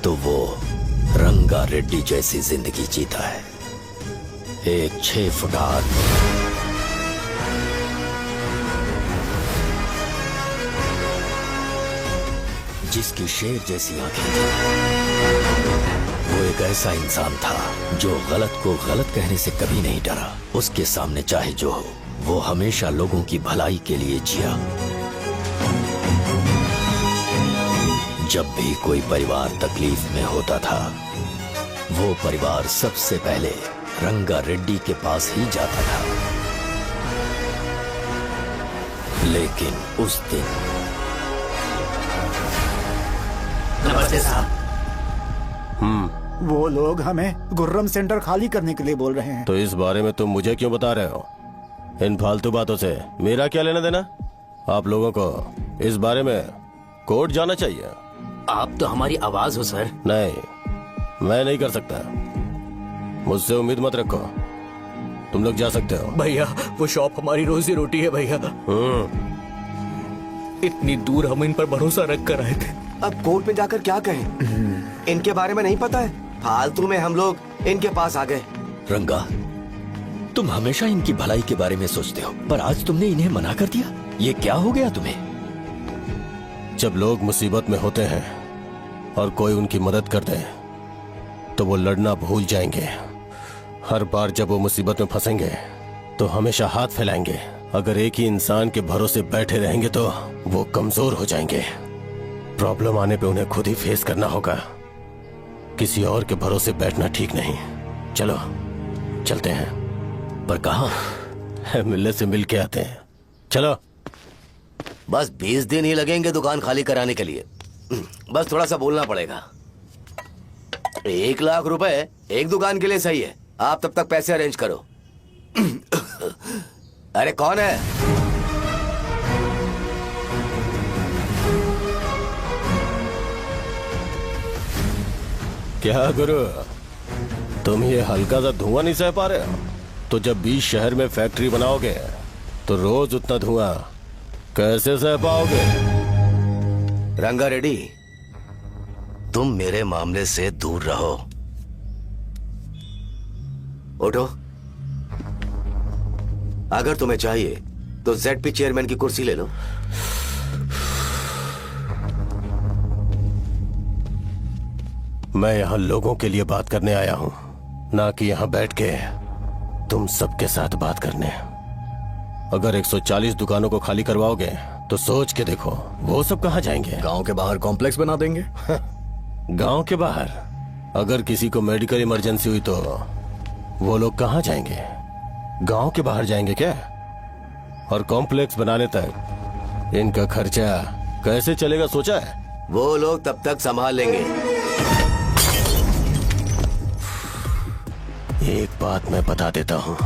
तो वो रंगा रेड्डी जैसी जिंदगी जीता है। एक 6 फुट आदमी, जिसकी शेर जैसी आंखें थी। वो एक ऐसा इंसान था जो गलत को गलत कहने से कभी नहीं डरा। उसके सामने चाहे जो हो, वो हमेशा लोगों की भलाई के लिए जिया। जब भी कोई परिवार तकलीफ में होता था, वो परिवार सबसे पहले रंगा रेड्डी के पास ही जाता था। लेकिन उस दिन नमस्ते साहब। वो लोग हमें गुर्रम सेंटर खाली करने के लिए बोल रहे हैं। तो इस बारे में तुम मुझे क्यों बता रहे हो? इन फालतू बातों से मेरा क्या लेना देना? आप लोगों को इस बारे में कोर्ट जाना चाहिए। आप तो हमारी आवाज हो सर। नहीं, मैं नहीं कर सकता। मुझसे उम्मीद मत रखो। तुम लोग जा सकते हो। भैया वो शॉप हमारी रोजी रोटी है भैया। इतनी दूर हम इन पर भरोसा रख कर आए थे। अब कोर्ट में जाकर क्या कहें? इनके बारे में नहीं पता है। फालतू में हम लोग इनके पास आ गए। रंगा, तुम हमेशा इनकी भलाई के बारे में सोचते हो, पर आज तुमने इन्हें मना कर दिया। ये क्या हो गया तुम्हें? जब लोग मुसीबत में होते हैं और कोई उनकी मदद कर दे तो वो लड़ना भूल जाएंगे। हर बार जब वो मुसीबत में फंसेंगे तो हमेशा हाथ फैलाएंगे। अगर एक ही इंसान के भरोसे बैठे रहेंगे तो वो कमजोर हो जाएंगे। प्रॉब्लम आने पे उन्हें खुद ही फेस करना होगा। किसी और के भरोसे बैठना ठीक नहीं। चलो चलते हैं। पर कहाँ? मिलने से मिल के आते हैं। चलो। बस 20 दिन ही लगेंगे दुकान खाली कराने के लिए। बस थोड़ा सा बोलना पड़ेगा। 1 लाख रुपए एक दुकान के लिए सही है। आप तब तक पैसे अरेंज करो। अरे कौन है? क्या गुरु, तुम ये हल्का सा धुआं नहीं सह पा रहे हो? तो जब 20 शहर में फैक्ट्री बनाओगे तो रोज उतना धुआं कैसे सह पाओगे? रंगा रेड्डी, तुम मेरे मामले से दूर रहो। उठो। अगर तुम्हें चाहिए तो जेडपी चेयरमैन की कुर्सी ले लो। मैं यहाँ लोगों के लिए बात करने आया हूँ, ना कि यहाँ बैठ के तुम सबके साथ बात करने। अगर 140 दुकानों को खाली करवाओगे तो सोच के देखो वो सब कहाँ जाएंगे? गांव के बाहर कॉम्प्लेक्स बना देंगे। गांव के बाहर? अगर किसी को मेडिकल इमरजेंसी हुई तो वो लोग कहाँ जाएंगे? गांव के बाहर जाएंगे क्या? और कॉम्प्लेक्स बनाने तक इनका खर्चा कैसे चलेगा सोचा है? वो लोग तब तक संभाल लेंगे। एक बात मैं बता देता हूँ,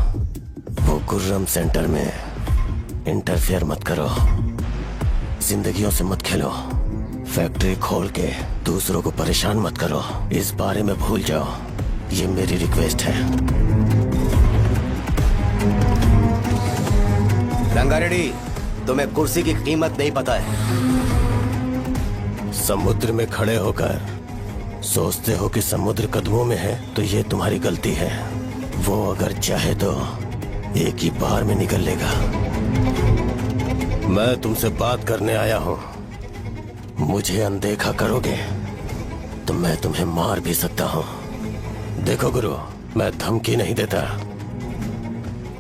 वो गुर्रम सेंटर में इंटरफेयर मत करो। जिंदगियों से मत खेलो। फैक्ट्री खोल के दूसरों को परेशान मत करो। इस बारे में भूल जाओ। ये मेरी रिक्वेस्ट है। रंगा रेड्डी, तुम्हें कुर्सी की कीमत नहीं पता है। समुद्र में खड़े होकर सोचते हो कि समुद्र कदमों में है तो ये तुम्हारी गलती है। वो अगर चाहे तो एक ही बार में निकल लेगा। मैं तुमसे बात करने आया हूँ। मुझे अनदेखा करोगे तो मैं तुम्हें मार भी सकता हूँ। देखो गुरु, मैं धमकी नहीं देता,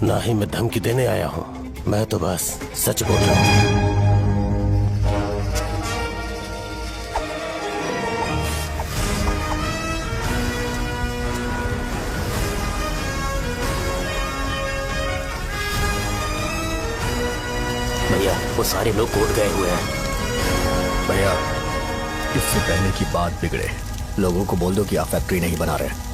ना ही मैं धमकी देने आया हूँ। मैं तो बस सच बोल रहा हूँ। भैया वो सारे लोग कोर्ट गए हुए हैं। भैया इससे पहले की बात बिगड़े, लोगों को बोल दो कि आप फैक्ट्री नहीं बना रहे।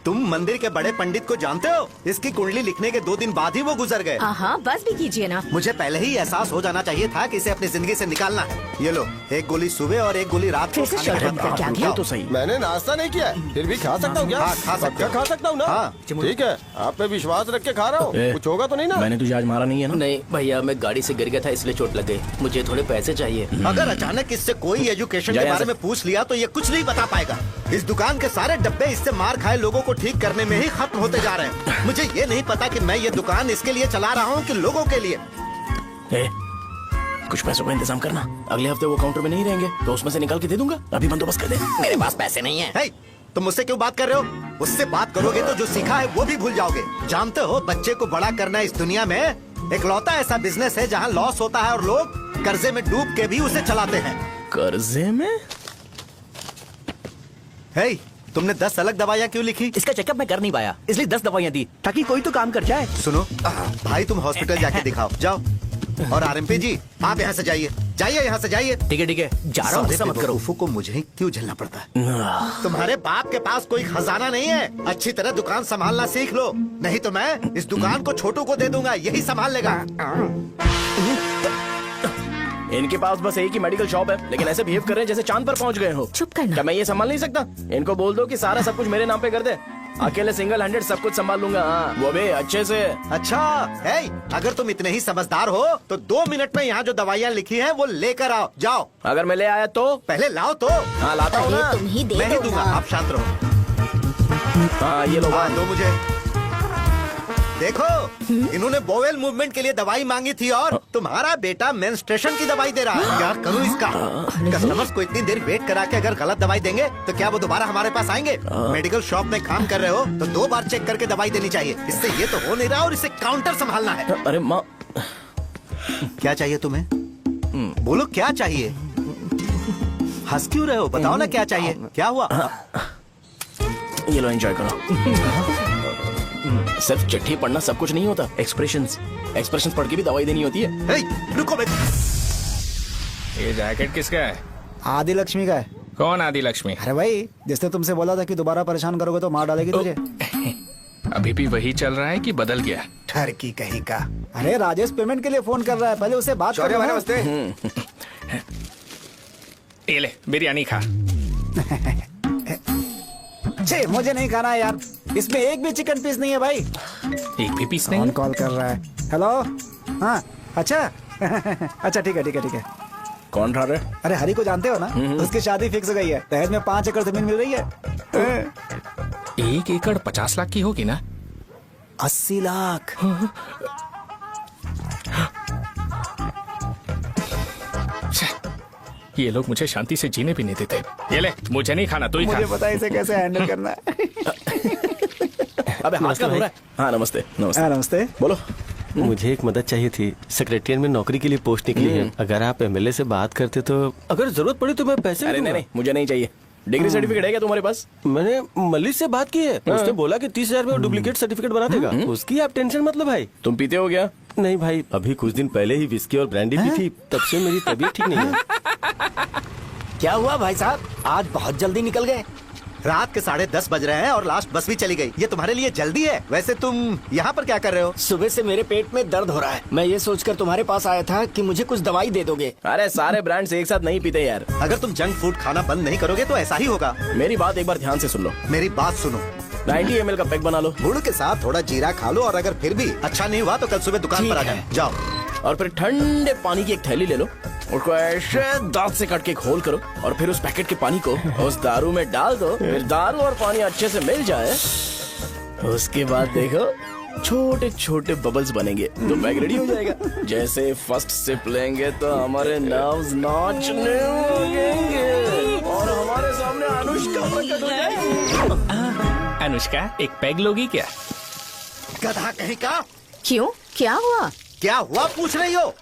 तुम मंदिर के बड़े पंडित को जानते हो? इसकी कुंडली लिखने के 2 दिन बाद ही वो गुजर गए। हाँ बस भी कीजिए ना। मुझे पहले ही एहसास हो जाना चाहिए था कि इसे अपनी जिंदगी से निकालना है। ये लो, एक गोली सुबह और एक गोली रात को फिर से खाने के शॉर्ट बाद क्या खाओ। किया? तो सही। मैंने नाश्ता नहीं किया है, फिर भी खा सकता हूँ क्या? हाँ, खा सकते पक्का हो। खा सकता हूँ ना? हाँ। ठीक है, आप पे विश्वास रख के खा रहा हूँ। ए, कुछ होगा तो नहीं ना? मैंने तुझे आज मारा नहीं है ना? नहीं भैया, मैं गाड़ी से गिर गया था इसलिए चोट लग गई। मुझे थोड़े पैसे चाहिए। अगर अचानक इससे कोई एजुकेशन जा के यहाँ बारे से। में पूछ लिया तो ये कुछ नहीं बता पाएगा। इस दुकान के सारे डब्बे इससे मार खाए लोगों को ठीक करने में ही खत्म होते जा रहे हैं। मुझे ये नहीं पता कि मैं ये दुकान इसके लिए चला रहा हूँ कि लोगों के लिए। ए, कुछ पैसों का इंतजाम करना। अगले हफ्ते वो काउंटर में नहीं रहेंगे तो उसमें से निकाल के दे दूंगा। अभी बंदोबस्त कर दे। मेरे पास पैसे नहीं है। हे, तुम मुझसे क्यों बात कर रहे हो? उससे बात करोगे तो जो सीखा है वो भी भूल जाओगे। जानते हो, बच्चे को बड़ा करना इस दुनिया में एकलौता ऐसा बिजनेस है जहाँ लॉस होता है और लोग कर्जे में डूब के भी उसे चलाते हैं। कर्जे में? हे, तुमने 10 अलग दवाइयाँ क्यों लिखी? इसका चेकअप मैं कर नहीं पाया, इसलिए 10 दवाइयाँ दी ताकि कोई तो काम कर जाए। सुनो भाई, तुम हॉस्पिटल जाके दिखाओ, जाओ। और आरएमपी जी, आप यहाँ से जाइए, जाइए यहाँ से जाइए। ठीक है, जा रहा हूँ, गुस्सा मत करो। बेवकूफों को मुझे ही क्यों झेलना पड़ता है? तुम्हारे बाप के पास कोई खजाना नहीं है। अच्छी तरह दुकान संभालना सीख लो, नहीं तो मैं इस दुकान को छोटू को दे दूंगा, यही संभाल लेगा। इनके पास बस एक ही मेडिकल शॉप है, लेकिन ऐसे बिहेव कर रहे हैं जैसे चांद पर पहुंच गए हो। चुप करना। क्या मैं ये संभाल नहीं सकता? इनको बोल दो कि सारा सब कुछ मेरे नाम पे कर दे। अकेले सिंगल हैंडेड सब कुछ संभाल लूंगा। हाँ, वो भी अच्छे से। अच्छा, हे, अगर तुम इतने ही समझदार हो तो 2 मिनट में यहाँ जो दवाइयाँ लिखी हैं वो लेकर आओ, जाओ। अगर मैं ले आया तो? पहले लाओ तो। हाँ, लाता हूँ ना। तुम ही दे मैं ही दो दूंगा, ना। आप शांत रहो। हाँ, ये लो। हाँ, दो मुझे। देखो, इन्होंने बोवेल मूवमेंट के लिए दवाई मांगी थी और तुम्हारा बेटा मेंस्ट्रुएशन की दवाई दे रहा है। क्या करूँ इसका? कस्टमर्स को इतनी देर वेट करा के अगर गलत दवाई देंगे तो क्या वो दोबारा हमारे पास आएंगे? मेडिकल शॉप में काम कर रहे हो तो 2 बार चेक करके दवाई देनी चाहिए। इससे ये तो हो नहीं रहा और इसे काउंटर संभालना है। अरे माँ, क्या चाहिए तुम्हें? बोलो क्या चाहिए? हंस क्यों रहे हो? बताओ ना क्या चाहिए? क्या हुआ? ये लो, एंजॉय करो। सिर्फ चिट्ठी पढ़ना सब कुछ नहीं होता। एक्सप्रेशंस पढ़ के भी दवाई देनी होती है। हे, रुको बे। ये जैकेट किसका है? आदि लक्ष्मी का है। कौन आदि लक्ष्मी? अरे भाई, जिसने तुमसे बोला था कि दोबारा परेशान करोगे तो मार डालेगी तुझे। अभी भी वही चल रहा है कि बदल गया? ठरकी कहीं का। अरे राजेश पेमेंट के लिए फोन कर रहा है, पहले उसे बात करो। नमस्ते। ये ले बिरयानी खा। छे, मुझे नहीं खाना है यार, इसमें एक भी चिकन पीस नहीं है भाई। एक भी पीस कौन नहीं? कॉल कर रहा है? हेलो, हाँ, अच्छा। अच्छा, ठीक है। कौन रहा रे? अरे हरी को जानते हो ना, उसकी शादी फिक्स हो गई है। दहेज में 5 एकड़ जमीन मिल रही है। 1 एकड़ 50 लाख की होगी ना? 80 लाख। ये लोग मुझे शांति से जीने भी नहीं देते। ये ले, मुझे नहीं खाना, तू ही मुझे खा। पता है इसे कैसे हैंडल करना है। अबे हाथ का हो रहा है। हाँ, नमस्ते। नमस्ते। बोलो। मुझे एक मदद चाहिए थी। सेक्रेटरिएट में नौकरी के लिए पोस्ट निकली है। अगर आप एमएलए से बात करते तो अगर जरूरत पड़ी तो मैं पैसे अरे दूंगा। नहीं, मुझे नहीं चाहिए। डिग्री सर्टिफिकेट है क्या तुम्हारे पास? मैंने मलिक से बात की है। उसने बोला कि 30,000 में वो डुप्लीकेट सर्टिफिकेट बना देगा। उसकी आप टेंशन मत लो भाई। तुम पीते हो क्या? नहीं भाई, अभी कुछ दिन पहले ही विस्की और ब्रांडी पी थी, तब से मेरी तबीयत ठीक नहीं है। क्या हुआ भाई साहब, आज बहुत जल्दी निकल गए? रात के 10:30 बज रहे हैं और लास्ट बस भी चली गई। ये तुम्हारे लिए जल्दी है। वैसे तुम यहाँ पर क्या कर रहे हो? सुबह से मेरे पेट में दर्द हो रहा है। मैं ये सोचकर तुम्हारे पास आया था कि मुझे कुछ दवाई दे दोगे। अरे सारे ब्रांड्स एक साथ नहीं पीते यार। अगर तुम जंक फूड खाना बंद नहीं करोगे तो ऐसा ही होगा। मेरी बात एक बार ध्यान से सुन लो। मेरी बात सुनो, 90 ml का पैक बना लो गुड़ के साथ थोड़ा जीरा खा लो और अगर फिर भी अच्छा नहीं हुआ तो कल सुबह दुकान पर आ जाओ। और फिर ठंडे पानी की एक थैली ले लो, उसको ऐसे दांत से काट के खोल करो और फिर उस पैकेट के पानी को उस दारू में डाल दो। फिर दारू और पानी अच्छे से मिल जाए, उसके बाद देखो छोटे छोटे बबल्स बनेंगे तो पैक रेडी हो जाएगा। जैसे फर्स्ट सिप लेंगे तो हमारे नर्व्स नाचने लगेंगे और हमारे सामने अनुष्का प्रकट हो जाएगी। अनुष्का, एक पैग लोगी क्या? गधा कहीं का। क्यों, क्या हुआ? क्या हुआ पूछ रही हो?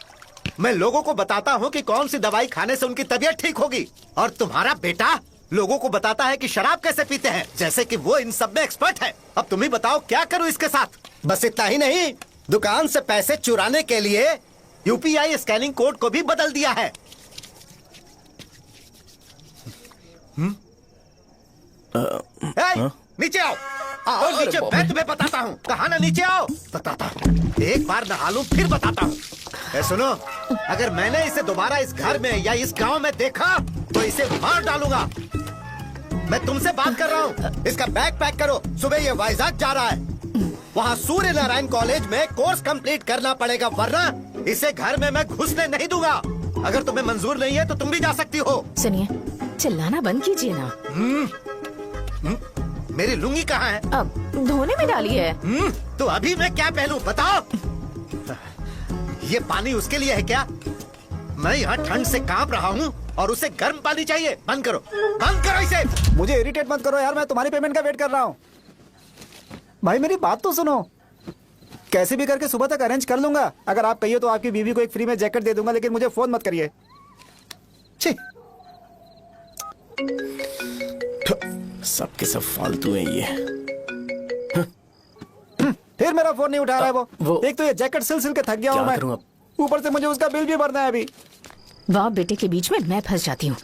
मैं लोगों को बताता हूँ कि कौन सी दवाई खाने से उनकी तबीयत ठीक होगी और तुम्हारा बेटा लोगों को बताता है कि शराब कैसे पीते हैं, जैसे कि वो इन सब में एक्सपर्ट है। अब तुम ही बताओ क्या करूँ इसके साथ? बस इतना ही नहीं, दुकान से पैसे चुराने के लिए यूपीआई स्कैनिंग कोड को भी बदल दिया है। नीचे आओ। आओ नीचे, मैं तुम्हें बताता हूँ। कहा ना नीचे आओ, बताता हूँ। एक बार नहा लूं फिर बताता हूँ। सुनो, अगर मैंने इसे दोबारा इस घर में या इस गांव में देखा तो इसे मार डालूंगा। मैं तुमसे बात कर रहा हूँ। इसका बैग पैक करो, सुबह ये वाइजाग जा रहा है। वहाँ सूर्य नारायण कॉलेज में कोर्स कंप्लीट करना पड़ेगा, वरना इसे घर में मैं घुसने नहीं दूंगा। अगर तुम्हें मंजूर नहीं है तो तुम भी जा सकती हो। सुनिए, चिल्लाना बंद कीजिए ना। मेरी लुंगी कहाँ है? अब धोने में डाली है। तो अभी मैं क्या पहनूं बताओ? ये पानी उसके लिए है क्या? मैं यहाँ ठंड से कांप रहा हूँ और उसे गर्म पानी चाहिए। बंद करो, बंद करो इसे। मुझे इरिटेट मत करो यार, मैं तुम्हारी पेमेंट का वेट कर रहा हूँ। भाई मेरी बात तो सुनो, कैसे भी करके सुबह तक अरेंज कर लूंगा। अगर आप कहिए तो आपकी बीवी को एक फ्री में जैकेट दे दूंगा, लेकिन मुझे फोन मत करिए। छी। सबके सब फालतू हैं ये। फिर मेरा फोन नहीं उठा रहा है वो। एक तो ये जैकेट सिल सिल के थक गया हूँ क्या मैं, करूं अब? ऊपर से मुझे उसका बिल भी भरना है अभी। वाह, बेटे के बीच में मैं फंस जाती हूँ।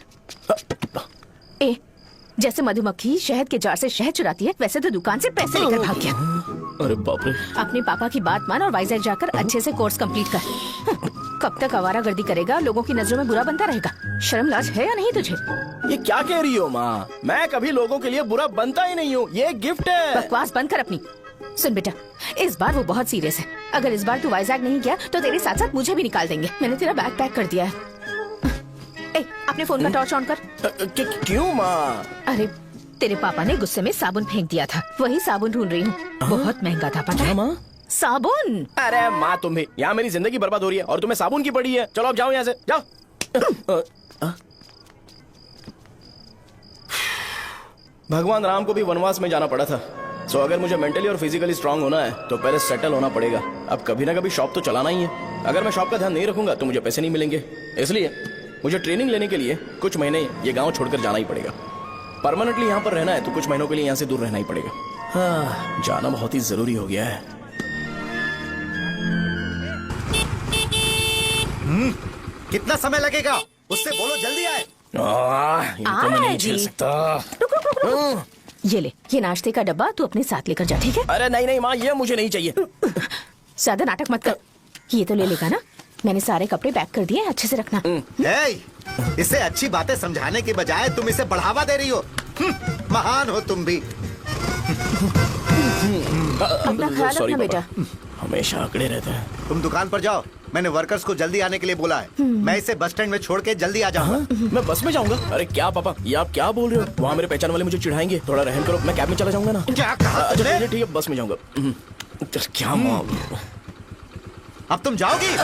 ए, जैसे मधुमक्खी शहद के जार से शहद चुराती है, वैसे तो दुकान से पैसे लेकर भाग गया। अरे बाप रे। अपने पापा की बात मान और वाइजैक जाकर अच्छे से कोर्स कंप्लीट कर। कब तक आवारागर्दी करेगा, लोगों की नजरों में बुरा बनता रहेगा। शर्म लाज है या नहीं तुझे? ये क्या कह रही हो माँ? मैं कभी लोगों के लिए बुरा बनता ही नहीं हूँ। ये गिफ्ट है। बकवास बंद कर अपनी। सुन बेटा, इस बार वो बहुत सीरियस है। अगर इस बार तू वाइजैक नहीं गया तो तेरे साथ साथ मुझे भी निकाल देंगे। मैंने तेरा बैग पैक कर दिया है। ए, अपने फोन का टॉर्च ऑन कर। क्यों माँ? अरे तेरे पापा ने गुस्से में साबुन फेंक दिया था, वही साबुन ढूंढ रही हूँ। बहुत महंगा था, पता है? माँ साबुन। अरे माँ, तुम भी यहाँ मेरी जिंदगी बर्बाद हो रही है और तुम्हें साबुन की पड़ी है। चलो अब जाओ यहाँ से, जाओ। भगवान राम को भी वनवास में जाना पड़ा था। सो अगर मुझे मेंटली और फिजिकली स्ट्रांग होना है तो पहले सेटल होना पड़ेगा। अब कभी ना कभी शॉप तो चलाना ही है। अगर मैं शॉप का ध्यान नहीं रखूंगा तो मुझे पैसे नहीं मिलेंगे। इसलिए मुझे ट्रेनिंग लेने के लिए कुछ महीने ये गांव छोड़कर जाना ही पड़ेगा। परमानेंटली यहाँ पर रहना है तो कुछ महीनों के लिए यहाँ से दूर रहना ही पड़ेगा। हाँ, जाना बहुत ही जरूरी हो गया है। कितना समय लगेगा? उससे बोलो जल्दी आए। इनको मैं नहीं झेल सकता। रुक। ये ले, ये नाश्ते का डब्बा तू अपने साथ लेकर जा, ठीक है? अरे नहीं नहीं माँ, ये मुझे नहीं चाहिए। ज्यादा नाटक मत कर। ये तो ले लेगा ना? मैंने सारे कपड़े पैक कर दिए, अच्छे से रखना। इसे अच्छी बातें समझाने के बजाय तुम इसे बढ़ावा दे रही हो। महान हो तुम भी। अपना ख्याल रखना बेटा। हमेशा अकड़े रहते हैं। तुम दुकान पर जाओ, मैंने वर्कर्स को जल्दी आने के लिए बोला है। मैं इसे बस स्टैंड में छोड़ के जल्दी आ जाऊंगा। मैं बस में जाऊंगा? अरे क्या पापा, ये आप क्या बोल रहे हो? वहाँ मेरे पहचान वाले मुझे चिढ़ाएंगे। थोड़ा रहम करो, मैं कैब में चला जाऊंगा ना। क्या कहा? अच्छा ठीक है, बस में जाऊंगा। क्या माँ, अब तुम जाओगी?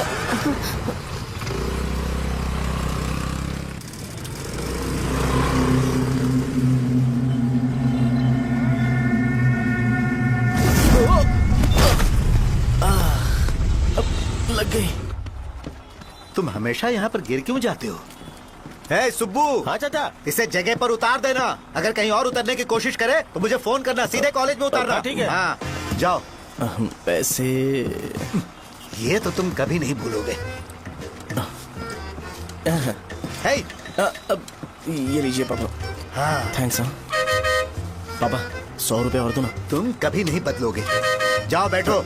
लग गई। तुम हमेशा यहाँ पर गिर क्यों जाते हो? हे सुब्बू। हाँ चाचा। इसे जगह पर उतार देना। अगर कहीं और उतरने की कोशिश करे तो मुझे फोन करना, सीधे कॉलेज में उतारना। ठीक है। हाँ, जाओ। पैसे ये तो तुम कभी नहीं भूलोगे। हे, ये लीजिए पापा। हाँ, थैंक्स। पापा 100 रुपए और दो ना। तुम कभी नहीं बदलोगे। जाओ बैठो।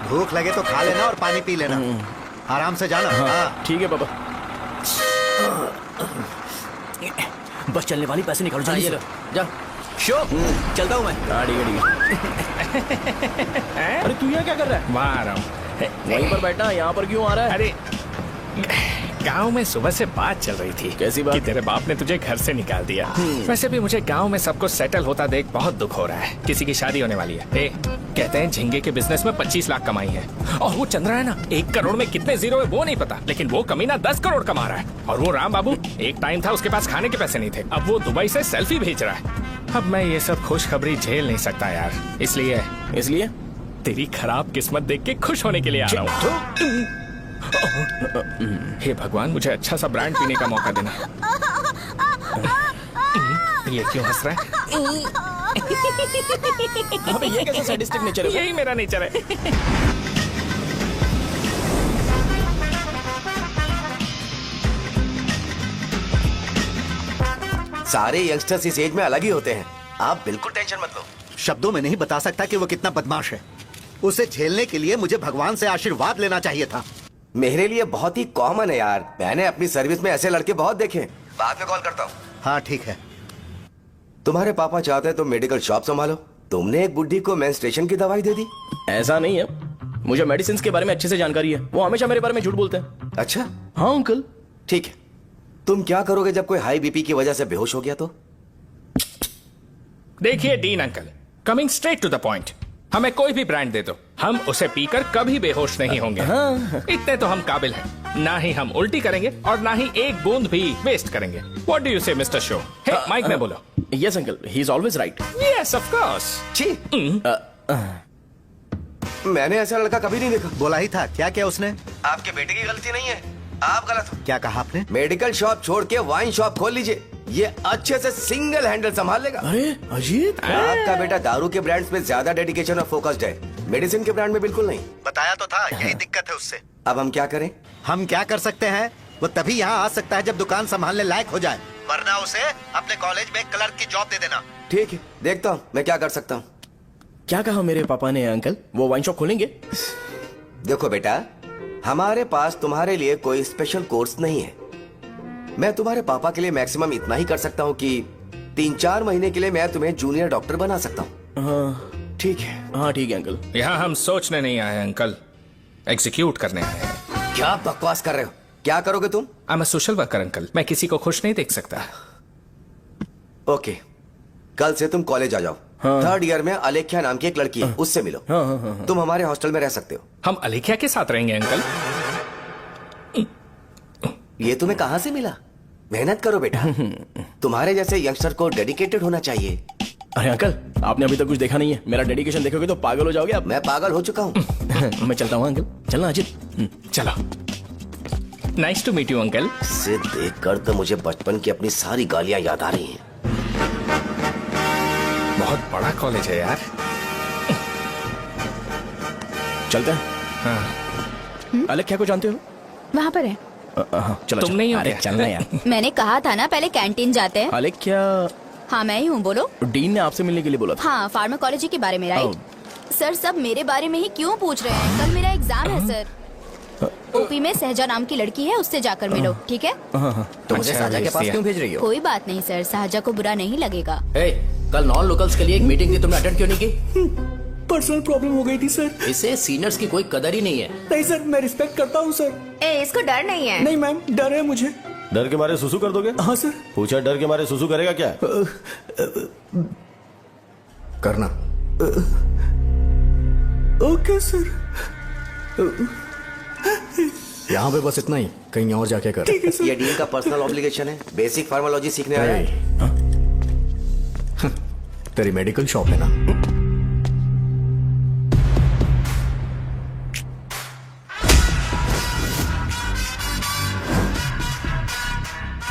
भूख लगे तो खा लेना और पानी पी लेना। आराम से जाना। हाँ। ठीक है पापा। बस चलने वाली, पैसे निकालो जल्दी से। जा। शो, चलता हूँ मैं। ठीक है। अरे तू यहाँ क्या कर रहा है? वहाँ आ रहा हूँ। वहीं पर बैठना, यहाँ पर क्यों आ रहा है? अरे गांव में सुबह से बात चल रही थी। कैसी बात? कि तेरे बाप ने तुझे घर से निकाल दिया। वैसे भी मुझे गांव में सबको सेटल होता देख बहुत दुख हो रहा है। किसी की शादी होने वाली है। कहते हैं झींगे के बिजनेस में 25 लाख कमाई है। और वो चंद्रा है ना, 1 करोड़ में कितने जीरो है वो नहीं पता, लेकिन वो कमीना 10 करोड़ कमा रहा है। और वो राम बाबू, एक टाइम था उसके पास खाने के पैसे नहीं थे, अब वो दुबई से सेल्फी भेज रहा है। अब मैं ये सब खुशखबरी झेल नहीं सकता यार, इसलिए तेरी खराब किस्मत देख के खुश होने के लिए आ रहा हूँ। हे भगवान, मुझे अच्छा सा ब्रांड पीने का मौका देना। ये क्यों हंस रहा है? अबे ये कैसा सैडिस्टिक नेचर है? यही मेरा नेचर है। सारे यंगस्टर्स इस एज में अलग ही होते हैं। आप बिल्कुल टेंशन मत लो। शब्दों में नहीं बता सकता कि वो कितना बदमाश है। उसे झेलने के लिए मुझे भगवान से आशीर्वाद लेना चाहिए था। मेरे लिए बहुत ही कॉमन है यार, मैंने अपनी सर्विस में ऐसे लड़के बहुत देखे। बाद में कॉल करता हूँ। हाँ ठीक है। तुम्हारे पापा चाहते हैं तुम मेडिकल शॉप संभालो, तुमने एक बुढ़ी को मेंस्ट्रुएशन की दवाई दे दी। ऐसा नहीं है, मुझे मेडिसिन के बारे में अच्छे से जानकारी है। वो हमेशा मेरे बारे में झूठ बोलते हैं। अच्छा हाँ अंकल। ठीक है, तुम क्या करोगे जब कोई हाई बीपी की वजह से बेहोश हो गया तो? देखिए dean uncle, coming straight to the point, हमें कोई भी ब्रांड दे दो, हम उसे पीकर कभी बेहोश नहीं होंगे। इतने तो हम काबिल हैं। ना ही हम उल्टी करेंगे और ना ही एक बूंद भी वेस्ट करेंगे। व्हाट डू यू से मिस्टर शो? हे माइक में बोलो। Yes uncle, he is always right. Yes of course. छी, मैंने ऐसा लड़का कभी नहीं देखा। बोला ही था। क्या क्या उसने? आपके बेटे की गलती नहीं है, आप गलत हो। क्या कहा आपने? मेडिकल शॉप छोड़ के वाइन शॉप खोल लीजिए, ये अच्छे से सिंगल हैंडल संभाल लेगा। अरे अजीत, आपका बेटा दारू के ब्रांड्स में ज्यादा डेडिकेशन और फोकस्ड है, मेडिसिन के ब्रांड में बिल्कुल नहीं। बताया तो था, यही दिक्कत है उससे। अब हम क्या करें? हम क्या कर सकते हैं? वो तभी यहाँ आ सकता है जब दुकान संभालने लायक हो जाए, वरना उसे अपने कॉलेज में क्लर्क की जॉब दे देना। ठीक है, देखता हूँ मैं क्या कर सकता हूँ। क्या कहा मेरे पापा ने अंकल? वो वाइन शॉप खोलेंगे? देखो बेटा, हमारे पास तुम्हारे लिए कोई स्पेशल कोर्स नहीं है। मैं तुम्हारे पापा के लिए मैक्सिमम इतना ही कर सकता हूँ कि 3-4 महीने के लिए मैं तुम्हें जूनियर डॉक्टर बना सकता हूँ। हाँ ठीक है। हाँ ठीक है अंकल। यहाँ हम सोचने नहीं आए अंकल, एग्जीक्यूट करने आए हैं। क्या बकवास कर रहे हो? क्या करोगे तुम? I am a social worker uncle, मैं किसी को खुश नहीं देख सकता। ओके, कल से तुम कॉलेज आ जाओ। हाँ। 3rd ईयर में अलेख्या नाम की एक लड़की है, उससे मिलो। हाँ। तुम हमारे हॉस्टल में रह सकते हो। हम अलेख्या के साथ रहेंगे अंकल। ये तुम्हें कहां से मिला? मेहनत करो बेटा, तुम्हारे जैसे यंगस्टर को डेडिकेटेड होना चाहिए। अरे अंकल, आपने अभी तक कुछ देखा नहीं है। मेरा डेडिकेशन देखोगे तो पागल हो जाओगे आप। मैं पागल हो चुका हूँ। मैं चलता हूँ अंकल। चलना अजित। चलो, nice to meet you uncle. इसे देखकर तो मुझे बचपन की अपनी सारी गालियां याद आ रही हैं। बहुत बड़ा कॉलेज है यार। चलते हैं। हाँ। अलग क्या को जानते हो? वहाँ पर है। चलो तुम नहीं हो अरे क्या? चलना यार। मैंने कहा था ना पहले कैंटीन जाते हैं। अलग क्या? हाँ मैं ही हूँ, बोलो। डीन ने आपसे मिलने के लिए बोला था। हाँ, फार्माकोलॉजी के बारे में, राइट? सर सब मेरे बारे में ही क्यों पूछ रहे हैं? कल मेरा एग्जाम है सर। ओपी में सहजा नाम की लड़की है, उससे जाकर मिलो, ठीक है? तो मुझे अच्छा, साजा के पास भेज क्यों भेज रही हो? कोई बात नहीं सर, सहजा को बुरा नहीं लगेगा। कल नॉन लोकल्स के लिए एक मीटिंग थी, तुमने अटेंड क्यों नहीं की? पर्सनल प्रॉब्लम हो गई थी सर। इसे सीनियर्स की कोई कदर ही नहीं है। नहीं सर, मैं रिस्पेक्ट करता हूँ सर। इसको डर नहीं है। नहीं मैम, डर है मुझे। डर के मारे सुसु कर दोगे? हाँ सर। पूछा डर के मारे सुसु करेगा क्या? करना। Okay sir. यहाँ पे बस इतना ही, कहीं और जाके कर। ये डीन का पर्सनल ऑब्लिगेशन है, बेसिक फार्माकोलॉजी सीखने आया है। तेरी मेडिकल शॉप है ना?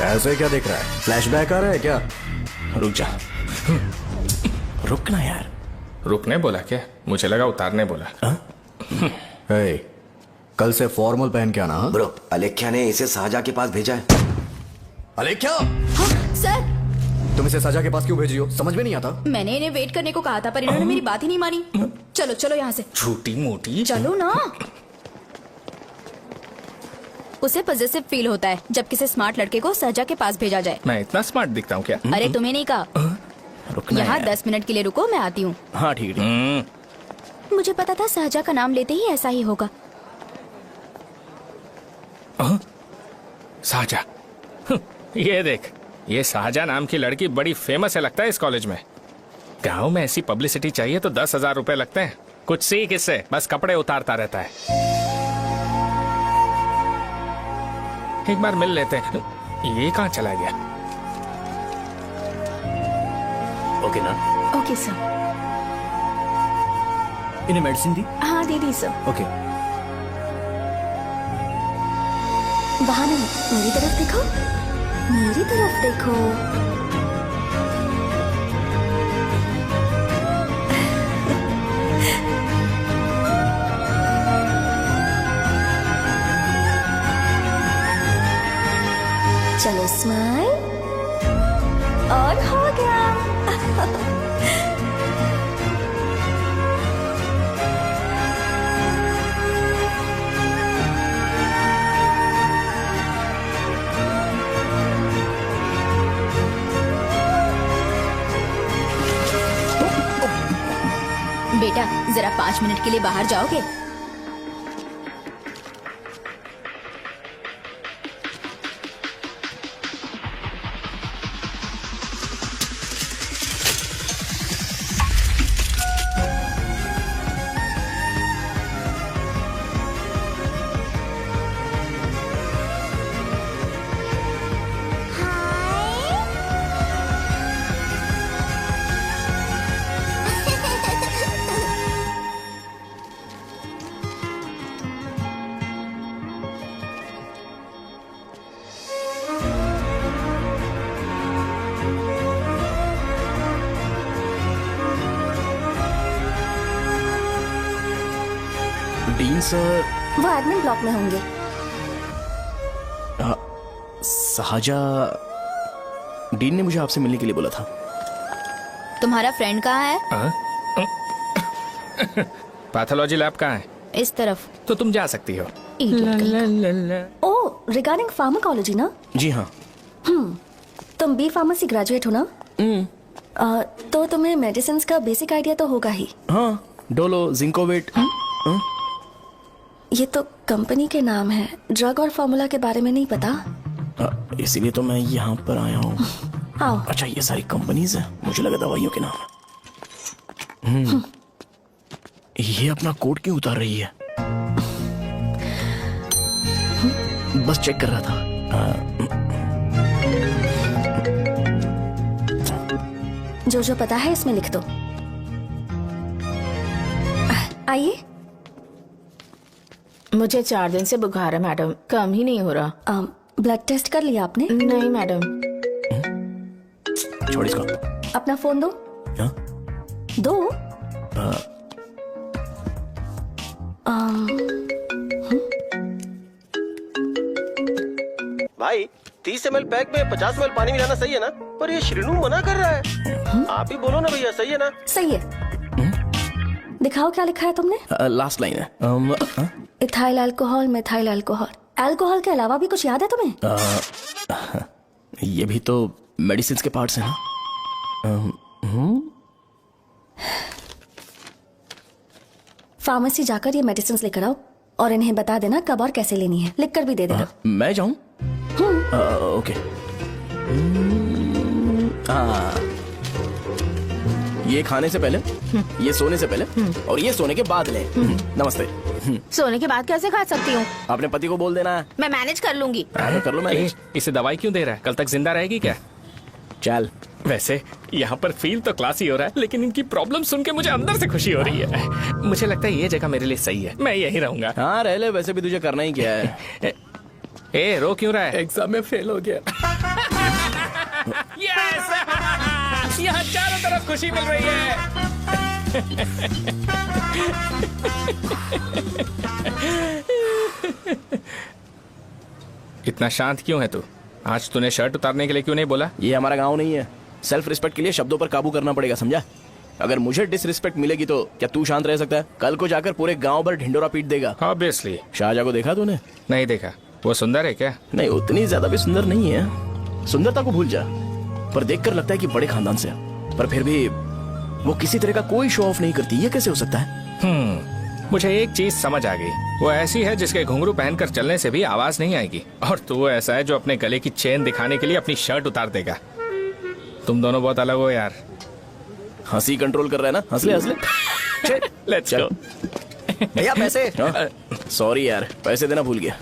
ऐसे क्या देख रहा है? फ्लैशबैक आ रहा है क्या? रुक जा। रुकना यार। रुकने बोला क्या? मुझे लगा उतारने बोला। हे, कल से फॉर्मल पहन के आना। हाँ? ब्रो, अलेख्या ने इसे साजा के पास भेजा है। अलेख्या, हाँ, सर तुम इसे सजा के पास क्यों भेज रही हो? समझ में नहीं आता। मैंने इन्हें वेट करने को कहा था, पर इन्होंने मेरी बात ही नहीं मानी। चलो चलो यहाँ से, छोटी मोटी। चलो ना। उसे पॉजिटिव फील होता है जब किसी स्मार्ट लड़के को सहजा के पास भेजा जाए। मैं इतना स्मार्ट दिखता हूँ क्या? अरे तुम्हें नहीं कहा। रुकना यहाँ यार। 10 मिनट के लिए रुको, मैं आती हूँ। हाँ ठीक है। मुझे पता था सहजा का नाम लेते ही ऐसा ही होगा। साजा। ये देख, ये शाहजहां नाम की लड़की बड़ी फेमस है लगता है इस कॉलेज में। गांव में ऐसी पब्लिसिटी चाहिए तो 10,000 रुपए लगते हैं। कुछ सीख इससे, बस कपड़े उतारता रहता है। एक बार मिल लेते हैं। ये कहाँ चला गया? ओके ना? Okay sir. इन्हें मेडिसिन दी? हाँ दे दी सर। ओके। वहाँ नहीं, मेरी तरफ देखो, मेरी तरफ देखो। चलो स्माइल, और हो गया। 5 मिनट के लिए बाहर जाओगे? Dean sir. वो एडमिन ब्लॉक में होंगे। साजा, डीन ने मुझे आपसे मिलने के लिए बोला था। तुम्हारा फ्रेंड कहाँ है? पैथोलॉजी लैब कहाँ है? इस तरफ। तो तुम जा सकती हो। ओ, रिगार्डिंग फार्माकोलॉजी ना? जी हाँ। तुम बी फार्मेसी ग्रेजुएट हो ना? तो तुम्हें मेडिसिन का बेसिक आइडिया तो होगा ही। हाँ, डोलो, जिंकोवेट। ये तो कंपनी के नाम है, ड्रग और फॉर्मूला के बारे में नहीं पता। इसीलिए तो मैं यहाँ पर आया हूँ। आओ। अच्छा, ये सारी कंपनीज है, मुझे लगा दवाइयों के नाम। ये अपना कोट क्यों उतार रही है? बस चेक कर रहा था। जो जो पता है इसमें लिख दो। आइए। मुझे 4 दिन से बुखार है मैडम, कम ही नहीं हो रहा। ब्लड टेस्ट कर लिया आपने? नहीं मैडम। छोड़ इसको। अपना फोन दो। हाँ? दो। भाई 30 ml पैक में 50 ml पानी मिलाना सही है ना? पर ये श्रीनू मना कर रहा है। आप ही बोलो ना भैया, सही है ना? सही है। दिखाओ क्या लिखा है तुमने? लास्ट लाइन है। Ethyl alcohol, methyl alcohol. Alcohol के अलावा भी कुछ याद है तुम्हें? ये भी तो मेडिसिन के पार्ट्स हैं ना? फार्मेसी जाकर ये मेडिसिन लेकर आओ और इन्हें बता देना कब और कैसे लेनी है। लिख कर भी दे देना। मैं जाऊं? ओके। ये खाने से पहले, ये सोने से पहले और ये सोने के बाद ले। नमस्ते। सोने के बाद कैसे खा सकती हूँ? अपने पति को बोल देना। मैं मैनेज कर लूंगी। कर लो मैनेज। इसे दवाई क्यों दे रहा है? कल तक जिंदा रहेगी क्या? चल। वैसे यहाँ पर फील तो क्लासी हो रहा है, लेकिन इनकी प्रॉब्लम सुन के मुझे अंदर से खुशी हो रही है। मुझे लगता है ये जगह मेरे लिए सही है, मैं यहीं रहूंगा। हाँ रह ले, वैसे भी तुझे करना ही क्या है। ए रो क्यों रहा है? एग्जाम में फेल हो गया। यस! यहाँ चारों तरफ खुशी मिल रही है। इतना शांत क्यों है तू? आज तूने शर्ट उतारने के लिए क्यों नहीं बोला? ये हमारा गांव नहीं है। सेल्फ रिस्पेक्ट के लिए शब्दों पर काबू करना पड़ेगा, समझा? अगर मुझे डिसरिस्पेक्ट मिलेगी तो क्या तू शांत रह सकता है? कल को जाकर पूरे गांव भर ढिंडोरा पीट देगा। ऑब्वियसली। शाहजहां को देखा तूने? नहीं देखा। वो सुंदर है क्या? नहीं, उतनी ज्यादा भी सुंदर नहीं है। सुंदरता को भूल जा, पर देखकर लगता है कि बड़े खानदान से है। पर फिर भी वो किसी तरह का कोई शो ऑफ नहीं करती। ये कैसे हो सकता है? मुझे एक चीज समझ आ गई। वो ऐसी है जिसके घुंघरू पहनकर चलने से भी आवाज नहीं आएगी, और तू ऐसा है जो अपने गले की चेन दिखाने के लिए अपनी शर्ट उतार देगा। तुम दोनों बहुत अलग हो यार। हंसी कंट्रोल कर रहा है ना? हंस ले, हंस ले। Let's go. भैया पैसे। सॉरी यार, पैसे देना भूल गया।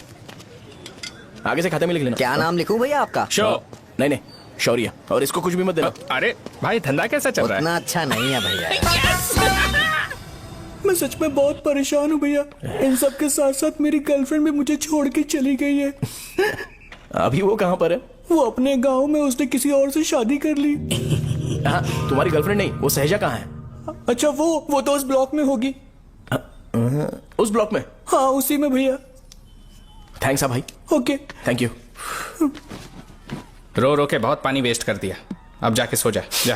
आगे से खाते में लिख लेना। क्या नाम लिखूं भैया आपका? शो। नहीं नहीं, शौर्य। और इसको कुछ भी मत देना। अरे भाई, धंधा कैसा चल रहा है? उतना अच्छा नहीं है भैया। मैं सच में बहुत परेशान हूँ भैया। इन सब के साथ साथ मेरी गर्लफ्रेंड भी मुझे छोड़ के चली गई है। अभी वो कहाँ पर है? वो अपने गांव में, उसने किसी और से शादी कर ली। हाँ, तुम्हारी गर्लफ्रेंड नहीं, वो सहजा कहाँ है? अच्छा, वो तो उस ब्लॉक में होगी। उस ब्लॉक में? हाँ, उसी में भैया। थैंक्स भाई। Okay, thank you. रो रो के बहुत पानी वेस्ट कर दिया। अब जाके सो जा। जा।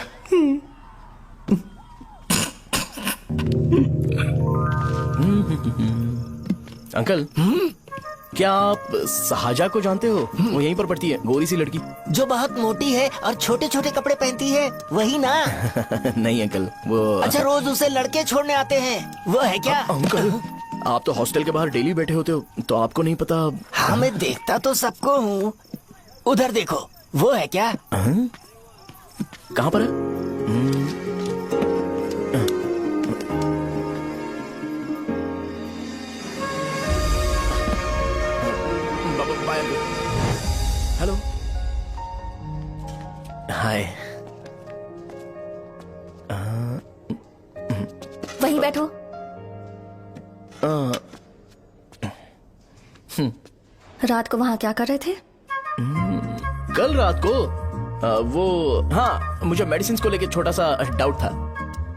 अंकल, क्या आप साहजा को जानते हो? वो यहीं पर पढ़ती है, गोरी सी लड़की। जो बहुत मोटी है और छोटे छोटे कपड़े पहनती है, वही ना? नहीं अंकल, वो अच्छा, रोज उसे लड़के छोड़ने आते हैं, वो है क्या? अंकल, आप तो हॉस्टल के बाहर डेली बैठे होते हो, तो आपको नहीं पता? हाँ, मैं देखता तो सबको हूँ। उधर देखो, वो है क्या? कहाँ पर है? हेलो, हाय। वहीं बैठो। रात को वहाँ क्या कर रहे थे? कल रात को वो, हाँ, मुझे मेडिसिन को लेके छोटा सा डाउट था।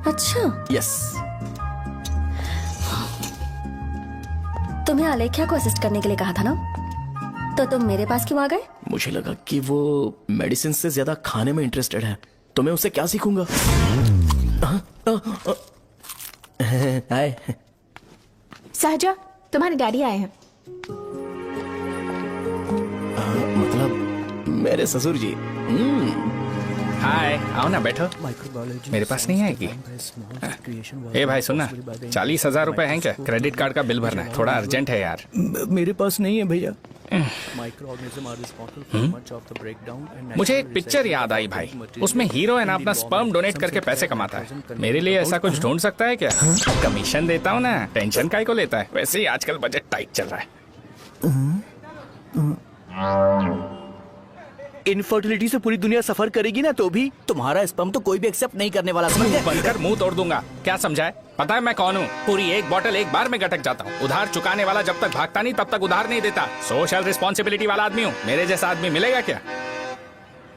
अच्छा, यस। तुम्हें आलेख्या को असिस्ट करने के लिए कहा था ना, तो तुम मेरे पास क्यों आ गए? मुझे लगा कि वो मेडिसिन से ज्यादा खाने में इंटरेस्टेड है, तो मैं उससे क्या सीखूंगा। हाय। साहजा, तुम्हारे डैडी आए हैं। मतलब मेरे ससुर जी। हाय, आओ ना, बैठो। मेरे पास नहीं आएगी। ए भाई सुनना, 40,000 रुपए हैं क्या? क्रेडिट कार्ड का बिल भरना है, थोड़ा अर्जेंट है यार। मेरे पास नहीं है भैया। मुझे एक पिक्चर याद आई भाई, उसमें हीरो है ना अपना स्पर्म डोनेट करके पैसे कमाता है। मेरे लिए ऐसा कुछ ढूंढ सकता है क्या? कमीशन देता हूँ ना, टेंशन काहे को लेता है? वैसे ही आजकल बजट टाइट चल रहा है। इनफर्टिलिटी से पूरी दुनिया सफर करेगी ना, तो भी तुम्हारा स्पर्म तो कोई भी एक्सेप्ट नहीं करने वाला। समझ गए? बनकर मुंह तोड़ दूंगा। क्या समझा है? पता है मैं कौन हूँ? पूरी एक बोतल एक बार में गटक जाता हूँ। उधार चुकाने वाला जब तक भागता नहीं तब तक उधार नहीं देता। सोशल रिस्पॉन्सिबिलिटी वाला आदमी हूँ। मेरे जैसा आदमी मिलेगा क्या?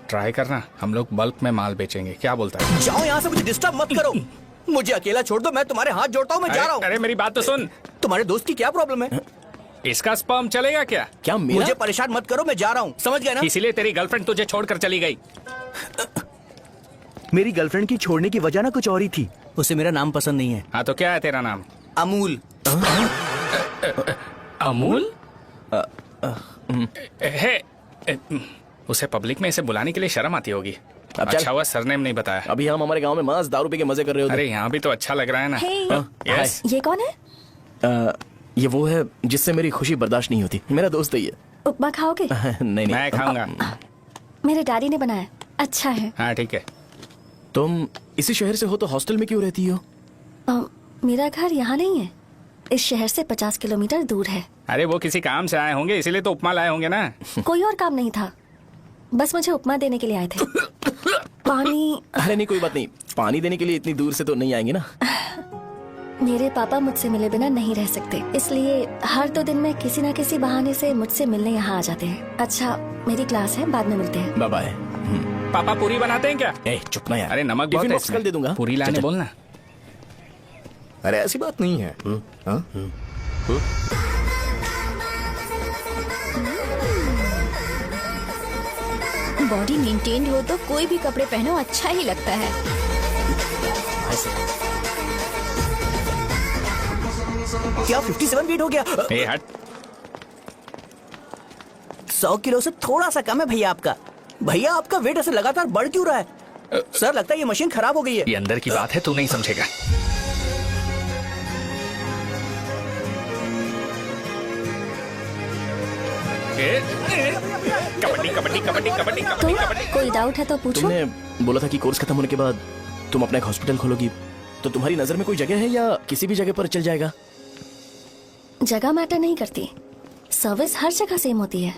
ट्राई करना, हम लोग बल्क में माल बेचेंगे। क्या बोलता है? जाओ यहाँ से, मुझे डिस्टर्ब मत करो। मुझे अकेला छोड़ दो, मैं तुम्हारे हाथ जोड़ता हूँ, मैं जा रहा हूँ। अरे मेरी बात तो सुन। तुम्हारे दोस्त की क्या प्रॉब्लम है? इसका स्पर्म चलेगा क्या? क्या मेरा? मुझे परेशान मत करो, मैं जा रहा हूँ, समझ गए ना? इसीलिए तेरी गर्लफ्रेंड तुझे छोड़कर चली गई। मेरी गर्लफ्रेंड की छोड़ने की वजह ना कुछ और ही थी। उसे मेरा नाम पसंद नहीं है। हाँ तो क्या है तेरा नाम? अमूल। अमूल? उसे पब्लिक में इसे बुलाने के लिए शर्म आती होगी। अच्छा हुआ सरनेम नहीं बताया। अभी हम हमारे गांव में मस्त दारू पी के मजे कर रहे होते। अरे यहाँ भी तो अच्छा लग रहा है ना। Hey. यस। ये कौन है? ये वो है जिससे मेरी खुशी बर्दाश्त नहीं होती। मेरा दोस्त है ये। उपमा खाओगे? नहीं। मैं खाऊंगा। मेरे डैडी ने बनाया, अच्छा है। हाँ ठीक है। तुम इसी शहर से हो तो हॉस्टल में क्यों रहती हो? मेरा घर यहाँ नहीं है, इस शहर से 50 किलोमीटर दूर है। अरे वो किसी काम से आए होंगे, इसीलिए तो उपमा लाए होंगे ना। कोई और काम नहीं था, बस मुझे उपमा देने के लिए आए थे। पानी? अरे नहीं, कोई बात नहीं। पानी देने के लिए इतनी दूर से तो नहीं आएंगे ना। मेरे पापा मुझसे मिले बिना नहीं रह सकते, इसलिए हर 2 दिन में किसी न किसी बहाने से मुझसे मिलने यहाँ आ जाते हैं। अच्छा, मेरी क्लास है, बाद में मिलते हैं। Bye bye. पापा पूरी बनाते हैं क्या? चुप ना यार। अरे नमक टिफिन बहुत बॉक्स कल दे दूंगा। पूरी लाने बोलना। अरे ऐसी बात नहीं है। बॉडी मेंटेन्ड हो तो कोई भी कपड़े पहनो अच्छा ही लगता है। क्या 57 वेट हो गया? ए हट। 100 किलो से थोड़ा सा कम है भैया आपका। भैया आपका वेट ऐसे लगातार बढ़ क्यों रहा है? सर लगता है ये मशीन खराब हो गई है। ये अंदर की बात है, तू नहीं समझेगा। कबड्डी कबड्डी कबड्डी कबड्डी तो कबड्डी कबड्डी। कोई डाउट है तो पूछो। तुमने बोला था कि कोर्स खत्म होने के बाद तुम अपना एक हॉस्पिटल खोलोगी, तो तुम्हारी नजर में कोई जगह है या किसी भी जगह पर चल जाएगा? जगह मैटर नहीं करती, सर्विस हर जगह सेम होती है।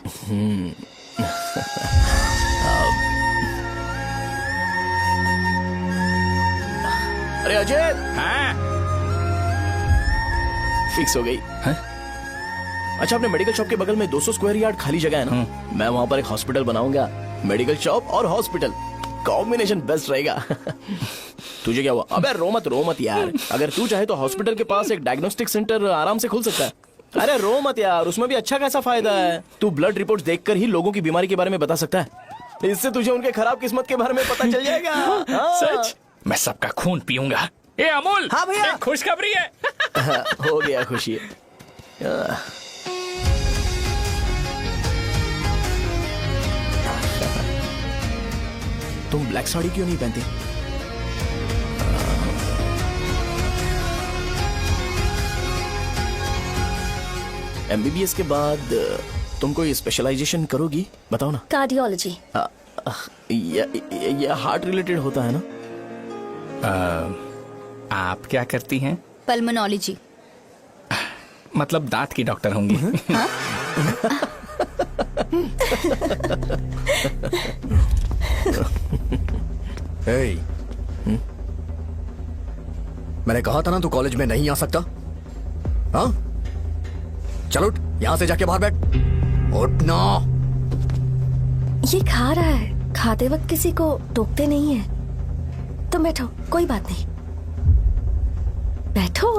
अरे अजय, हाँ? फिक्स हो गई। अच्छा, अपने मेडिकल शॉप के बगल में 200 स्क्वायर यार्ड खाली जगह है ना? मैं वहाँ पर एक हॉस्पिटल बनाऊंगा। मेडिकल शॉप और हॉस्पिटल कॉम्बिनेशन बेस्ट रहेगा। तुझे क्या हुआ? अबे रो मत यार। अगर तू चाहे तो हॉस्पिटल के पास एक डायग्नोस्टिक सेंटर आराम से खुल सकता है। अरे रो मत यार, उसमें भी अच्छा खासा फायदा है। तू ब्लड रिपोर्ट देखकर ही लोगों की बीमारी के बारे में बता सकता है। इससे तुझे उनके खराब किस्मत के बारे में पता चल जाएगा। सच? मैं सबका खून पीऊंगा। ए अमूल। हाँ भैया। खुशखबरी है। हो गया खुशी। तुम ब्लैक साड़ी क्यों नहीं पहनती? एमबीबीएस के बाद तुम कोई स्पेशलाइजेशन करोगी? बताओ ना। कार्डियोलॉजी। ये हार्ट रिलेटेड होता है ना? आप क्या करती हैं? पल्मोनोलॉजी। मतलब दांत की डॉक्टर होंगी। हे, मैंने कहा था ना तू कॉलेज में नहीं आ सकता। हाँ, चल उठ, यहां से जाके बाहर बैठ। उठ ना। ये खा रहा है, खाते वक्त किसी को टोकते नहीं है। तुम बैठो, कोई बात नहीं, बैठो।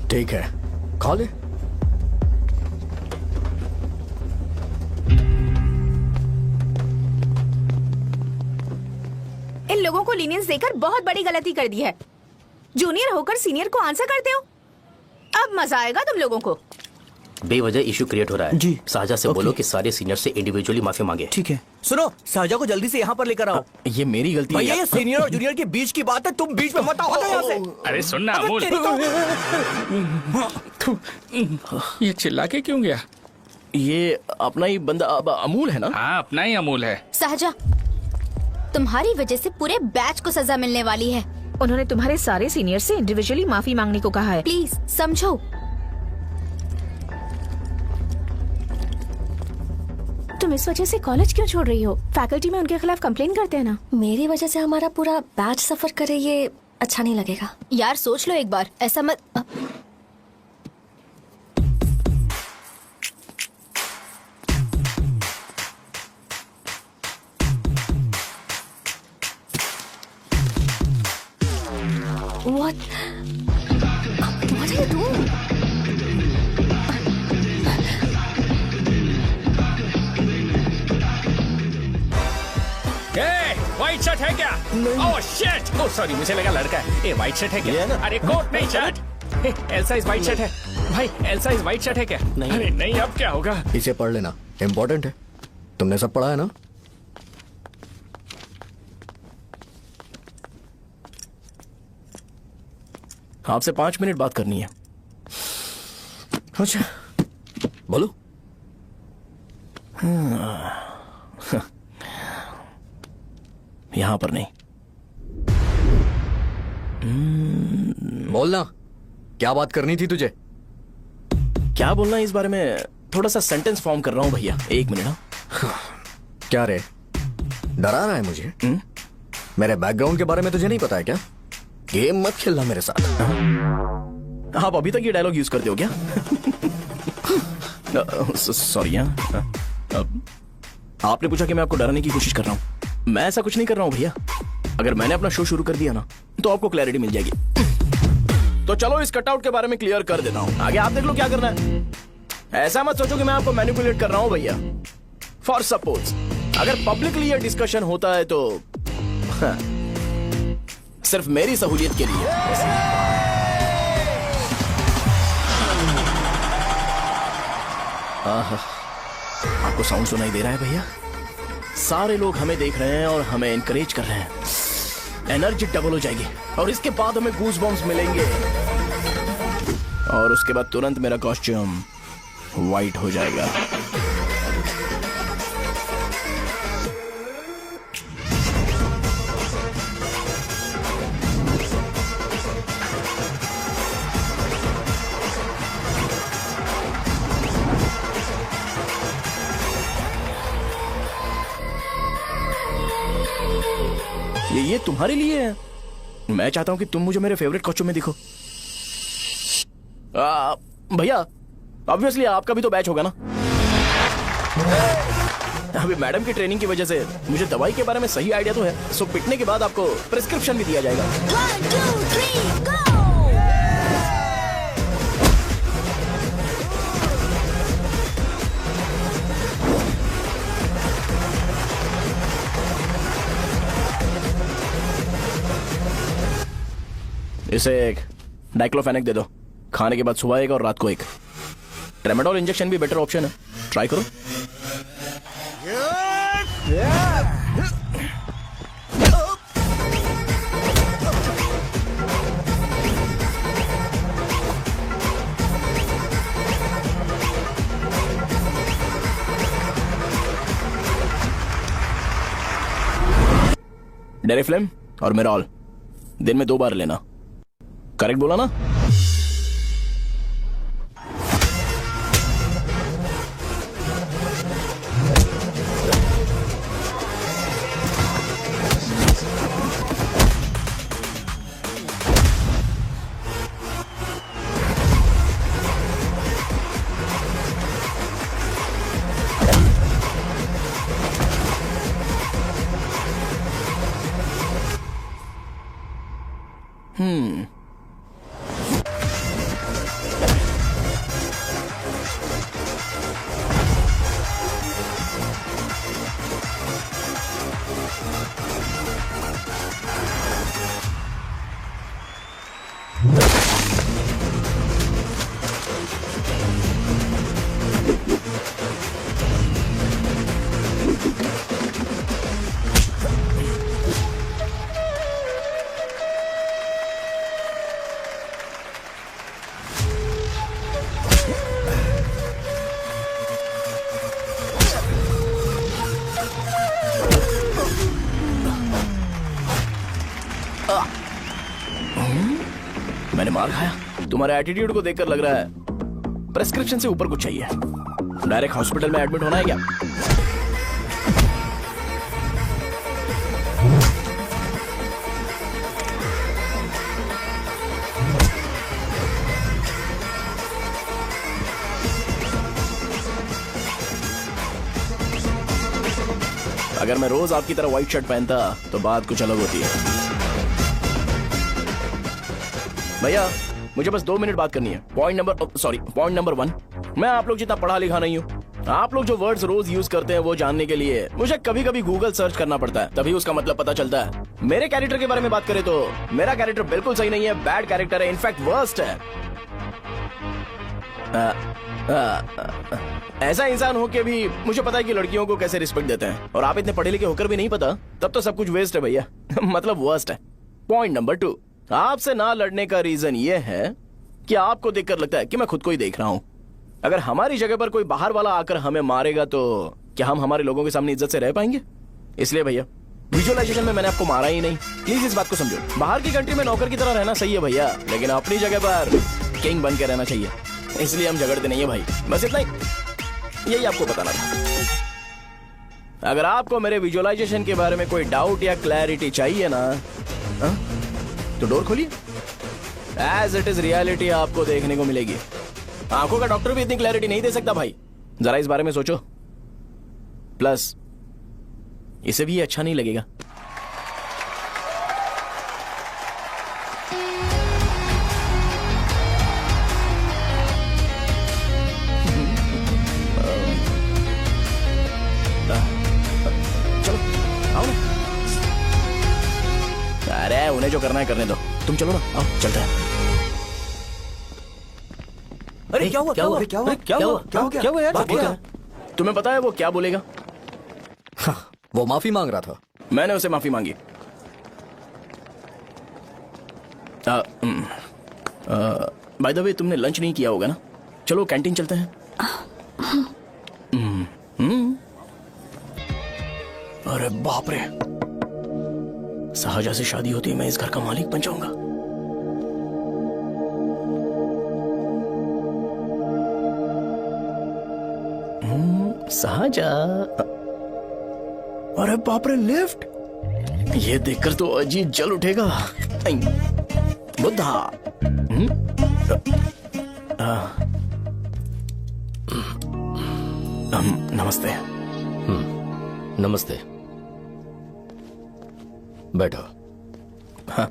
ठीक है, खा ले। इन लोगों को लीनियंस देकर बहुत बड़ी गलती कर दी है। जूनियर होकर सीनियर को आंसर करते हो। अब मजा आएगा तुम लोगों को। बेवजह इशू क्रिएट हो रहा है जी। साजा से बोलो कि सारे सीनियर से इंडिविजुअली माफी मांगे। ठीक है। सुनो, साजा को जल्दी से यहाँ पर लेकर आओ। ये मेरी गलती है भैया, यार। ये सीनियर और जूनियर के बीच की बात है, तुम बीच में मत आओ। हटो यहाँ से। अरे सुनना अबे अमूल, तेरी ये चिल्ला के क्यों गया? ये अपना ही बंदा अमूल है ना? हाँ, अपना ही अमूल है। सहजा, तुम्हारी वजह से पूरे बैच को सजा मिलने वाली है। उन्होंने तुम्हारे सारे सीनियर से इंडिविजुअली माफी मांगने को कहा है। प्लीज समझो। तुम इस वजह से कॉलेज क्यों छोड़ रही हो? फैकल्टी में उनके खिलाफ कंप्लेन करते हैं ना। मेरी वजह से हमारा पूरा बैच सफर करे, ये अच्छा नहीं लगेगा। यार सोच लो एक बार, ऐसा मत। What are you doing? White shirt है क्या? Oh shit! ओह सॉरी, मुझे लगा लड़का है। ए व्हाइट शर्ट है क्या? अरे कोट नहीं, shirt. L size white shirt है भाई। एल साइज व्हाइट शर्ट है क्या? नहीं। अरे नहीं, अब क्या होगा? इसे पढ़ लेना, इम्पोर्टेंट है। तुमने सब पढ़ा है ना? आपसे 5 मिनट बात करनी है। अच्छा, बोलो। यहाँ पर नहीं। बोलना, क्या बात करनी थी तुझे? क्या बोलना है इस बारे में? थोड़ा सा सेंटेंस फॉर्म कर रहा हूँ भैया, 1 मिनट। क्या रे, डरा रहा है मुझे? मेरे बैकग्राउंड के बारे में तुझे नहीं पता है क्या? गेम मत खेलना मेरे साथ। आप अभी तक ये डायलॉग यूज करते हो क्या? सॉरी। आपने पूछा कि मैं आपको डराने की कोशिश कर रहा हूँ। मैं ऐसा कुछ नहीं कर रहा हूँ भैया। अगर मैंने अपना शो शुरू कर दिया ना, तो आपको क्लैरिटी मिल जाएगी। तो चलो इस कटआउट के बारे में क्लियर कर देता हूँ, आगे आप देख लो क्या करना है। ऐसा मत सोचो कि मैं आपको मैनिपुलेट कर रहा हूँ भैया। फॉर सपोज अगर पब्लिकली ये डिस्कशन होता है तो सिर्फ मेरी सहूलियत के लिए। आपको साउंड सुनाई दे रहा है भैया? सारे लोग हमें देख रहे हैं और हमें एनकरेज कर रहे हैं। एनर्जी डबल हो जाएगी और इसके बाद हमें गूज बम्स मिलेंगे और उसके बाद तुरंत मेरा कॉस्ट्यूम वाइट हो जाएगा। ये तुम्हारे लिए है। मैं चाहता हूं कि तुम मुझे मेरे फेवरेट कॉस्ट्यूम में दिखो। भैया ऑब्वियसली आपका भी तो बैच होगा ना। अभी मैडम की ट्रेनिंग की वजह से मुझे दवाई के बारे में सही आइडिया तो है। सो पिटने के बाद आपको प्रिस्क्रिप्शन भी दिया जाएगा। 1 2 3 गो। इसे एक डाइक्लोफेनेक दे दो। खाने के बाद सुबह एक और रात को एक। ट्रेमाडोल इंजेक्शन भी बेटर ऑप्शन है, ट्राई करो। डेरिफ्लेम और मेरॉल दिन में 2 बार लेना। करेक्ट बोला ना? मैंने मार खाया। तुम्हारे एटीट्यूड को देखकर लग रहा है प्रेस्क्रिप्शन से ऊपर कुछ चाहिए। डायरेक्ट हॉस्पिटल में एडमिट होना है क्या? अगर मैं रोज आपकी तरह व्हाइट शर्ट पहनता तो बात कुछ अलग होती है। भैया मुझे बस 2 मिनट बात करनी है। पॉइंट नंबर 1, मैं आप लोग जितना पढ़ा लिखा नहीं हूँ। आप लोग जो वर्ड्स रोज यूज करते हैं वो जानने के लिए मुझे कभी कभी गूगल सर्च करना पड़ता है, तभी उसका मतलब पता चलता है। मेरे कैरेक्टर के बारे में बात करें तो मेरा कैरेक्टर बिल्कुल सही नहीं है, बैड कैरेक्टर है, इनफैक्ट वर्स्ट है। ऐसा इंसान हो के भी मुझे पता है कि लड़कियों को कैसे रिस्पेक्ट देते हैं, और आप इतने पढ़े लिखे होकर भी नहीं पता, तब तो सब कुछ वेस्ट है भैया। मतलब वर्स्ट है। पॉइंट नंबर 2, आपसे ना लड़ने का रीजन ये है कि आपको देखकर लगता है कि मैं खुद को ही देख रहा हूं। अगर हमारी जगह पर कोई बाहर वाला आकर हमें मारेगा तो क्या हम हमारे लोगों के सामने इज्जत से रह पाएंगे? इसलिए भैया विजुअलाइजेशन में मैंने आपको मारा ही नहीं। प्लीज इस बात को समझो। बाहर की कंट्री में नौकर की तरह रहना सही है भैया, लेकिन अपनी जगह पर किंग बन के रहना चाहिए। इसलिए हम झगड़ते नहीं है भाई, बस इतना ही, यही आपको बताना था। अगर आपको मेरे विजुअलाइजेशन के बारे में कोई डाउट या क्लैरिटी चाहिए ना, तो डोर खोलिए। एज इट इज रियलिटी आपको देखने को मिलेगी। आंखों का डॉक्टर भी इतनी क्लैरिटी नहीं दे सकता भाई, जरा इस बारे में सोचो। प्लस इसे भी अच्छा नहीं लगेगा। चलो आओ ना। अरे उन्हें जो करना है करने दो, तुम चलो ना, आओ चलते हैं। अरे क्या हुआ क्या हुआ क्या हुआ क्या हुआ क्या हुआ क्या हुआ यार? बात क्या? तुम्हें पता है वो क्या बोलेगा? वो माफी मांग रहा था। मैंने उसे माफी मांगी। बाय द वे तुमने लंच नहीं किया होगा ना? चलो कैंटीन चलते हैं। अरे बाप रे, शाहजहां से शादी होती है मैं इस घर का मालिक बन जाऊंगा। शाहजहां, अरे बाप रे लिफ्ट, ये देखकर तो अजीब जल उठेगा। बुद्धा। नमस्ते। नमस्ते, बैठो। हाँ।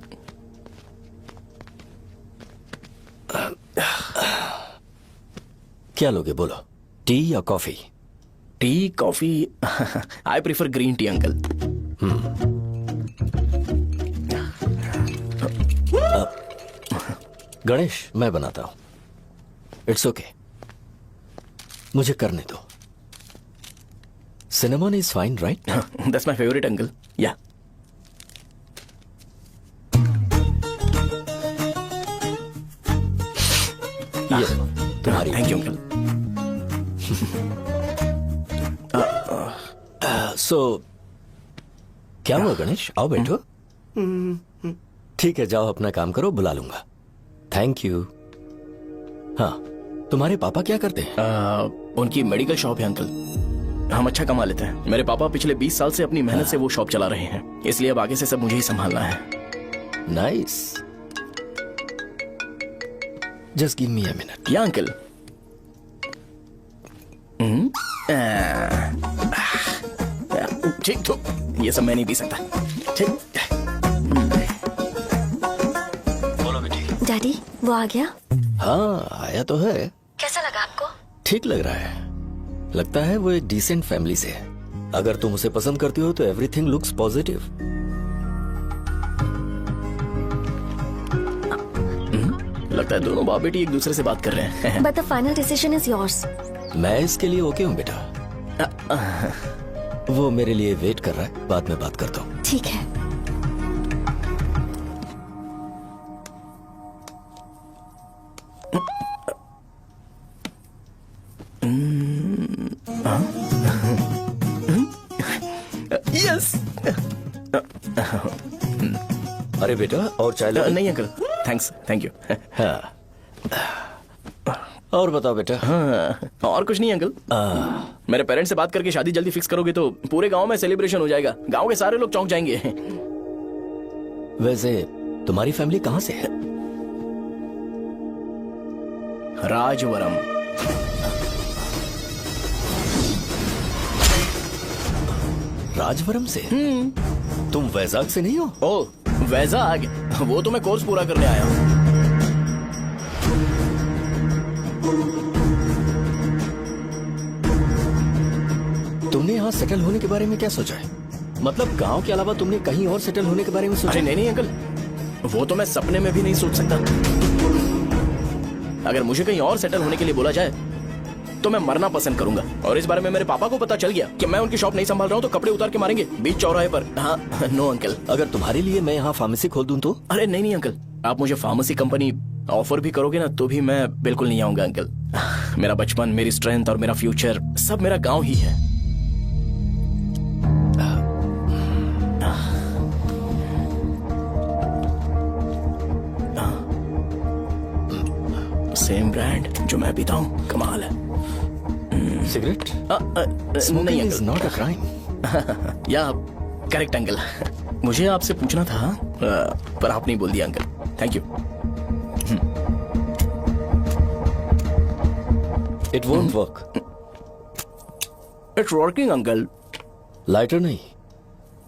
क्या लोगे बोलो, टी या coffee? Tea coffee? I prefer green tea uncle. Ganesh मैं बनाता हूं। इट्स ओके, मुझे करने दो। Cinnamon is fine right? That's my favourite uncle. या ये तुम्हारी। Thank you uncle. सो क्या हुआ गणेश? आओ बैठो। ठीक है, जाओ अपना काम करो, बुला लूंगा। Thank you. हाँ, तुम्हारे पापा क्या करते हैं? उनकी मेडिकल शॉप है अंकल। हम अच्छा कमा लेते हैं। मेरे पापा पिछले 20 साल से अपनी मेहनत से वो शॉप चला रहे हैं, इसलिए अब आगे से सब मुझे ही संभालना है। Nice. Just give me a minute. या अंकल। ठीक, तो ये सब मैं नहीं पी सकता। ठीक। बोलो बेटी। डैडी, वो आ गया? हाँ, आया तो है। कैसा लगा आपको? ठीक लग रहा है। लगता है वो एक डिसेंट फैमिली से है। अगर तुम उसे पसंद करती हो तो एवरीथिंग लुक्स पॉजिटिव। लगता है दोनों बाप बेटी एक दूसरे से बात कर रहे हैं। But the final decision is yours. मैं इसके लिए ओके हूँ बेटा। वो मेरे लिए वेट कर रहा है, बाद में बात करता हूँ। ठीक है। यस। अरे बेटा, और चाय लो। नहीं अंकल, थैंक्स, थैंक यू। हाँ। और बताओ बेटा। हाँ, और कुछ नहीं अंकल। मेरे पेरेंट्स से बात करके शादी जल्दी फिक्स करोगे तो पूरे गांव में सेलिब्रेशन हो जाएगा। गांव के सारे लोग चौंक जाएंगे। वैसे तुम्हारी फैमिली कहाँ से है? राजवरम। राजवरम से? तुम वैजाग से नहीं हो? ओ, वैजाग? वो तो मैं कोर्स पूरा करने आया हूँ। तुमने यहाँ सेटल होने के बारे में क्या सोचा है? मतलब गांव के अलावा तुमने कहीं और सेटल होने के बारे में सोचा? अरे नहीं नहीं अंकल, वो तो मैं सपने में भी नहीं सोच सकता। अगर मुझे कहीं और सेटल होने के लिए बोला जाए तो मैं मरना पसंद करूंगा। और इस बारे में मेरे पापा को पता चल गया कि मैं उनकी शॉप नहीं संभाल रहा हूँ तो कपड़े उतार के मारेंगे बीच चौराहे पर। हाँ, नो अंकल। अगर तुम्हारे लिए मैं यहाँ फार्मेसी खोल दूं तो? अरे नहीं नहीं अंकल, आप मुझे फार्मेसी कंपनी ऑफर भी करोगे ना तो भी मैं बिल्कुल नहीं आऊंगा अंकल। मेरा बचपन, मेरी स्ट्रेंथ और मेरा फ्यूचर सब मेरा गाँव ही है। सेम ब्रांड जो मैं पीता हूँ, कमाल है। सिगरेट? नहीं इज नॉट अ क्राइम। या करेक्ट अंकल। मुझे आपसे पूछना था पर आप नहीं बोल दिया uncle. Thank you. It won't work. It's working uncle. Lighter नहीं,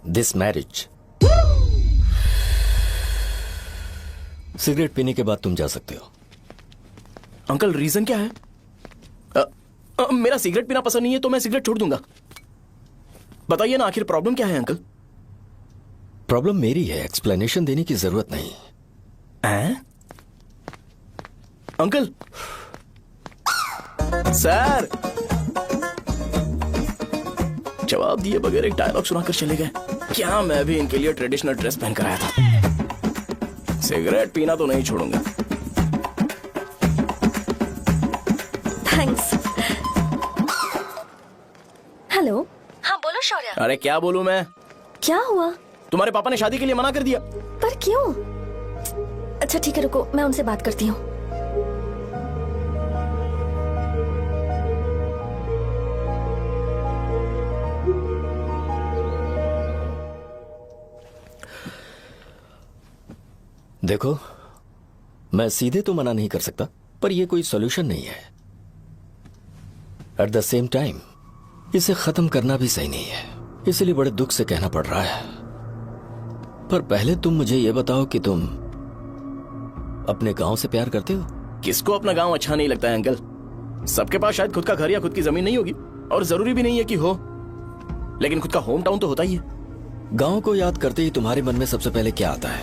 दिस मैरिज। सिगरेट पीने के बाद तुम जा सकते हो। अंकल रीजन क्या है? मेरा सिगरेट पीना पसंद नहीं है तो मैं सिगरेट छोड़ दूंगा। बताइए ना, आखिर प्रॉब्लम क्या है अंकल? प्रॉब्लम मेरी है, एक्सप्लेनेशन देने की जरूरत नहीं। अंकल सर, जवाब दिए बगैर एक डायलॉग सुनाकर चले गए। क्या मैं भी इनके लिए ट्रेडिशनल ड्रेस पहन कर आया था। सिगरेट पीना तो नहीं छोड़ूंगा। थैंक्स। हेलो। हाँ बोलो शौर्य। अरे क्या बोलूं मैं? क्या हुआ? तुम्हारे पापा ने शादी के लिए मना कर दिया। पर क्यों? अच्छा ठीक है, रुको, मैं उनसे बात करती हूँ। देखो, मैं सीधे तो मना नहीं कर सकता, पर यह कोई सॉल्यूशन नहीं है। एट द सेम टाइम इसे खत्म करना भी सही नहीं है, इसलिए बड़े दुख से कहना पड़ रहा है। पर पहले तुम मुझे यह बताओ कि तुम अपने गांव से प्यार करते हो? किसको अपना गांव अच्छा नहीं लगता है अंकल? सबके पास शायद खुद का घर या खुद की जमीन नहीं होगी, और जरूरी भी नहीं है कि हो, लेकिन खुद का होम टाउन तो होता ही है। गांव को याद करते ही तुम्हारे मन में सबसे पहले क्या आता है?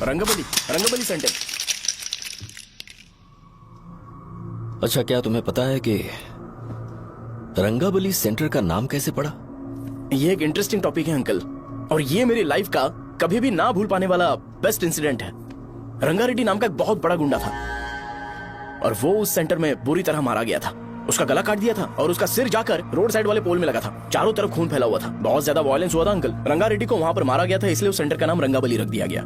रंगबली, रंगबली सेंटर। अच्छा, क्या तुम्हें पता है कि रंगाबली सेंटर का नाम कैसे पड़ा? ये एक इंटरेस्टिंग टॉपिक है अंकल, और ये मेरी लाइफ का कभी भी ना भूल पाने वाला बेस्ट इंसिडेंट है। रंगारेड्डी नाम का एक बहुत बड़ा गुंडा था और वो उस सेंटर में बुरी तरह मारा गया था। उसका गला काट दिया था और उसका सिर जाकर रोड साइड वाले पोल में लगा था। चारों तरफ खून फैला हुआ था, बहुत ज्यादा वायलेंस हुआ था अंकल। रंगा रेड्डी को वहाँ पर मारा गया था, इसलिए उस सेंटर का नाम रंगाबली रख दिया गया।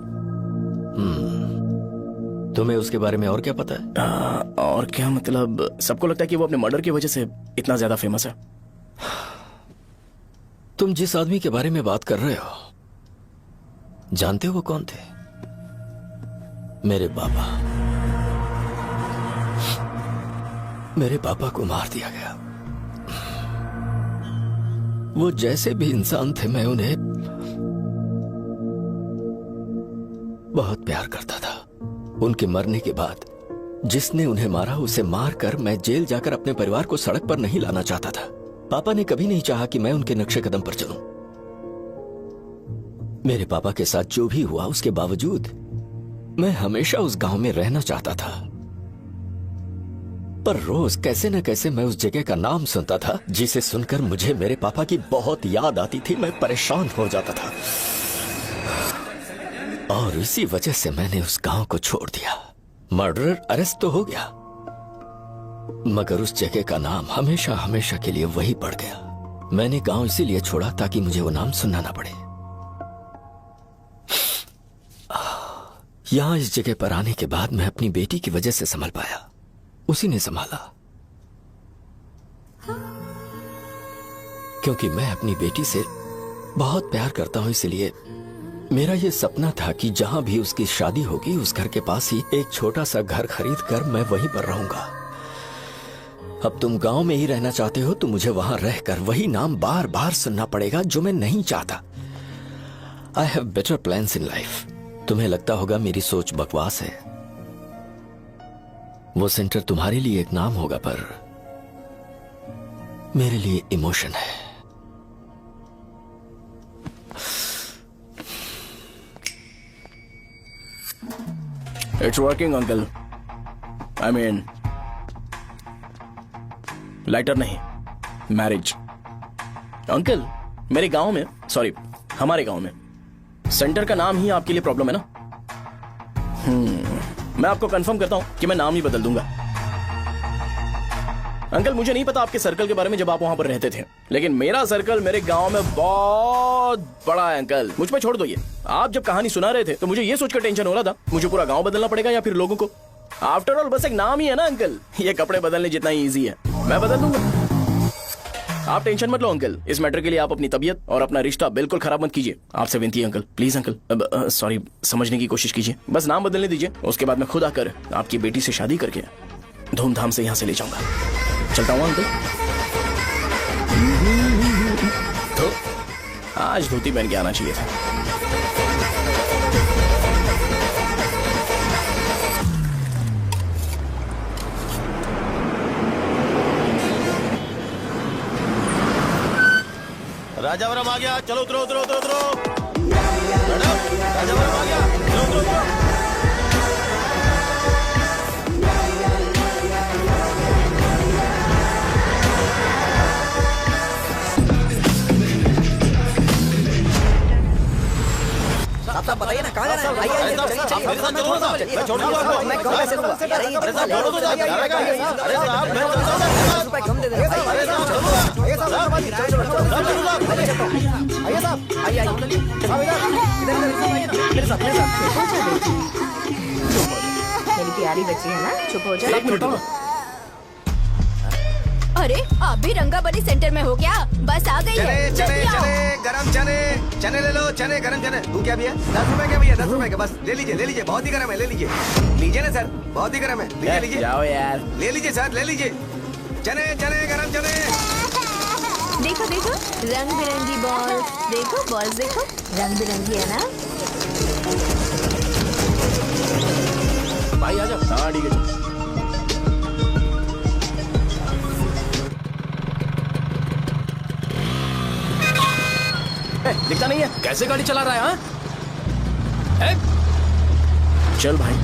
तुम्हें उसके बारे में और क्या पता है? और क्या मतलब, सबको लगता है कि वो अपने मर्डर की वजह से इतना ज्यादा फेमस है। तुम जिस आदमी के बारे में बात कर रहे हो, जानते हो वो कौन थे? मेरे पापा। मेरे पापा को मार दिया गया। वो जैसे भी इंसान थे, मैं उन्हें बहुत प्यार करता था। उनके मरने के बाद जिसने उन्हें मारा उसे मारकर मैं जेल जाकर अपने परिवार को सड़क पर नहीं लाना चाहता था। पापा ने कभी नहीं चाहा कि मैं उनके नक्शे कदम पर चलूं। मेरे पापा के साथ जो भी हुआ उसके बावजूद मैं हमेशा उस गांव में रहना चाहता था, पर रोज कैसे न कैसे मैं उस जगह का नाम सुनता था जिसे सुनकर मुझे मेरे पापा की बहुत याद आती थी। मैं परेशान हो जाता था और इसी वजह से मैंने उस गांव को छोड़ दिया। मर्डरर अरेस्ट तो हो गया, मगर उस जगह का नाम हमेशा हमेशा के लिए वही पड़ गया। मैंने गांव इसीलिए छोड़ा ताकि मुझे वो नाम सुनना ना पड़े। यहां इस जगह पर आने के बाद मैं अपनी बेटी की वजह से संभल पाया, उसी ने संभाला। क्योंकि मैं अपनी बेटी से बहुत प्यार करता हूं, इसलिए मेरा यह सपना था कि जहां भी उसकी शादी होगी उस घर के पास ही एक छोटा सा घर खरीद कर मैं वहीं पर रहूंगा। अब तुम गांव में ही रहना चाहते हो तो मुझे वहां रहकर वही नाम बार बार सुनना पड़ेगा जो मैं नहीं चाहता। I have better plans in life. तुम्हें लगता होगा मेरी सोच बकवास है, वो सेंटर तुम्हारे लिए एक नाम होगा, पर मेरे लिए इमोशन है। It's working uncle. I mean lighter नहीं, मैरिज। अंकल मेरे गांव में, सॉरी हमारे गांव में सेंटर का नाम ही आपके लिए प्रॉब्लम है ना? मैं आपको कंफर्म करता हूं कि मैं नाम ही बदल दूंगा। अंकल मुझे नहीं पता आपके सर्कल के बारे में जब आप वहां पर रहते थे, लेकिन मेरा सर्कल मेरे गांव में बहुत बड़ा है अंकल। मुझ पर छोड़ दो ये। आप जब कहानी सुना रहे थे तो मुझे ये सोचकर टेंशन हो रहा था मुझे पूरा गांव बदलना पड़ेगा या फिर लोगों को। आफ्टर ऑल बस एक नाम ही है ना अंकल, ये कपड़े बदलने जितना ही ईजी है, मैं बदल दूंगा। आप टेंशन मत लो अंकल, इस मैटर के लिए आप अपनी तबीयत और अपना रिश्ता बिल्कुल खराब मत कीजिए। आपसे विनती है अंकल, प्लीज अंकल। सॉरी, समझने की कोशिश कीजिए, बस नाम बदलने दीजिए। उसके बाद मैं खुद आकर आपकी बेटी से शादी करके धूमधाम से यहाँ से ले जाऊंगा। चलता हूँ अंकल। तो आज धोती पहन के आना चाहिए था। राजावरम आ गया, चलो उतरो उतरो उतरो उतरो। मैडम राजावरम आ गया, चलो उतरो उतरो। साहब बताइए ना कहाँ जाना है? आइए आइए, चलिए चलिए। मैं छोड़ दूंगा आपको। मैं कम कैसे दूंगा? अरे साहब छोड़ो तो जाएगा। अरे साहब मैं रुपए कम दे दे। अरे साहब आइए साहब, आइए आइए। मेरे साथ मेरी प्यारी बच्ची है ना, चुप हो जा। एक मिनट रुको। अरे आप भी रंगाबली सेंटर में हो क्या? बस आ गई चने है। चने जल्दी आओ। चने गरम चने चने ले लो, चने गरम चने। तू क्या भैया? 10 रुपए के भैया, 10 रुपए के बस ले लीजिए, बहुत ही गरम है, ले लीजिए ना सर, बहुत ही गरम है, लीजिए जाओ यार, ले लीजिए सर, ले लीजिए। चने चने गरम चने। देखो देखो रंग बिरंगी बॉल, देखो बॉल्स देखो रंग बिरंगी है ना। भाई आ जाओ। हाँ ठीक है। दिखता नहीं है, कैसे गाड़ी चला रहा है? हाँ चल भाई।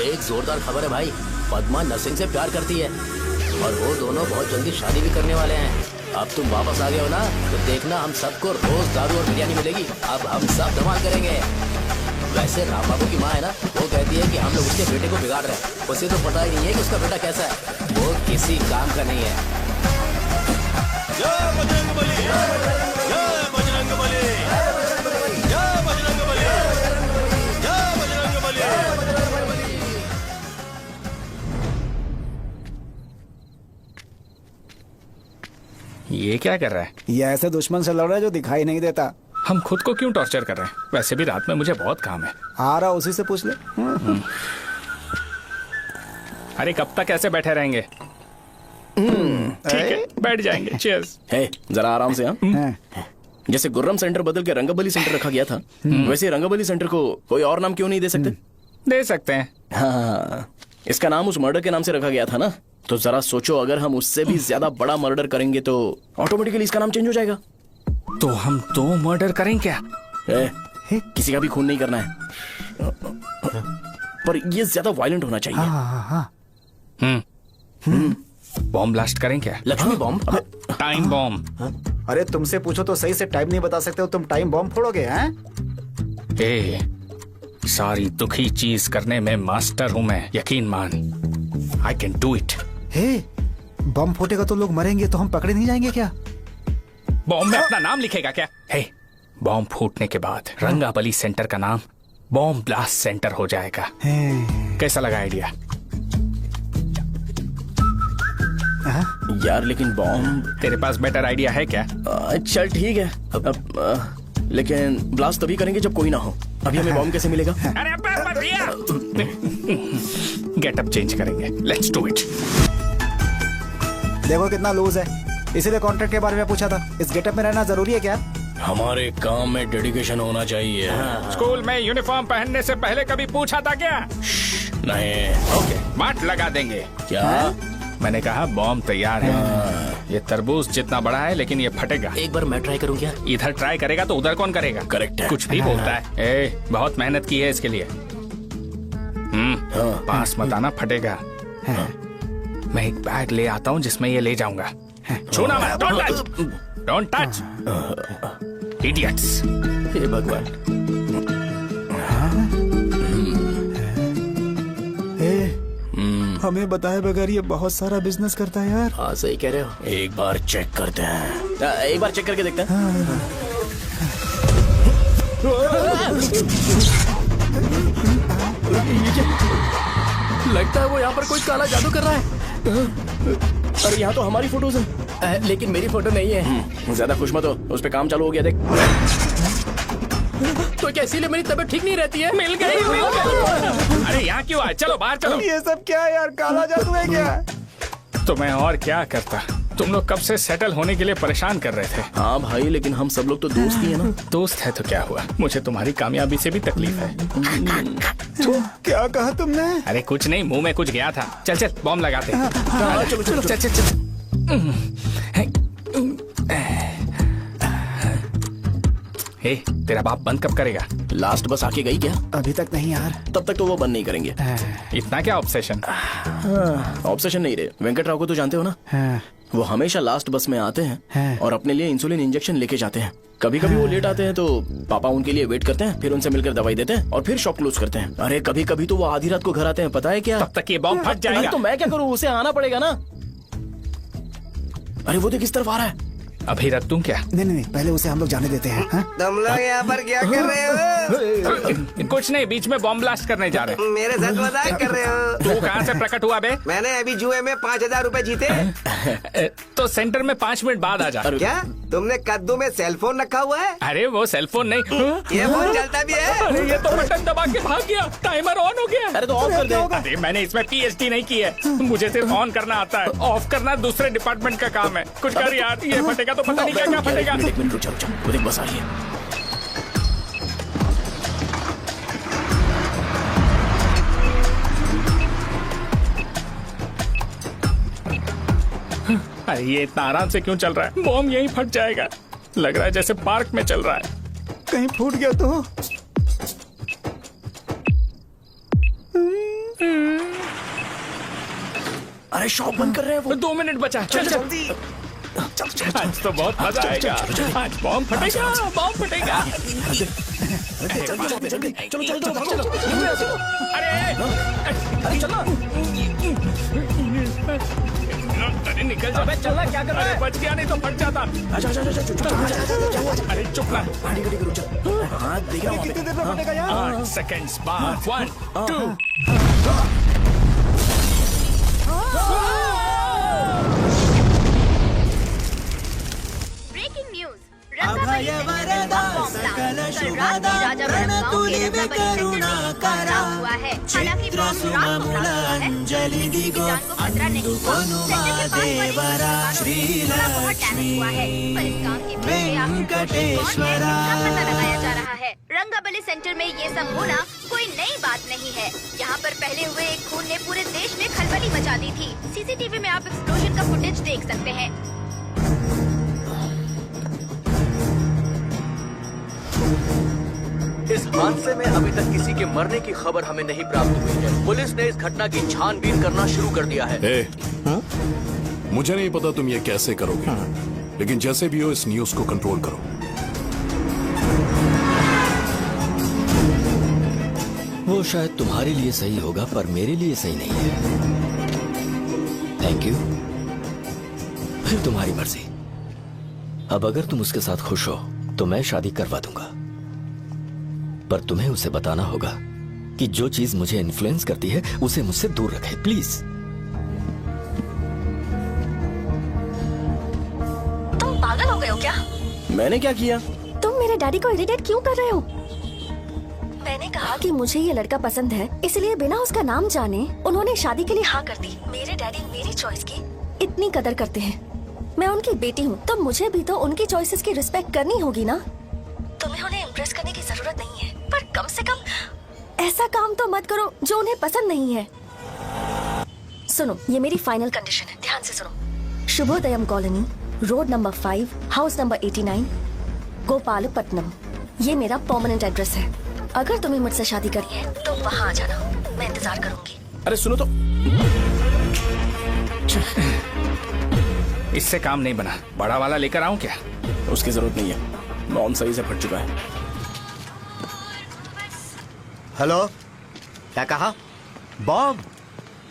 एक जोरदार खबर है भाई, पद्मा नरसिंह से प्यार करती है और वो दोनों बहुत जल्दी शादी भी करने वाले हैं। अब तुम वापस आ गए हो ना, तो देखना हम सबको रोज दारू और बिरयानी मिलेगी। अब हम सब धमाल करेंगे। वैसे राम बाबू की माँ है ना, वो कहती कहती है कि हम लोग उसके बेटे को बिगाड़ रहे हैं। उसे तो पता ही नहीं है कि उसका बेटा कैसा है। वो किसी काम का नहीं है। जय बजरंग बली, जय बजरंग बली, जय बजरंग बली, जय बजरंग बली। ये क्या कर रहा है? ये ऐसे दुश्मन से लड़ रहा है जो दिखाई नहीं देता। हम खुद को क्यों टॉर्चर कर रहे हैं? वैसे भी रात में मुझे बहुत काम है। आ रहा उसी से पूछ ले। अरे कब तक ऐसे बैठे रहेंगे? ठीक है, बैठ जाएंगे। चीयर्स। हे, जरा आराम से। हाँ, जैसे गुर्रम सेंटर बदल के रंगबली सेंटर रखा गया था, वैसे रंगबली सेंटर को कोई और नाम क्यों नहीं दे सकते? दे सकते हैं। हाँ, इसका नाम उस मर्डर के नाम से रखा गया था ना, तो जरा सोचो, अगर हम उससे भी ज्यादा बड़ा मर्डर करेंगे तो ऑटोमेटिकली इसका नाम चेंज हो जाएगा। तो हम 2 मर्डर करें क्या? किसी का भी खून नहीं करना है, पर ये ज्यादा वायलेंट होना चाहिए। बॉम्ब ब्लास्ट करें क्या? लक्ष्मी बॉम्ब? Time bomb. अरे तुमसे पूछो तो सही से टाइम नहीं बता सकते हो, तुम टाइम बॉम्ब फोड़ोगे? हैं? ए, सारी दुखी चीज करने में मास्टर हूं मैं, यकीन मान। I can do it. Hey, bomb फूटेगा तो लोग मरेंगे, तो हम पकड़े नहीं जाएंगे क्या? बॉम्ब में अपना नाम लिखेगा क्या? हे, बॉम्ब फूटने के बाद रंगाबली सेंटर का नाम बॉम्ब ब्लास्ट सेंटर हो जाएगा। कैसा लगा आइडिया? यार लेकिन बॉम्ब, तेरे पास बेटर आइडिया है क्या? चल ठीक है, लेकिन ब्लास्ट तभी करेंगे जब कोई ना हो। अभी हमें बॉम्ब कैसे मिलेगा? अरे गेटअप चेंज करेंगे। Let's do it. देखो कितना लूज है, इसीलिए कॉन्ट्रैक्ट के बारे में पूछा था। इस गेटअप में रहना जरूरी है क्या? हमारे काम में डेडिकेशन होना चाहिए। स्कूल में यूनिफॉर्म पहनने से पहले कभी पूछा था क्या? नहीं। ओके, बांट लगा देंगे। क्या? मैंने कहा बॉम्ब तैयार है। ये तरबूज जितना बड़ा है, लेकिन ये फटेगा। एक बार मैं ट्राई करूं क्या? इधर ट्राई करेगा तो उधर कौन करेगा? करेक्ट है। कुछ भी बोलता है। ए, बहुत मेहनत की है इसके लिए। पास मत आना, फटेगा। मैं एक बैग ले आता हूँ जिसमें ये ले जाऊंगा। छूना मत, don't touch, don't touch, idiots. हे भगवान। हमें बताए बगैर ये बहुत सारा बिजनेस करता है यार। हाँ सही कह रहे हो। एक बार चेक करते हैं। एक बार चेक करके देखते हैं। लगता है वो यहाँ पर कोई काला जादू कर रहा है। अरे यहाँ तो हमारी फोटोज हैं, लेकिन मेरी फोटो नहीं है। ज्यादा खुश मत हो, उस पे काम चालू हो गया। देख तो क्या इसीलिए मेरी तबीयत ठीक नहीं रहती है? मिल गई, मिल गई। अरे यहाँ क्यों आए? चलो बाहर चलो। ये सब क्या है यार? काला जादू है क्या? तो मैं और क्या करता? तुम लोग कब से सेटल होने के लिए परेशान कर रहे थे। हाँ भाई, लेकिन हम सब लोग तो दोस्त ही है ना। दोस्त है तो क्या हुआ? मुझे तुम्हारी कामयाबी से भी तकलीफ है। क्या कहा तुमने? अरे कुछ नहीं, मुंह में कुछ गया था। चल चल बॉम्ब लगाते हैं। चलो चलो चल चल चल। हे, तेरा बाप बंद कब करेगा? लास्ट बस आके गई क्या? अभी तक नहीं यार। तब तक तो वो बंद नहीं करेंगे। इतना क्या ऑब्सेशन? ऑब्सेशन नहीं रे, वेंकट राव को तो जानते हो ना? वो हमेशा लास्ट बस में आते हैं और अपने लिए इंसुलिन इंजेक्शन लेके जाते हैं। कभी कभी वो लेट आते हैं तो पापा उनके लिए वेट करते हैं, फिर उनसे मिलकर दवाई देते हैं और फिर शॉप क्लोज करते हैं। अरे कभी कभी तो वो आधी रात को घर आते हैं, पता है क्या? तब तक ये बॉम्ब फट जाएगा। तो मैं क्या करूँ? उसे आना पड़ेगा ना। अरे वो देख किस तरफ आ रहा है। अभी रख दूं क्या? नहीं नहीं, पहले उसे हम लोग जाने देते हैं। तुम लोग यहाँ पर क्या कर रहे हो? कुछ नहीं, बीच में बॉम्ब ब्लास्ट करने जा रहे हैं। मेरे साथ मजाक कर रहे हो? तू कहाँ से प्रकट हुआ बे? मैंने अभी जुए में 5000 रूपए जीते। तो सेंटर में 5 मिनट बाद आ जा। क्या तुमने कद्दू में सेलफोन रखा हुआ है? अरे वो सेलफोन नहीं, ये फोन चलता भी है। अरे ये तो बटन दबा के भाग गया, टाइमर ऑन हो गया। अरे तो ऑफ कर दे। अरे मैंने इसमें PhD नहीं की है, मुझे सिर्फ ऑन करना आता है। ऑफ करना दूसरे डिपार्टमेंट का काम है। कुछ कर यार, ये फटेगा तो पता नहीं क्या क्या फटेगा। एक मिनट रुक जा, वो देख बस आ रही है। अरे ये इतना आराम से क्यों चल रहा है? बॉम्ब यहीं फट जाएगा। लग रहा है जैसे पार्क में चल रहा है। कहीं फूट गया तो? अरे शॉप बंद कर रहे हैं वो। 2 मिनट बचा। चल जल्दी। आज तो बहुत मजा आएगा। आज बॉम्ब फटेगा, बॉम्ब फटेगा। चलो चलो चलो चलो अरे चलो अरे निकल जा। अबे चलना, क्या कर रहा है? बच गया नहीं तो फट जाता। अरे चुप ना। हाँ देख रहा हूँ कितनी देर में फटेगा यार? 8 सेकंड्स बाद 1 2 ब्रेकिंग न्यूज अभय वरदा सकल शुभदा प्रणतुलिवे करुणाकरा चित्र सुममूल अंजलि दिगो अनुमादेवरा श्रीलक्ष्मी वेंकटेश्वरा। लगाया जा रहा है रंगाबली सेंटर में ये सब होना कोई नई बात नहीं है। यहाँ पर पहले हुए एक खून ने पूरे देश में खलबली मचा दी थी। सीसीटीवी में आप एक्सप्लोजन का फुटेज देख सकते हैं। इस हादसे में अभी तक किसी के मरने की खबर हमें नहीं प्राप्त हुई है। पुलिस ने इस घटना की छानबीन करना शुरू कर दिया है। मुझे नहीं पता तुम ये कैसे करोगे, लेकिन जैसे भी हो इस न्यूज को कंट्रोल करो। वो शायद तुम्हारे लिए सही होगा पर मेरे लिए सही नहीं है। Thank you. फिर तुम्हारी मर्जी। अब अगर तुम उसके साथ खुश हो तो मैं शादी करवा दूंगा, पर तुम्हें उसे बताना होगा कि जो चीज मुझे इन्फ्लुएंस करती है उसे मुझसे दूर रखे, प्लीज। तुम पागल हो गए हो क्या? मैंने क्या किया? तुम मेरे डैडी को इरिटेट क्यों कर रहे हो? मैंने कहा कि मुझे ये लड़का पसंद है, इसलिए बिना उसका नाम जाने उन्होंने शादी के लिए हाँ कर दी। मेरे डैडी मेरी चॉइस की इतनी कदर करते हैं। मैं उनकी बेटी हूँ तो मुझे भी तो उनकी चॉइसेस की रिस्पेक्ट करनी होगी ना। तुम्हें उन्हें इम्प्रेस करने की जरूरत नहीं है, पर कम से कम ऐसा काम तो मत करो जो उन्हें पसंद नहीं है। सुनो, ये मेरी फाइनल कंडीशन है, ध्यान से सुनो। Shubhodayam colony, road number 5, house number 89, Gopalapatnam. ये मेरा परमानेंट एड्रेस है। अगर तुम्हें मुझसे शादी करनी है तो वहाँ आ जाना, मैं इंतजार करूंगी। अरे सुनो तो, इससे काम नहीं बना। बड़ा वाला लेकर आऊं क्या? उसकी जरूरत नहीं है, नॉन सही से फट चुका है। हेलो, क्या कहा? बॉम्ब?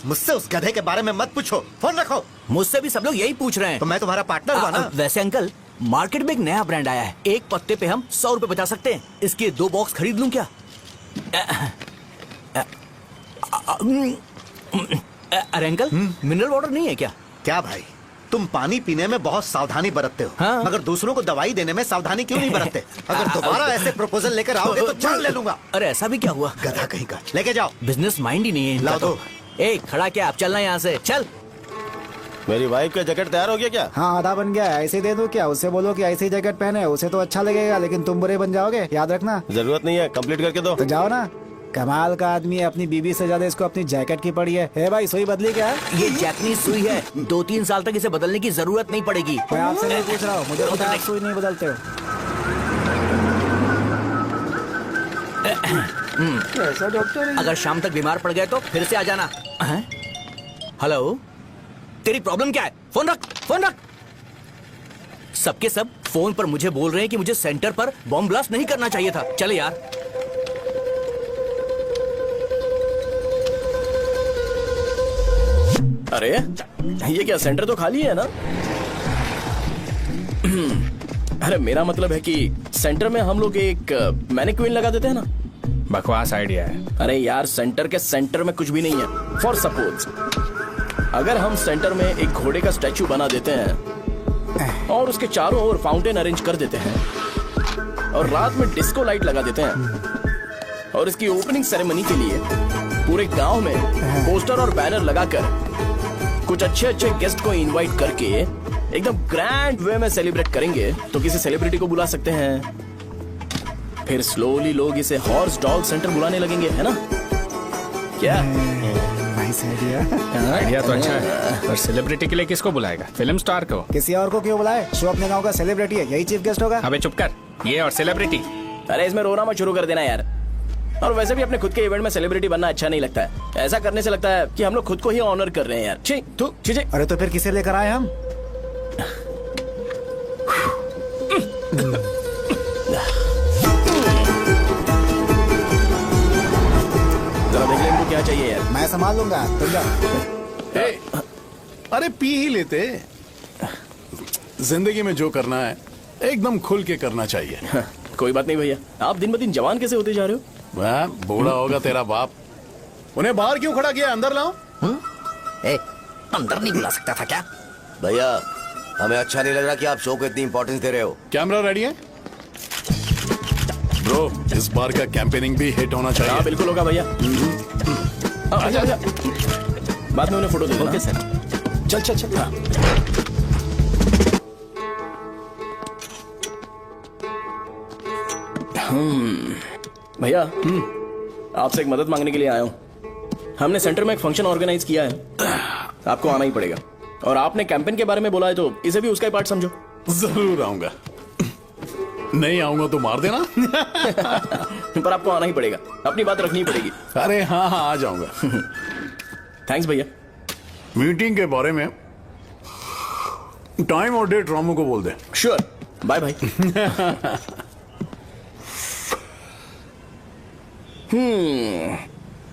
मुझसे उस गधे के बारे में मत पूछो, फोन रखो। मुझसे भी सब लोग यही पूछ रहे हैं। तो मैं तुम्हारा पार्टनर हुआ ना। वैसे अंकल, मार्केट में एक नया ब्रांड आया है, एक पत्ते पे हम 100 रुपए बचा सकते हैं। इसके 2 बॉक्स खरीद लूं क्या? अरे अंकल, मिनरल वाटर नहीं है क्या? क्या भाई, तुम पानी पीने में बहुत सावधानी बरतते हो, हाँ? मगर दूसरों को दवाई देने में सावधानी क्यों नहीं बरतते? अगर दोबारा ऐसे प्रपोजल लेकर आओगे तो जान ले लूंगा। अरे ऐसा भी क्या हुआ? गधा कहीं का, लेके जाओ। बिजनेस माइंड ही नहीं है इनका। लाओ तो ए, खड़ा क्या? आप चलना यहाँ से, चल। मेरी वाइफ का जैकेट तैयार हो गया क्या? हाँ, आधा बन गया है। ऐसे दे दो क्या? उससे बोलो कि ऐसे ही जैकेट पहने, उसे तो अच्छा लगेगा, लेकिन तुम बुरे बन जाओगे, याद रखना। जरूरत नहीं है, कंप्लीट करके दो। तो जाओ ना। कमाल का आदमी है, अपनी बीबी से ज्यादा इसको अपनी जैकेट की पड़ी है। हे भाई, सुई बदली क्या? ये जैपनीज सुई है, 2-3 साल तक इसे बदलने की जरूरत नहीं पड़ेगी। मैं आपसे नहीं पूछ रहा हूँ, मुझे पता है आप सुई नहीं बदलते हो। ऐसा डॉक्टर, अगर शाम तक बीमार पड़ गए तो फिर से आ जाना। हेलो, तेरी प्रॉब्लम क्या है? फोन रख, फोन रख। सबके सब फोन पर मुझे बोल रहे हैं कि मुझे सेंटर पर बॉम्ब ब्लास्ट नहीं करना चाहिए था। चले यार। अरे ये क्या, सेंटर तो खाली है ना? अरे मेरा मतलब है कि सेंटर में हम लोग एक मैनिक्विन लगा देते हैं ना। बकवास आइडिया है। अरे यार, सेंटर के सेंटर में कुछ भी नहीं है। फॉर सपोज अगर हम सेंटर में एक घोड़े का स्टैचू बना देते हैं और उसके चारों ओर फाउंटेन अरेंज कर देते हैं और रात में डिस्को लाइट लगा देते हैं और इसकी ओपनिंग सेरेमनी के लिए पूरे गांव में पोस्टर और बैनर लगाकर कुछ अच्छे अच्छे गेस्ट को इनवाइट करके एकदम ग्रैंड वे में सेलिब्रेट करेंगे, तो किसी सेलिब्रिटी को बुला सकते हैं। फिर स्लोली लोग इसे हॉर्स डॉग सेंटर बुलाने लगेंगे, है ना? क्या नाइस आइडिया। आइडिया तो अच्छा है, पर सेलिब्रिटी के लिए किसको बुलाएगा? फिल्म स्टार को। किसी और को क्यों बुलाए? शो अपने गांव का सेलिब्रिटी है, यही चीफ गेस्ट होगा। अबे चुप कर, ये और सेलिब्रिटी। अरे इसमें रोना मत शुरू कर देना यार। और वैसे भी अपने खुद के इवेंट में सेलिब्रिटी बनना अच्छा नहीं लगता है। ऐसा करने से लगता है कि हम लोग खुद को ही ऑनर कर रहे हैं यार। छी, तू, छी, छी। अरे तो फिर किसे लेकर आए हम? चाहिए यार। मैं संभाल लूंगा, तुम जाओ। ए, अरे पी ही लेते। जिंदगी में जो करना है एकदम खुल के करना चाहिए। कोई बात नहीं भैया, आप दिन ब दिन जवान कैसे होते जा रहे हो? वह बूढ़ा होगा तेरा बाप। उन्हें बाहर क्यों खड़ा किया, अंदर लाओ। अंदर नहीं बुला सकता था क्या? भैया हमें अच्छा नहीं लग रहा कि आप शो को इतनी इंपॉर्टेंस दे रहे हो। कैमरा रेडी है ब्रो? इस बार का कैंपेनिंग भी हिट होना चाहिए। हाँ बिल्कुल होगा भैया। अच्छा बाद में उन्हें फोटो दे। Okay sir. चल चल चल। हाँ। भैया आपसे एक मदद मांगने के लिए आया हूँ। हमने सेंटर में एक फंक्शन ऑर्गेनाइज किया है, आपको आना ही पड़ेगा। और आपने कैंपेन के बारे में बोला है तो इसे भी उसका ही पार्ट समझो। जरूर आऊंगा। नहीं आऊंगा तो मार देना। पर आपको आना ही पड़ेगा, अपनी बात रखनी पड़ेगी। अरे हाँ हाँ आ जाऊंगा। थैंक्स भैया। मीटिंग के बारे में टाइम और डेट रामू को बोल दे। श्योर, बाय भाई।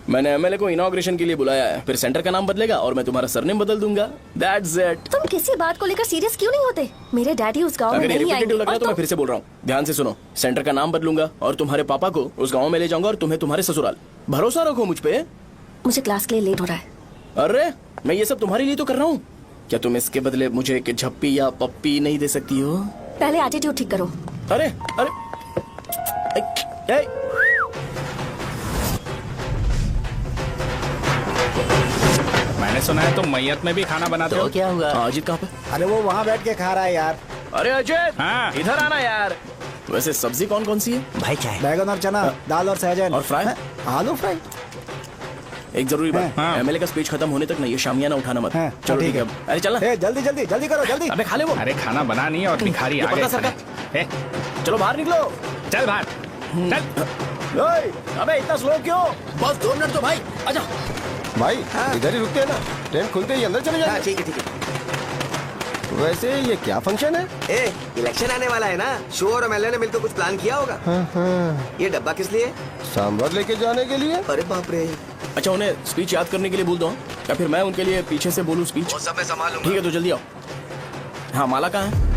मैंने एमएलए को इनॉग्रेशन के लिए बुलाया है, फिर सेंटर का नाम बदलेगा और मैं तुम्हारा सरनेम बदल दूंगा। That's it। तुम किसी बात को लेकर सीरियस क्यों नहीं होते? मेरे डैडी उस गांव में अगर ये नहीं आएंगे। रिपीटेटिव लग रहा है तो मैं फिर से बोल रहा हूँ, ध्यान से सुनो। सेंटर का नाम बदलूंगा और तुम्हारे पापा को उस गांव में ले जाऊंगा और तुम्हें तुम्हारे ससुराल। भरोसा रखो मुझ पे। मुझे क्लास के लिए लेट हो रहा है। अरे मैं ये सब तुम्हारे लिए तो कर रहा हूँ, क्या तुम इसके बदले मुझे एक झप्पी या पप्पी नहीं दे सकती हो? पहले एटीट्यूड ठीक करो। अरे अरे ए, मैंने सुना है तुम मैयत में भी खाना बनाते हो। क्या हुआ? अजीत कहाँ पे? अरे वो वहाँ बैठ के खा रहा है यार। अरे अजीत हाँ। इधर आना यार। वैसे सब्जी कौन कौन सी है? भाई क्या है? बैगन और चना, दाल और सहजन और फ्राई? आलू फ्राई। एक जरूरी बात, हाँ। एमएलए का स्पीच खत्म होने तक ना ये शामियाना उठाना मत। हाँ, चलो ठीक ठीक है। अरे चल ना। ए, जल्दी जल्दी जल्दी करो जल्दी। अबे खा ले वो। अरे खाना बना नहीं और भिखारी ये आ पता गए सरकार। खाने। ए, चलो बाहर निकलो। चल बाहर चल। ओए, अबे इतना स्लो क्यों? बस 2 मिनट तो भाई, आजा। भाई इधर ही रुकते हैं ना, ट्रेन खुलते ही अंदर चले जाएंगे। ठीक है ठीक है। वैसे ये क्या फंक्शन है? ए, इलेक्शन आने वाला है ना, शो और एमएलए ने मिलकर कुछ प्लान किया होगा। ये डब्बा किस लिए? सांभर लेके जाने के लिए। अरे बाप रे। अच्छा उन्हें स्पीच याद करने के लिए बोल दो या फिर मैं उनके लिए पीछे से बोलूं स्पीच? वो सब मैं संभाल लूंगा। ठीक है तो जल्दी आओ। हाँ माला कहाँ है?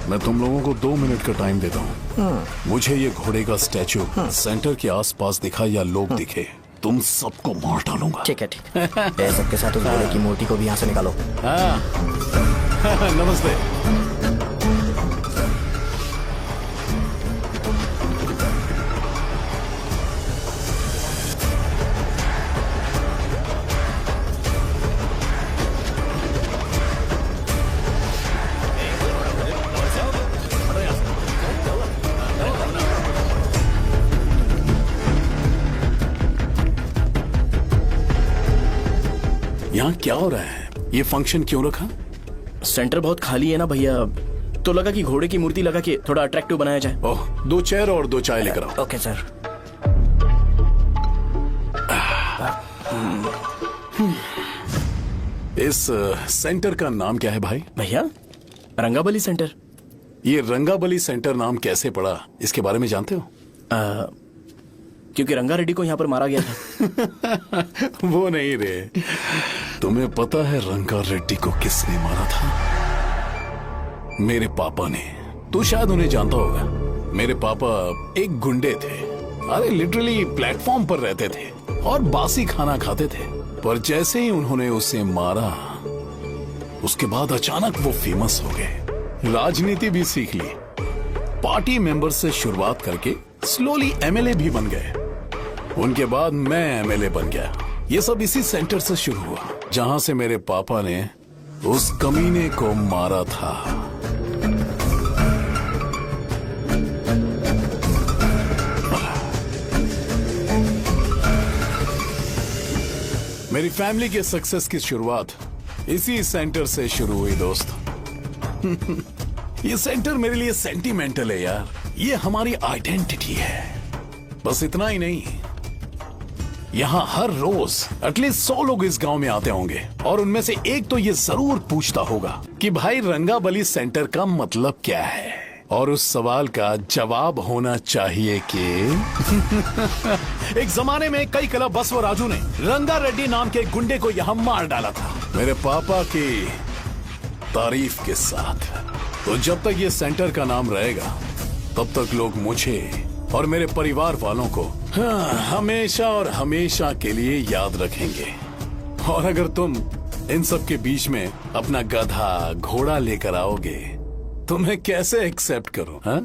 मैं तुम लोगों को 2 मिनट का टाइम देता हूँ। मुझे ये घोड़े का स्टैचू सेंटर के आसपास दिखा या लोग दिखे, तुम सबको मार डालूंगा। ठीक है ठीक है। सबके साथ उस घोड़े की मूर्ति को भी यहाँ से निकालो। हाँ। नमस्ते। यहाँ क्या हो रहा है? ये फंक्शन क्यों रखा? सेंटर बहुत खाली है ना भैया, तो लगा कि घोड़े की मूर्ति लगा के थोड़ा अट्रैक्टिव बनाया जाए। ओह, 2 चेयर और 2 चाय लेकर आओ। Okay sir. इस सेंटर का नाम क्या है भाई? भैया रंगाबली सेंटर। ये रंगाबली सेंटर नाम कैसे पड़ा, इसके बारे में जानते हो? क्योंकि रंगा रेड्डी को यहाँ पर मारा गया था। वो नहीं रे, तुम्हें पता है रंगा रेड्डी को किसने मारा था? मेरे पापा ने। तू शायद उन्हें जानता होगा। मेरे पापा एक गुंडे थे। अरे लिटरली प्लेटफॉर्म पर रहते थे और बासी खाना खाते थे। पर जैसे ही उन्होंने उसे मारा, उसके बाद अचानक वो फेमस हो गए। राजनीति भी सीख ली, पार्टी मेंबर से शुरुआत करके स्लोली एमएलए भी बन गए। उनके बाद मैं एमएलए बन गया। ये सब इसी सेंटर से शुरू हुआ, जहां से मेरे पापा ने उस कमीने को मारा था। मेरी फैमिली के सक्सेस की शुरुआत इसी सेंटर से शुरू हुई दोस्त। ये सेंटर मेरे लिए सेंटिमेंटल है यार। ये हमारी आइडेंटिटी है। बस इतना ही नहीं, यहाँ हर रोज एटलीस्ट 100 लोग इस गांव में आते होंगे और उनमें से एक तो ये जरूर पूछता होगा कि भाई रंगाबली सेंटर का मतलब क्या है। और उस सवाल का जवाब होना चाहिए कि एक जमाने में कई क्लब बसव राजू ने रंगा रेड्डी नाम के गुंडे को यहाँ मार डाला था, मेरे पापा की तारीफ के साथ। तो जब तक ये सेंटर का नाम रहेगा तब तक लोग मुझे और मेरे परिवार वालों को हमेशा और हमेशा के लिए याद रखेंगे। और अगर तुम इन सब के बीच में अपना गधा घोड़ा लेकर आओगे तो मैं कैसे एक्सेप्ट करूं? हाँ?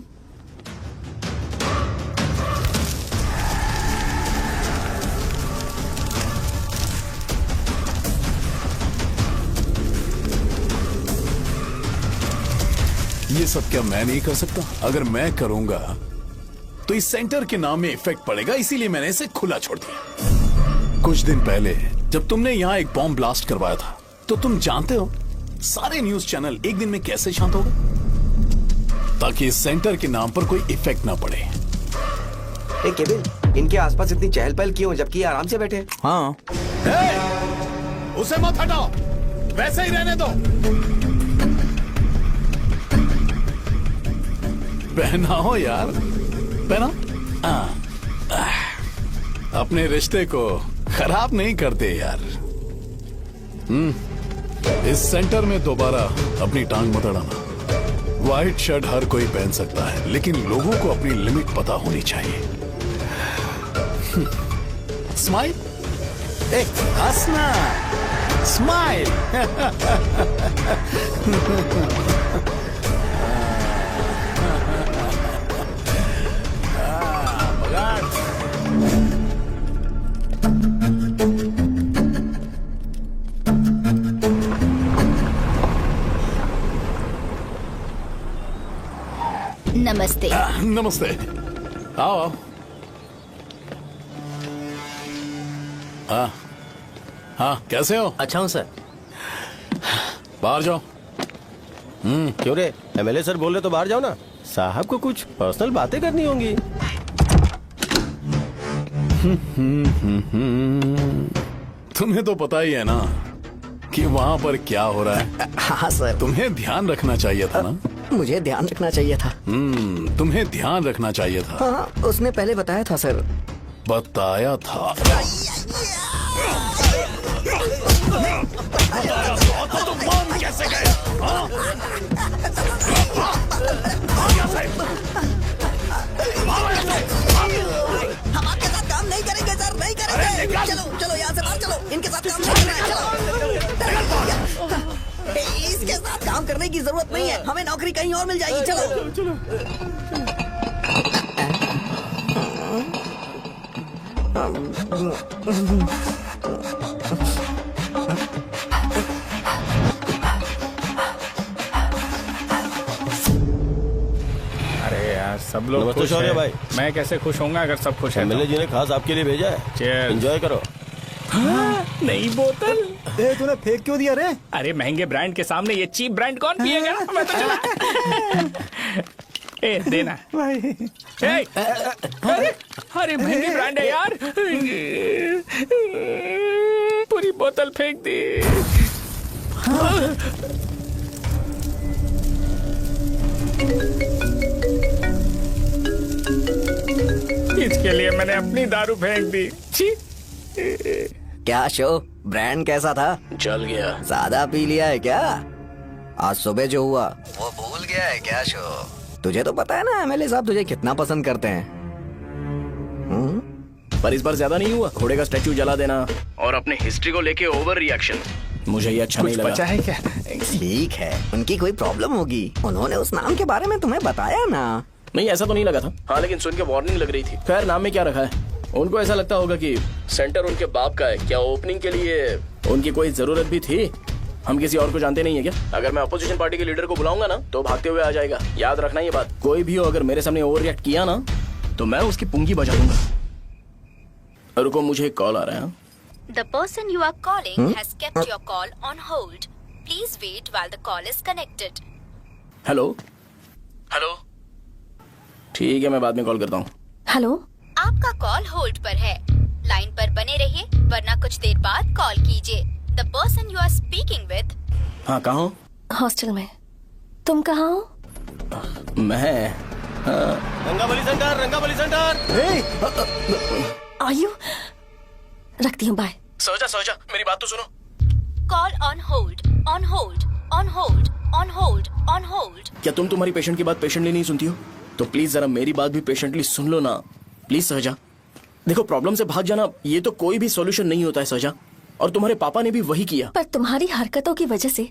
ये सब क्या मैं नहीं कर सकता? अगर मैं करूंगा तो इस सेंटर के नाम में इफेक्ट पड़ेगा, इसीलिए मैंने इसे खुला छोड़ दिया। कुछ दिन पहले जब तुमने यहाँ एक बॉम्ब ब्लास्ट करवाया था तो तुम जानते हो सारे न्यूज चैनल एक दिन में कैसे शांत हो गए? ताकि इस सेंटर के नाम पर कोई इफेक्ट ना पड़े। केविन, इनके आसपास इतनी चहल पहल क्यों जबकि आराम से बैठे? हाँ। उसे मत हटाओ, वैसे ही रहने दो। पहनाओ यार, पहना। अपने रिश्ते को खराब नहीं करते यार। इस सेंटर में दोबारा अपनी टांग मत अड़ाना। व्हाइट शर्ट हर कोई पहन सकता है, लेकिन लोगों को अपनी लिमिट पता होनी चाहिए। स्माइल, हंसना, स्माइल। नमस्ते। नमस्ते, आओ। हाँ, कैसे हो? अच्छा हूँ सर। बाहर जाओ। क्यों रे, एमएलए सर बोल रहे तो बाहर जाओ ना। साहब को कुछ पर्सनल बातें करनी होंगी। तुम्हें तो पता ही है ना कि वहाँ पर क्या हो रहा है। हाँ सर। तुम्हें ध्यान रखना चाहिए था ना। मुझे ध्यान रखना चाहिए था। तुम्हें ध्यान रखना चाहिए था। हाँ, उसने पहले बताया था सर। बताया था। तो मान कैसे गए? हम आपके साथ काम नहीं करेंगे सर, नहीं करेंगे। चलो चलो यहाँ से बाहर चलो, इनके साथ काम नहीं करना है। चलो, इसके साथ काम करने की जरूरत नहीं है, हमें नौकरी कहीं और मिल जाएगी। चलो। अरे यार, सब लोग खुश शौर्य हैं। भाई। मैं कैसे खुश होऊंगा अगर सब खुश हैं? एमएलए जी ने खास आपके लिए भेजा है। Cheers। एंजॉय करो। नई बोतल। तूने फेंक क्यों दिया रे? अरे महंगे ब्रांड के सामने ये चीप ब्रांड कौन पिएगा? मैं तो चला। ए देना भाई। अरे महंगी ब्रांड है यार। पूरी बोतल फेंक दी। इसके लिए मैंने अपनी दारू फेंक दी। छी। क्या शो, ब्रांड कैसा था? चल गया। ज्यादा पी लिया है क्या? आज सुबह जो हुआ वो भूल गया है क्या शो? तुझे तो पता है ना एमएलए साहब तुझे कितना पसंद करते हैं। पर इस बार ज्यादा नहीं हुआ। घोड़े का स्टैचू जला देना और अपने हिस्ट्री को लेके ओवर रिएक्शन, मुझे ये अच्छा नहीं लगा। बचा है क्या? ठीक है, उनकी कोई प्रॉब्लम होगी। उन्होंने उस नाम के बारे में तुम्हें बताया ना? नहीं, ऐसा तो नहीं लगा था। हाँ, लेकिन सुन के वार्निंग लग रही थी। खैर, नाम में क्या रखा है? उनको ऐसा लगता होगा कि सेंटर उनके बाप का है। क्या ओपनिंग के लिए उनकी कोई जरूरत भी थी? हम किसी और को जानते नहीं है क्या? अगर मैं अपोजिशन पार्टी के लीडर को बुलाऊंगा ना तो भागते हुए आ जाएगा। याद रखना ये बात। कोई भी हो अगर मेरे सामने ओवर रिएक्ट किया ना तो मैं उसकी पुंगी बजा दूंगा। रुको, मुझे एक कॉल आ रहा है। The person you are calling has kept your call on hold. Please wait while the call is connected. Hello hello, ठीक है मैं बाद में कॉल करता हूँ। हेलो, आपका कॉल होल्ड पर है, लाइन पर बने रहिए वरना कुछ देर बाद कॉल कीजिए। The person you are speaking with. हाँ कहाँ हो? हॉस्टल में। तुम कहाँ हो? मैं रंगाबली सेंटर, रंगाबली सेंटर। आयु, रखती हूँ, बाय। सोचा मेरी बात तो सुनो। Call on hold, on hold, on hold, on hold, on hold. क्या तुम तुम्हारी पेशेंट की बात पेशेंटली नहीं सुनती हो? तो प्लीज जरा मेरी बात भी पेशेंटली सुन लो ना प्लीज सहजा। देखो प्रॉब्लम से भाग जाना ये तो कोई भी सॉल्यूशन नहीं होता है सहजा, और तुम्हारे पापा ने भी वही किया। पर तुम्हारी हरकतों की वजह से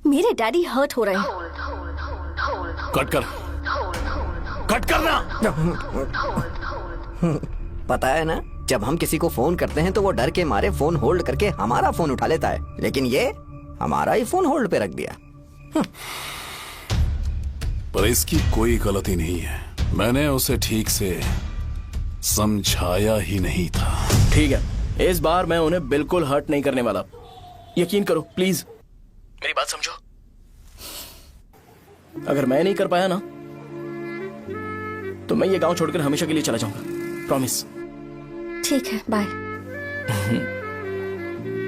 मेरे डैडी हर्ट हो रहे हैं। कट करना। पता है ना, जब हम किसी को फोन करते हैं तो वो डर के मारे फोन होल्ड करके हमारा फोन उठा लेता है, लेकिन ये हमारा ही फोन होल्ड पे रख दिया। पर इसकी कोई गलती नहीं है, मैंने उसे ठीक से समझाया ही नहीं था। ठीक है, इस बार मैं उन्हें बिल्कुल हर्ट नहीं करने वाला, यकीन करो प्लीज, मेरी बात समझो। अगर मैं नहीं कर पाया ना तो मैं ये गांव छोड़कर हमेशा के लिए चला जाऊंगा, प्रॉमिस। ठीक है, बाय।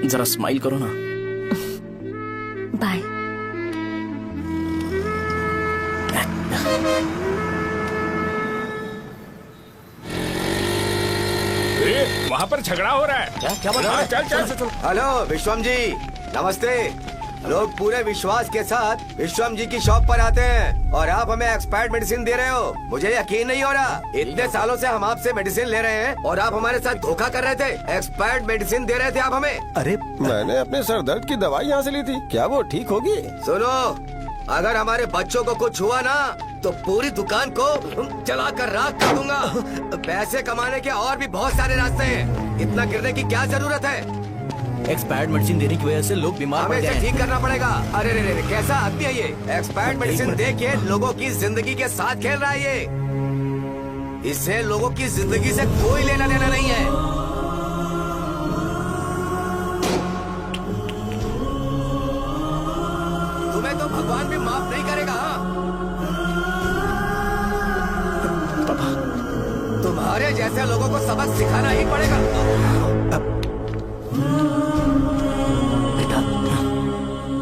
जरा स्माइल करो ना। बाय। वहाँ पर झगड़ा हो रहा है। क्या बात है? चल। हेलो विश्वम जी, नमस्ते। लोग पूरे विश्वास के साथ विश्वम जी की शॉप पर आते हैं और आप हमें एक्सपायर्ड मेडिसिन दे रहे हो। मुझे यकीन नहीं हो रहा, इतने सालों से हम आपसे मेडिसिन ले रहे हैं और आप हमारे साथ धोखा कर रहे थे। एक्सपायर्ड मेडिसिन दे रहे थे आप हमें। अरे मैंने अपने सर दर्द की दवाई यहाँ से ली थी, क्या वो ठीक होगी? सुनो, अगर हमारे बच्चों को कुछ हुआ ना तो पूरी दुकान को जला कर राख कर दूंगा। पैसे कमाने के और भी बहुत सारे रास्ते हैं, इतना गिरने की क्या जरूरत है? एक्सपायर्ड मेडिसिन देने की वजह से लोग बीमार पड़ हमें गए इसे हैं। ठीक करना पड़ेगा। अरे रे कैसा आदमी है ये? एक्सपायर्ड मेडिसिन दे के लोगों की जिंदगी के साथ खेल रहा है ये। इससे लोगों की जिंदगी से कोई लेना देना नहीं है। तुम्हें तो भगवान भी माफ नहीं करेगा। पापा, तुम्हारे जैसे लोगों को सबक सिखाना ही पड़ेगा।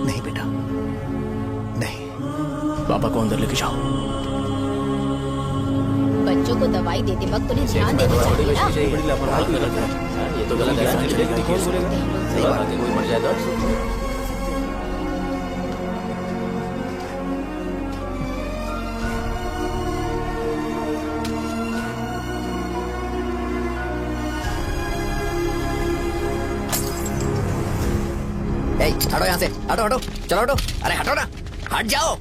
नहीं बेटा, नहीं। पापा को अंदर लेके जाओ। बच्चों को दवाई देते वक्त उन्हें ध्यान देना चाहिए ना। बड़ी लापरवाही कर रखा है, ये तो गलत है। सही बात है, कोई मर जाए तो हटो यहाँ से, हटो हटो, चलो हटो। अरे हटो ना, हट जाओ।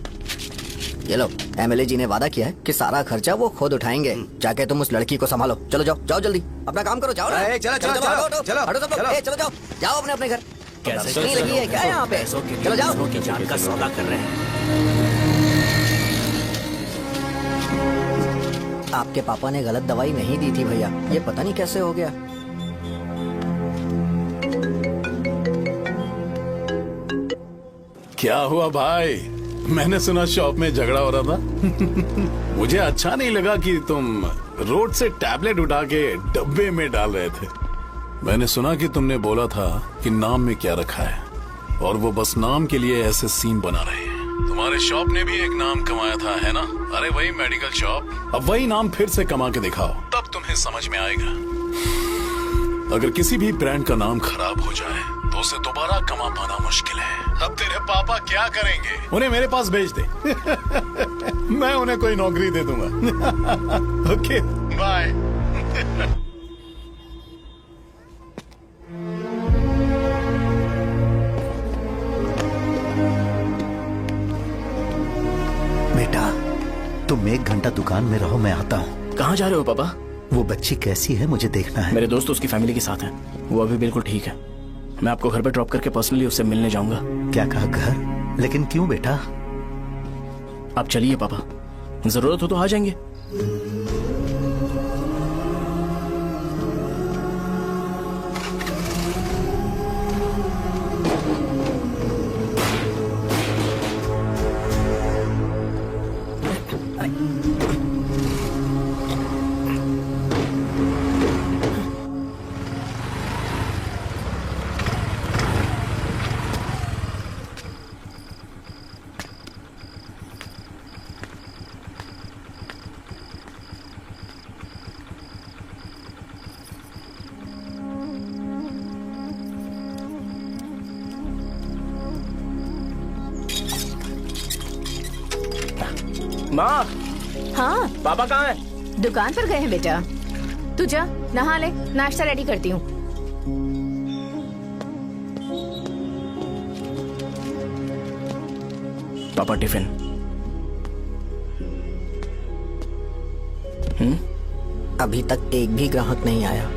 ये लो, एमएलए जी ने वादा किया है कि सारा खर्चा वो खुद उठाएंगे। जाके तुम उस लड़की को संभालो। चलो जाओ, जाओ जल्दी, अपना काम करो। जाओ ना। चलो चलो हटो, चलो हटो, चलो हटो सब लोग। चलो जाओ, जाओ अपने अपने घर। कैसे नहीं लगी है क्या यहाँ पे? चलो जाओ। की जान का सौदा कर रहे हैं। आपके पापा ने गलत दवाई नहीं दी थी भैया, ये पता नहीं कैसे हो गया। क्या हुआ भाई? मैंने सुना शॉप में झगड़ा हो रहा था। मुझे अच्छा नहीं लगा कि तुम रोड से टैबलेट उठा के डब्बे में डाल रहे थे। मैंने सुना कि तुमने बोला था कि नाम में क्या रखा है, और वो बस नाम के लिए ऐसे सीन बना रहे हैं। तुम्हारे शॉप ने भी एक नाम कमाया था, है ना? अरे वही मेडिकल शॉप, अब वही नाम फिर से कमा के दिखाओ, तब तुम्हें समझ में आएगा। अगर किसी भी ब्रांड का नाम खराब हो जाए तो उसे दोबारा कमा पाना मुश्किल है। अब तेरे पापा क्या करेंगे? उन्हें मेरे पास भेज दे। मैं उन्हें कोई नौकरी दे दूंगा। Okay bye. बेटा, तुम 1 घंटा दुकान में रहो, मैं आता हूँ। कहाँ जा रहे हो पापा? वो बच्ची कैसी है मुझे देखना है। मेरे दोस्त उसकी फैमिली के साथ हैं, वो अभी बिल्कुल ठीक है। मैं आपको घर पे ड्रॉप करके पर्सनली उससे मिलने जाऊंगा। क्या कहा घर? लेकिन क्यों बेटा? आप चलिए पापा, जरूरत हो तो आ जाएंगे। माँ, हाँ पापा कहाँ हैं? दुकान पर गए हैं बेटा। तू जा नहा ले, नाश्ता रेडी करती हूँ। पापा टिफिन। अभी तक एक भी ग्राहक नहीं आया।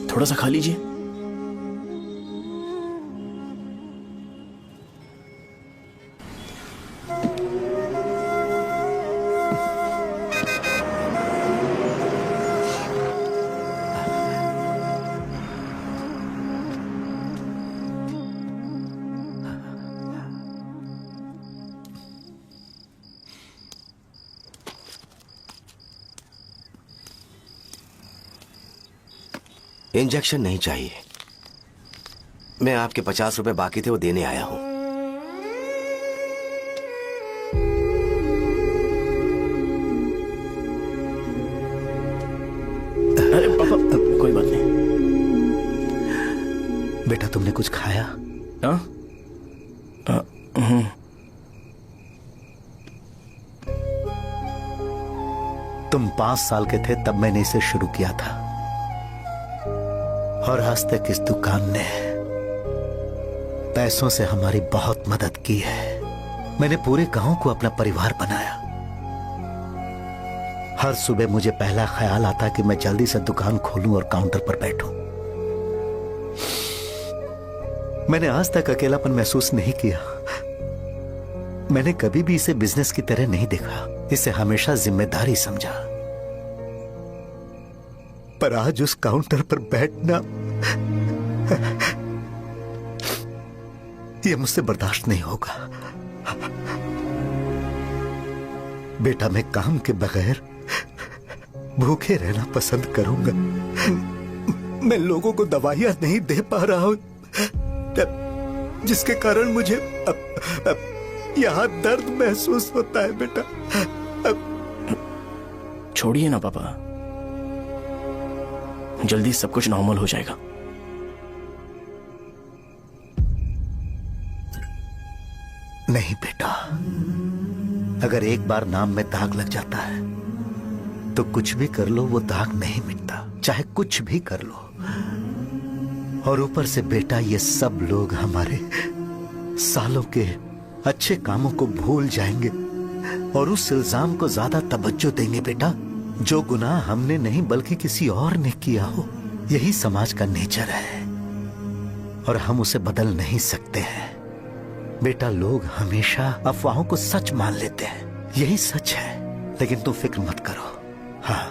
थोड़ा सा खा लीजिए। इंजेक्शन नहीं चाहिए। मैं आपके 50 रुपए बाकी थे वो देने आया हूं। अरे पापा कोई बात नहीं। बेटा तुमने कुछ खाया? हाँ? तुम 5 साल के थे तब मैंने इसे शुरू किया था, और आज तक इस दुकान ने पैसों से हमारी बहुत मदद की है। मैंने पूरे गांव को अपना परिवार बनाया। हर सुबह मुझे पहला ख्याल आता कि मैं जल्दी से दुकान खोलूं और काउंटर पर बैठूं। मैंने आज तक अकेलापन महसूस नहीं किया। मैंने कभी भी इसे बिजनेस की तरह नहीं देखा, इसे हमेशा जिम्मेदारी समझा। पर आज उस काउंटर पर बैठना यह मुझसे बर्दाश्त नहीं होगा। बेटा मैं काम के बगैर भूखे रहना पसंद करूंगा। मैं लोगों को दवाइयां नहीं दे पा रहा हूं, जिसके कारण मुझे यहां दर्द महसूस होता है। बेटा छोड़िए ना पापा, जल्दी सब कुछ नॉर्मल हो जाएगा। नहीं बेटा, अगर एक बार नाम में दाग लग जाता है तो कुछ भी कर लो वो दाग नहीं मिटता, चाहे कुछ भी कर लो। और ऊपर से बेटा ये सब लोग हमारे सालों के अच्छे कामों को भूल जाएंगे और उस इल्जाम को ज्यादा तवज्जो देंगे बेटा जो गुनाह हमने नहीं बल्कि किसी और ने किया हो। यही समाज का नेचर है और हम उसे बदल नहीं सकते हैं। बेटा लोग हमेशा अफवाहों को सच मान लेते हैं, यही सच है। लेकिन तुम फिक्र मत करो। हाँ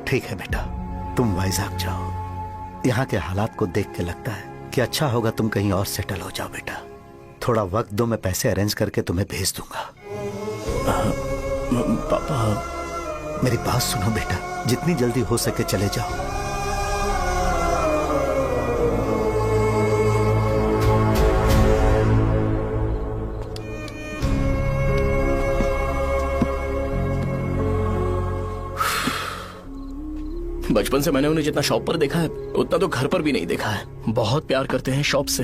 ठीक है बेटा, तुम वाइजाग जाओ। यहाँ के हालात को देख के लगता है कि अच्छा होगा तुम कहीं और सेटल हो जाओ। बेटा थोड़ा वक्त दो, मैं पैसे अरेंज करके तुम्हें भेज दूंगा। पापा मेरी बात सुनो बेटा, जितनी जल्दी हो सके चले जाओ। बचपन से मैंने उन्हें जितना शॉप पर देखा है उतना तो घर पर भी नहीं देखा है। बहुत प्यार करते हैं शॉप से।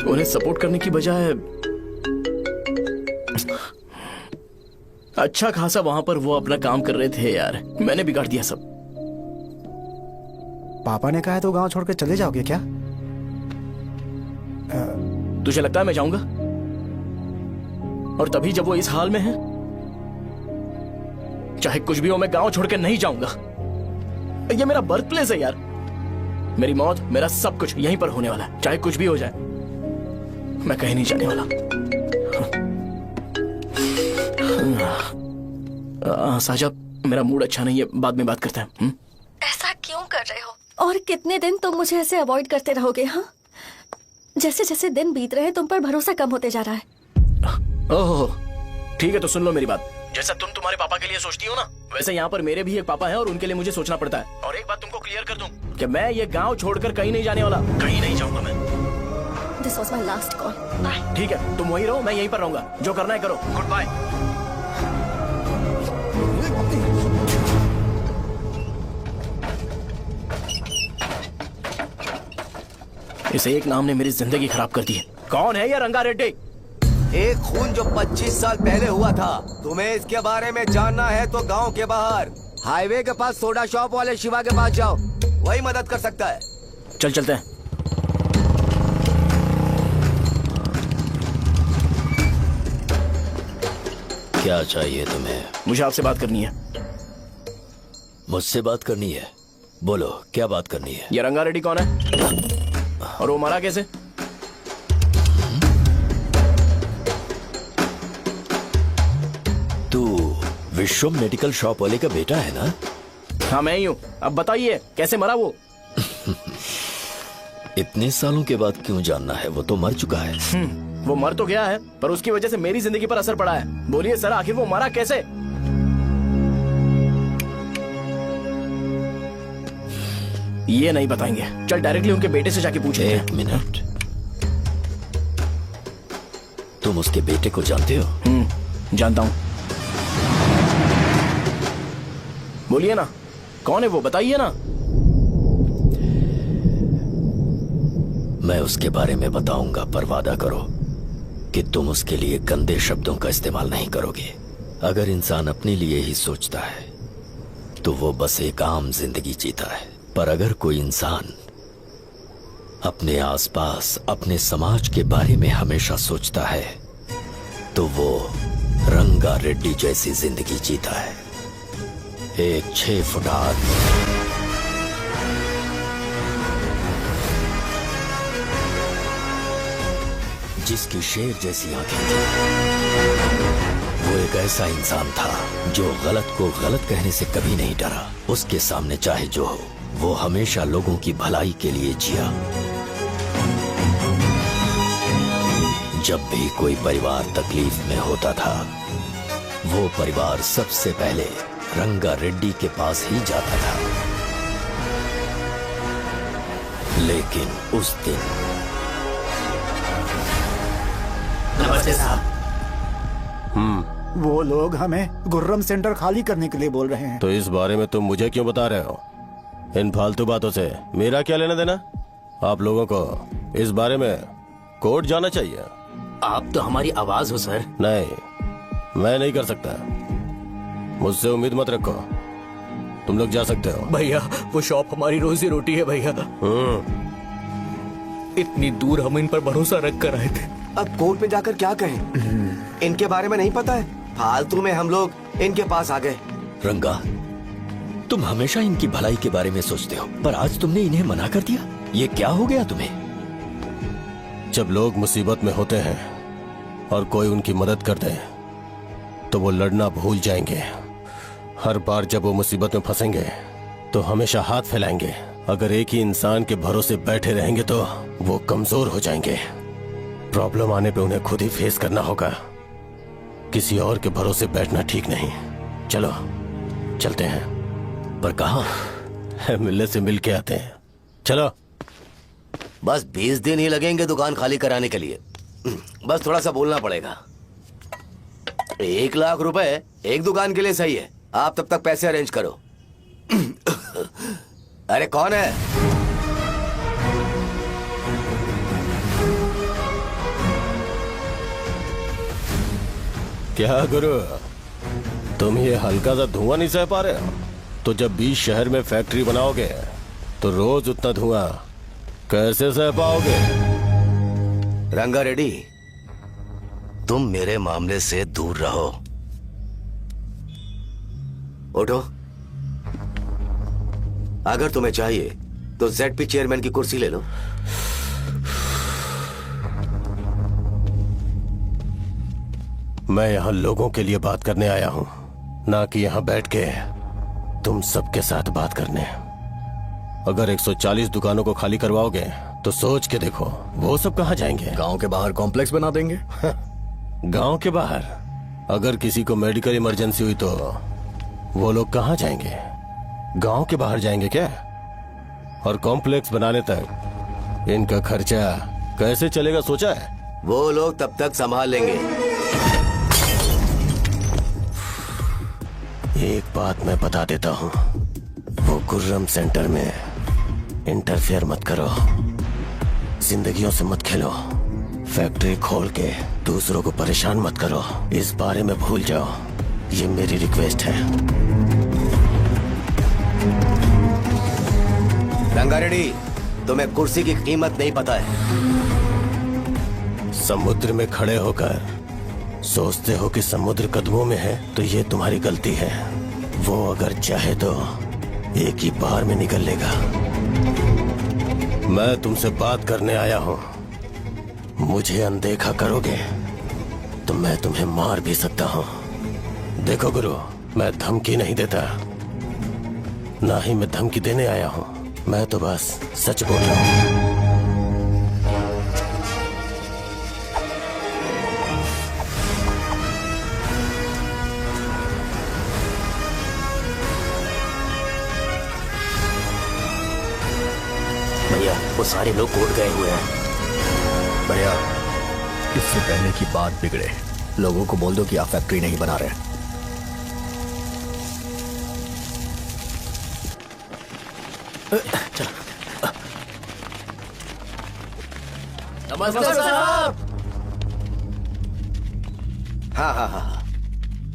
उन्हें सपोर्ट करने की बजाय अच्छा खासा वहां पर वो अपना काम कर रहे थे। यार मैंने बिगाड़ दिया सब। पापा ने कहा है तो गांव छोड़ के चले जाओगे क्या? तुझे लगता है मैं जाऊंगा? और तभी जब वो इस हाल में है, चाहे कुछ भी हो मैं गांव छोड़ के नहीं जाऊंगा। ये मेरा बर्थ प्लेस है यार। मेरी मौत, मेरा सब कुछ यहीं पर होने वाला है। चाहे कुछ भी हो जाए मैं कहीं नहीं जाने वाला। साजा, मेरा मूड अच्छा नहीं है, बाद में बात करते हैं। ऐसा क्यों कर और कितने दिन तुम मुझे ऐसे अवॉइड करते रहोगे? हाँ, जैसे जैसे दिन बीत रहे हैं तुम पर भरोसा कम होते जा रहा है। ओह ठीक है, तो सुन लो मेरी बात। जैसा तुम तुम्हारे पापा के लिए सोचती हो ना, वैसे यहाँ पर मेरे भी एक पापा हैं और उनके लिए मुझे सोचना पड़ता है। और एक बात तुमको क्लियर कर दूं कि मैं ये गांव छोड़कर कहीं नहीं जाने वाला, कहीं नहीं जाऊंगा मैं। This was my last call. Bye. ठीक है, तुम वहीं रहो, मैं यहीं पर रहूंगा। जो करना है करो। Goodbye. इस एक नाम ने मेरी जिंदगी खराब कर दी है। कौन है ये रंगा रेड्डी? एक खून जो 25 साल पहले हुआ था। तुम्हें इसके बारे में जानना है तो गांव के बाहर हाईवे के पास सोडा शॉप वाले शिवा के पास जाओ, वही मदद कर सकता है। चल चलते हैं। क्या चाहिए तुम्हें? मुझे आपसे बात करनी है। मुझसे बात करनी है? बोलो, क्या बात करनी है? ये रंगा रेड्डी कौन है और वो मरा कैसे? तू विश्वम मेडिकल शॉप वाले का बेटा है ना? हाँ मैं ही हूँ। अब बताइए कैसे मरा वो? इतने सालों के बाद क्यों जानना है? वो तो मर चुका है। वो मर तो गया है, पर उसकी वजह से मेरी जिंदगी पर असर पड़ा है। बोलिए सर, आखिर वो मरा कैसे? ये नहीं बताएंगे। चल डायरेक्टली उनके बेटे से जाके पूछे। एक मिनट, तुम उसके बेटे को जानते हो? जानता हूँ। बोलिए ना, कौन है वो? बताइए ना। मैं उसके बारे में बताऊंगा, पर वादा करो कि तुम उसके लिए गंदे शब्दों का इस्तेमाल नहीं करोगे। अगर इंसान अपने लिए ही सोचता है तो वो बस एक आम जिंदगी जीता है, पर अगर कोई इंसान अपने आसपास, अपने समाज के बारे में हमेशा सोचता है तो वो रंगा रेड्डी जैसी जिंदगी जीता है। एक 6 फुट आदमी जिसकी शेर जैसी आंखें थी। वो एक ऐसा इंसान था जो गलत को गलत कहने से कभी नहीं डरा। उसके सामने चाहे जो हो, वो हमेशा लोगों की भलाई के लिए जिया। जब भी कोई परिवार तकलीफ में होता था, वो परिवार सबसे पहले रंगा रेड्डी के पास ही जाता था। लेकिन उस दिन नमस्ते साहब। वो लोग हमें गुर्रम सेंटर खाली करने के लिए बोल रहे हैं। तो इस बारे में तुम मुझे क्यों बता रहे हो? इन फालतू बातों से मेरा क्या लेना देना? आप लोगों को इस बारे में कोर्ट जाना चाहिए। आप तो हमारी आवाज हो सर। नहीं, मैं नहीं कर सकता। मुझसे उम्मीद मत रखो। तुम लोग जा सकते हो। भैया, वो शॉप हमारी रोजी रोटी है भैया। इतनी दूर हम इन पर भरोसा रख कर आए थे। अब कोर्ट में जाकर क्या कहें? इनके बारे में नहीं पता है। फालतू में हम लोग इनके पास आ गए। रंगा, तुम हमेशा इनकी भलाई के बारे में सोचते हो, पर आज तुमने इन्हें मना कर दिया। ये क्या हो गया तुम्हें? जब लोग मुसीबत में होते हैं और कोई उनकी मदद कर दे तो वो लड़ना भूल जाएंगे। हर बार जब वो मुसीबत में फंसेंगे तो हमेशा हाथ फैलाएंगे। अगर एक ही इंसान के भरोसे बैठे रहेंगे तो वो कमजोर हो जाएंगे। प्रॉब्लम आने पे उन्हें खुद ही फेस करना होगा। किसी और के भरोसे बैठना ठीक नहीं। चलो चलते हैं। पर कहाँ? मिलने से मिल के आते हैं। चलो। बस 20 दिन ही लगेंगे दुकान खाली कराने के लिए। बस थोड़ा सा बोलना पड़ेगा। 1 लाख रुपए एक दुकान के लिए सही है। आप तब तक पैसे अरेंज करो। अरे कौन है? क्या गुरु, तुम ये हल्का सा धुआं नहीं सह पा रहे हो? तो जब 20 शहर में फैक्ट्री बनाओगे तो रोज उतना धुआं कैसे सह पाओगे? रंगा रेड्डी, तुम मेरे मामले से दूर रहो। उठो। अगर तुम्हें चाहिए तो ZP चेयरमैन की कुर्सी ले लो। मैं यहाँ लोगों के लिए बात करने आया हूँ, ना कि यहाँ बैठ के तुम सबके साथ बात करने। अगर 140 दुकानों को खाली करवाओगे तो सोच के देखो वो सब कहाँ जाएंगे। गांव के बाहर कॉम्प्लेक्स बना देंगे। गांव के बाहर अगर किसी को मेडिकल इमरजेंसी हुई तो वो लोग कहाँ जाएंगे? गांव के बाहर जाएंगे क्या? और कॉम्प्लेक्स बनाने तक इनका खर्चा कैसे चलेगा सोचा है? वो लोग तब तक संभाल लेंगे। एक बात मैं बता देता हूँ, वो गुर्रम सेंटर में इंटरफेयर मत करो, जिंदगियों से मत खेलो, फैक्ट्री खोल के दूसरों को परेशान मत करो, इस बारे में भूल जाओ, ये मेरी रिक्वेस्ट है। रंगारेड्डी, तुम्हें कुर्सी की कीमत नहीं पता है। समुद्र में खड़े होकर सोचते हो कि समुद्र कदमों में है तो ये तुम्हारी गलती है। वो अगर चाहे तो एक ही बार में निकल लेगा। मैं तुमसे बात करने आया हूं, मुझे अनदेखा करोगे तो मैं तुम्हें मार भी सकता हूं। देखो गुरु, मैं धमकी नहीं देता, ना ही मैं धमकी देने आया हूं, मैं तो बस सच बोल रहा हूं। भैया, वो सारे लोग कोर्ट गए हुए हैं। भैया, इससे पहले की बात बिगड़े, लोगों को बोल दो कि आप फैक्ट्री नहीं बना रहे। नमस्ते साहब। हाँ,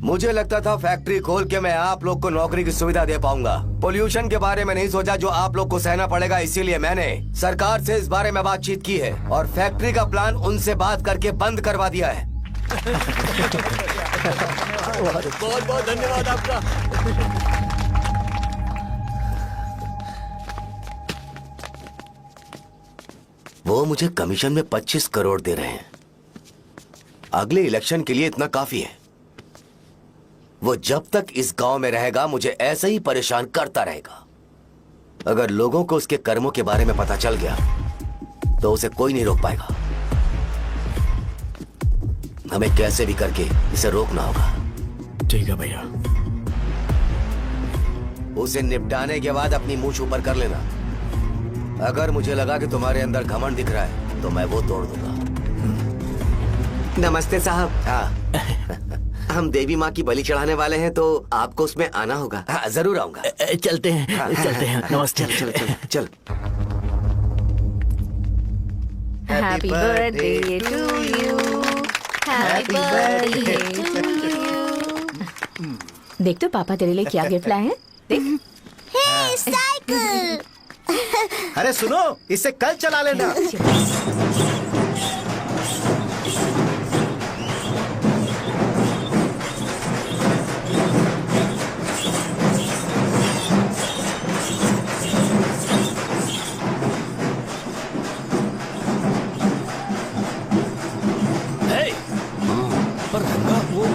मुझे लगता था फैक्ट्री खोल के मैं आप लोग को नौकरी की सुविधा दे पाऊंगा। पोल्यूशन के बारे में नहीं सोचा जो आप लोग को सहना पड़ेगा, इसीलिए मैंने सरकार से इस बारे में बातचीत की है और फैक्ट्री का प्लान उनसे बात करके बंद करवा दिया है। बहुत बहुत धन्यवाद आपका। वो मुझे कमीशन में 25 करोड़ दे रहे हैं। अगले इलेक्शन के लिए इतना काफी है। वो जब तक इस गांव में रहेगा मुझे ऐसे ही परेशान करता रहेगा। अगर लोगों को उसके कर्मों के बारे में पता चल गया तो उसे कोई नहीं रोक पाएगा। हमें कैसे भी करके इसे रोकना होगा। ठीक है भैया। उसे निपटाने के बाद अपनी मूंछ ऊपर कर लेना। अगर मुझे लगा कि तुम्हारे अंदर घमंड दिख रहा है तो मैं वो तोड़ दूंगा। नमस्ते साहब। हाँ। हम देवी माँ की बलि चढ़ाने वाले हैं तो आपको उसमें आना होगा। हाँ, जरूर आऊंगा। चलते हैं, चलते हैं। नमस्ते। चल। Happy birthday to you, happy birthday to you. देख तो पापा तेरे लिए क्या गिफ्ट लाए हैं, देख। हे साइकिल। अरे सुनो, इसे कल चला लेना। पर रंगा वो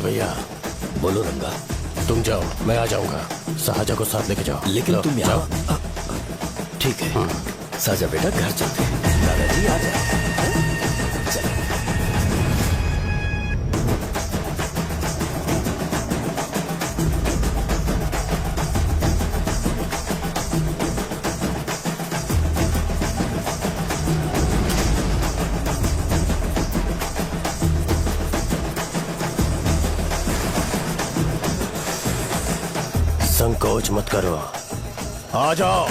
भैया। बोलो रंगा। तुम जाओ, मैं आ जाऊंगा। साजा को साथ लेके जाओ। लेकिन तुम यहाँ। ठीक है साजा बेटा, घर चलते हैं। दादाजी आ जाओ। चलो। संकोच मत करो, आ जाओ।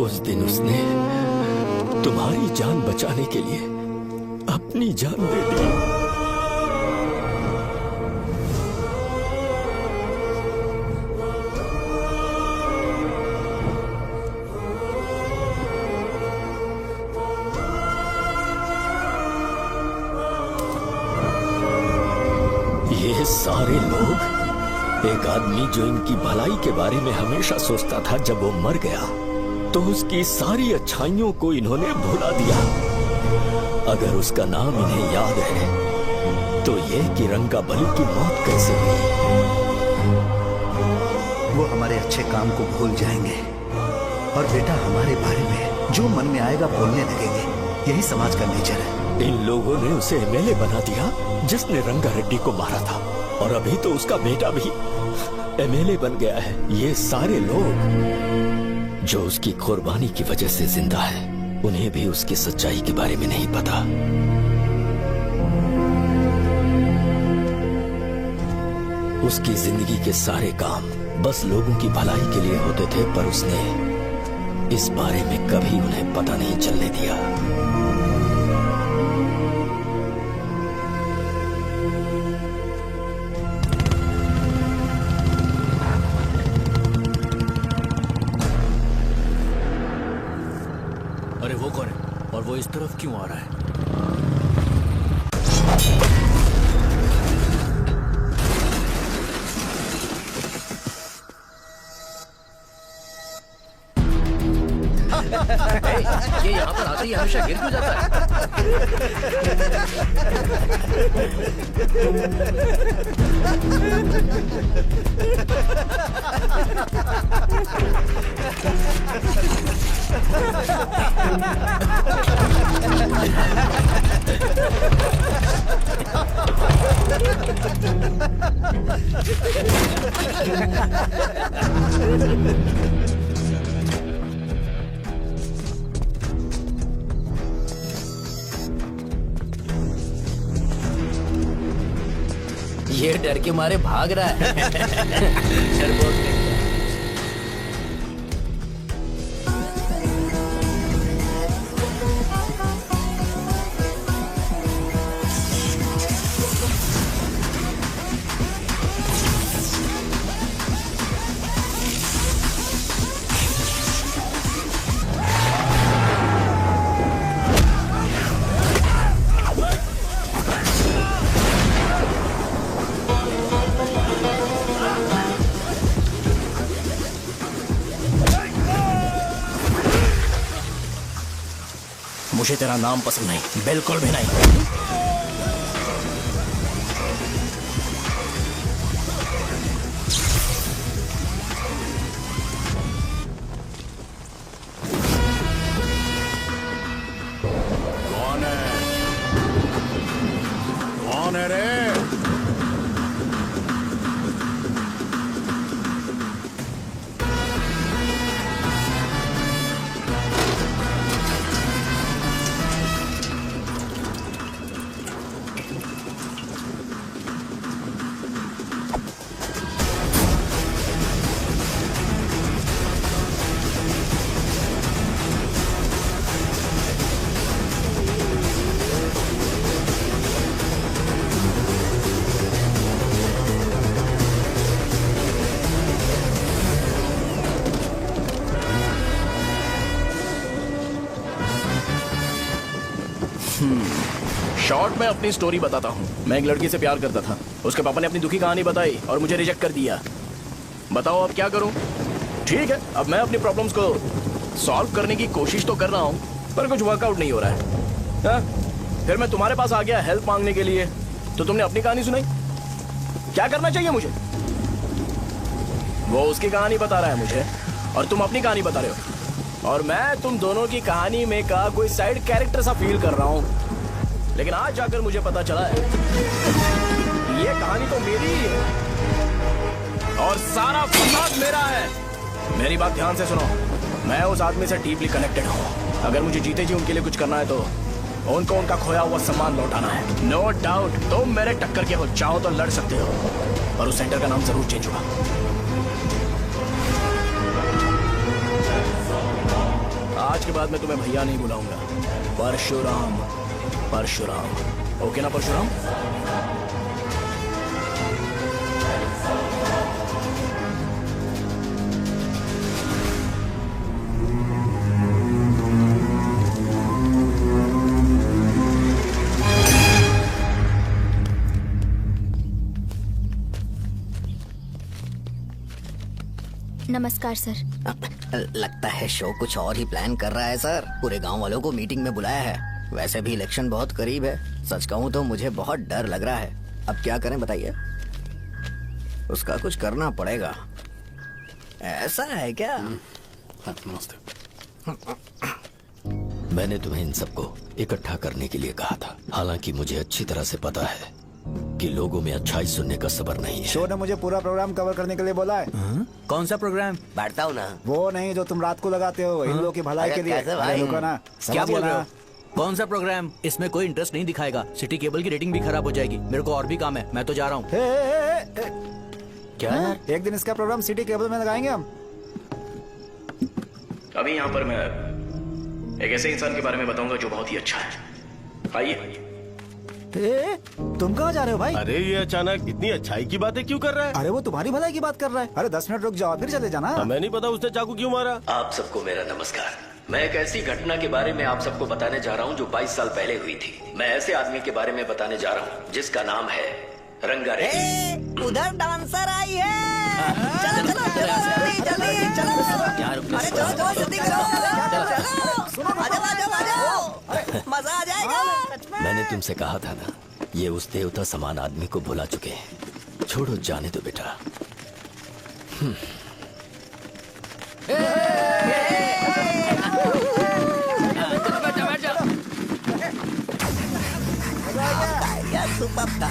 उस दिन उसने तुम्हारी जान बचाने के लिए अपनी जान दे दी। ये सारे लोग, एक आदमी जो इनकी भलाई के बारे में हमेशा सोचता था, जब वो मर गया तो उसकी सारी अच्छाइयों को इन्होंने भुला दिया। अगर उसका नाम इन्हें याद है तो ये कि रंगाबली की मौत कैसे हुई। वो हमारे अच्छे काम को भूल जाएंगे और बेटा हमारे बारे में जो मन में आएगा बोलने लगेंगे। यही समाज का नेचर है। इन लोगों ने उसे एमएलए बना दिया जिसने रंगा रेड्डी को मारा था, और अभी तो उसका बेटा भी एमएलए बन गया है। ये सारे लोग जो उसकी कुर्बानी की वजह से जिंदा है, उन्हें भी उसकी सच्चाई के बारे में नहीं पता। उसकी जिंदगी के सारे काम बस लोगों की भलाई के लिए होते थे, पर उसने इस बारे में कभी उन्हें पता नहीं चलने दिया। अरे वो कौन है और वो इस तरफ क्यों आ रहा है? ये यहाँ पर आते ही हमेशा गिर क्यों जाता ये डर के मारे भाग रहा है। डरपोक नहीं। मुझे तेरा नाम पसंद नहीं, बिल्कुल भी नहीं। कौन है रे? शॉर्ट में अपनी स्टोरी बताता हूँ। मैं एक लड़की से प्यार करता था, उसके पापा ने अपनी दुखी कहानी बताई और मुझे रिजेक्ट कर दिया। बताओ अब क्या करूँ? ठीक है, अब मैं अपनी प्रॉब्लम्स को सॉल्व करने की कोशिश तो कर रहा हूँ, पर कुछ वर्कआउट नहीं हो रहा है। फिर मैं तुम्हारे पास आ गया हेल्प मांगने के लिए, तो तुमने अपनी कहानी सुनाई। क्या करना चाहिए मुझे? वो उसकी कहानी बता रहा है मुझे और तुम अपनी कहानी बता रहे हो, और मैं तुम दोनों की कहानी में का कोई साइड कैरेक्टर सा फील कर रहा हूँ। लेकिन आज जाकर मुझे पता चला है ये कहानी तो मेरी ही है और सारा फसाद मेरा है। मेरी बात ध्यान से सुनो, मैं उस आदमी से डीपली कनेक्टेड हूँ। अगर मुझे जीते जी उनके लिए कुछ करना है तो उनको उनका खोया हुआ सम्मान लौटाना है। नो डाउट तुम मेरे टक्कर के हो, चाहो तो लड़ सकते हो, पर उस सेंटर का नाम जरूर चेंज होगा। आज के बाद मैं तुम्हें भैया नहीं बुलाऊंगा, परशुराम। परशुराम, ओके ना परशुराम? नमस्कार सर। लगता है शो कुछ और ही प्लान कर रहा है सर। पूरे गांव वालों को मीटिंग में बुलाया है। वैसे भी इलेक्शन बहुत करीब है, सच कहूँ तो मुझे बहुत डर लग रहा है। अब क्या करें बताइए? उसका कुछ करना पड़ेगा। ऐसा है क्या? मैंने तुम्हें इन सबको इकट्ठा करने के लिए कहा था, हालांकि मुझे अच्छी तरह से पता है कि लोगों में अच्छाई सुनने का सब्र नहीं है। शो ने मुझे पूरा प्रोग्राम कवर करने के लिए बोला है। कौन सा प्रोग्राम? बैठता हूँ ना। वो नहीं जो तुम रात को लगाते हो इन लोगों की भलाई के लिए। रुको ना, क्या बोल रहे हो? कौन सा प्रोग्राम? इसमें कोई इंटरेस्ट नहीं दिखाएगा। सिटी केबल की रेटिंग भी खराब हो जाएगी। मेरे को और भी काम है, मैं तो जा रहा हूँ। क्या? एक दिन इसका प्रोग्राम सिटी केबल में लगाएंगे हम। अभी यहाँ पर मैं एक ऐसे इंसान के बारे में बताऊंगा जो बहुत ही अच्छा है। आइए। तुम कहाँ जा रहे हो भाई? अरे ये अचानक इतनी अच्छाई की बातें क्यों कर रहा है? अरे वो तुम्हारी भलाई की बात कर रहा है। अरे 10 मिनट रुक जाओ फिर चले जाना। हमें नहीं पता उसने चाकू क्यों मारा। आप सबको मेरा नमस्कार। मैं एक ऐसी घटना के बारे में आप सबको बताने जा रहा हूँ जो 22 साल पहले हुई थी। मैं ऐसे आदमी के बारे में बताने जा रहा हूँ जिसका नाम है रंगा रेड्डी। उधर डांसर आई है। चलो चलो जल्दी जल्दी चलो। अरे चलो चलो जल्दी करो। चलो आ जाओ मजा आ जाएगा। मैंने तुमसे कहा था ना, ये उस देवता समान आदमी को भुला चुके हैं। छोड़ो, जाने दो बेटा। सुपर था।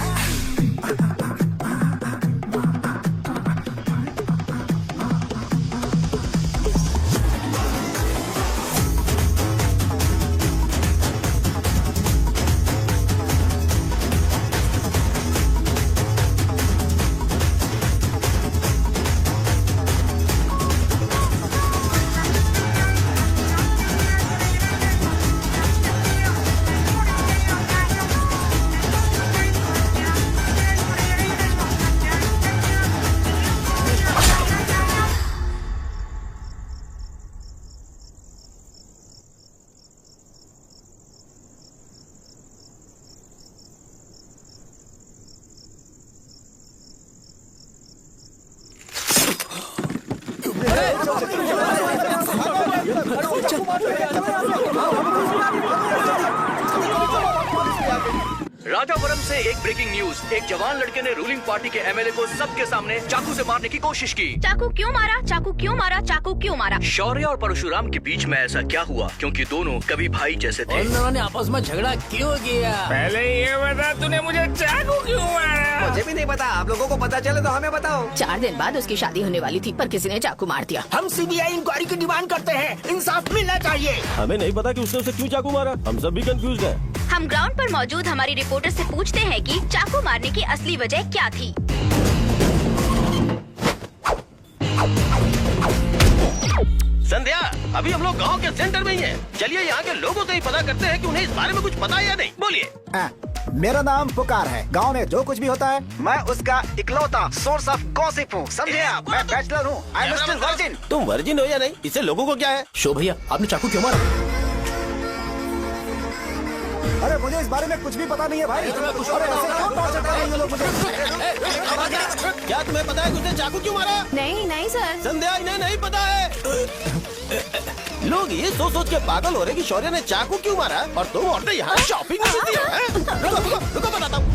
राजावरम से एक ब्रेकिंग न्यूज। एक जवान लड़के ने रूलिंग पार्टी के एमएलए को सबके सामने चाकू से मारने की कोशिश की। चाकू क्यों मारा? चाकू क्यों मारा? चाकू क्यों मारा? शौर्य और परशुराम के बीच में ऐसा क्या हुआ? क्योंकि दोनों कभी भाई जैसे थे। उन्होंने आपस में झगड़ा क्यों किया? पहले ये बता, तूने मुझे चाकू क्यों मारा? मुझे भी नहीं पता, आप लोगों को पता चले तो हमें बताओ। 4 दिन बाद उसकी शादी होने वाली थी, पर किसी ने चाकू मार दिया। हम सीबीआई इंक्वायरी की डिमांड करते हैं, इंसाफ मिलना चाहिए। हमें नहीं पता कि उसने उसे क्यों चाकू मारा, हम सब भी कंफ्यूज हैं। हम ग्राउंड पर मौजूद हमारी रिपोर्टर से पूछते हैं कि चाकू मारने की असली वजह क्या थी। संध्या, अभी हम लोग गांव के सेंटर में ही हैं। चलिए यहाँ के लोगों से ही पता करते हैं कि उन्हें इस बारे में कुछ पता है या नहीं। बोलिए। मेरा नाम पुकार है। गांव में जो कुछ भी होता है मैं उसका इकलौता सोर्स ऑफ गॉसिप हूँ, समझे आप? मैं बैचलर हूँ, आई एम स्टिल वर्जिन। तुम वर्जिन हो या नहीं, इससे लोगों को क्या है? शो भैया, आपने चाकू क्यों मारा? अरे मुझे इस बारे में कुछ भी पता नहीं है भाई। अरे ऐसे क्यों टॉर्चर कर रहे हैं ये लोग मुझे? क्या तुम्हें पता है कि उसने चाकू क्यों मारा? नहीं सर। संध्या, इन्हें नहीं पता है। लोग ये सोच के पागल हो रहे कि शौर्य ने चाकू क्यों मारा, और तुम औरतें यहाँ शॉपिंग में बिजी हैं। रुको बताता हूँ।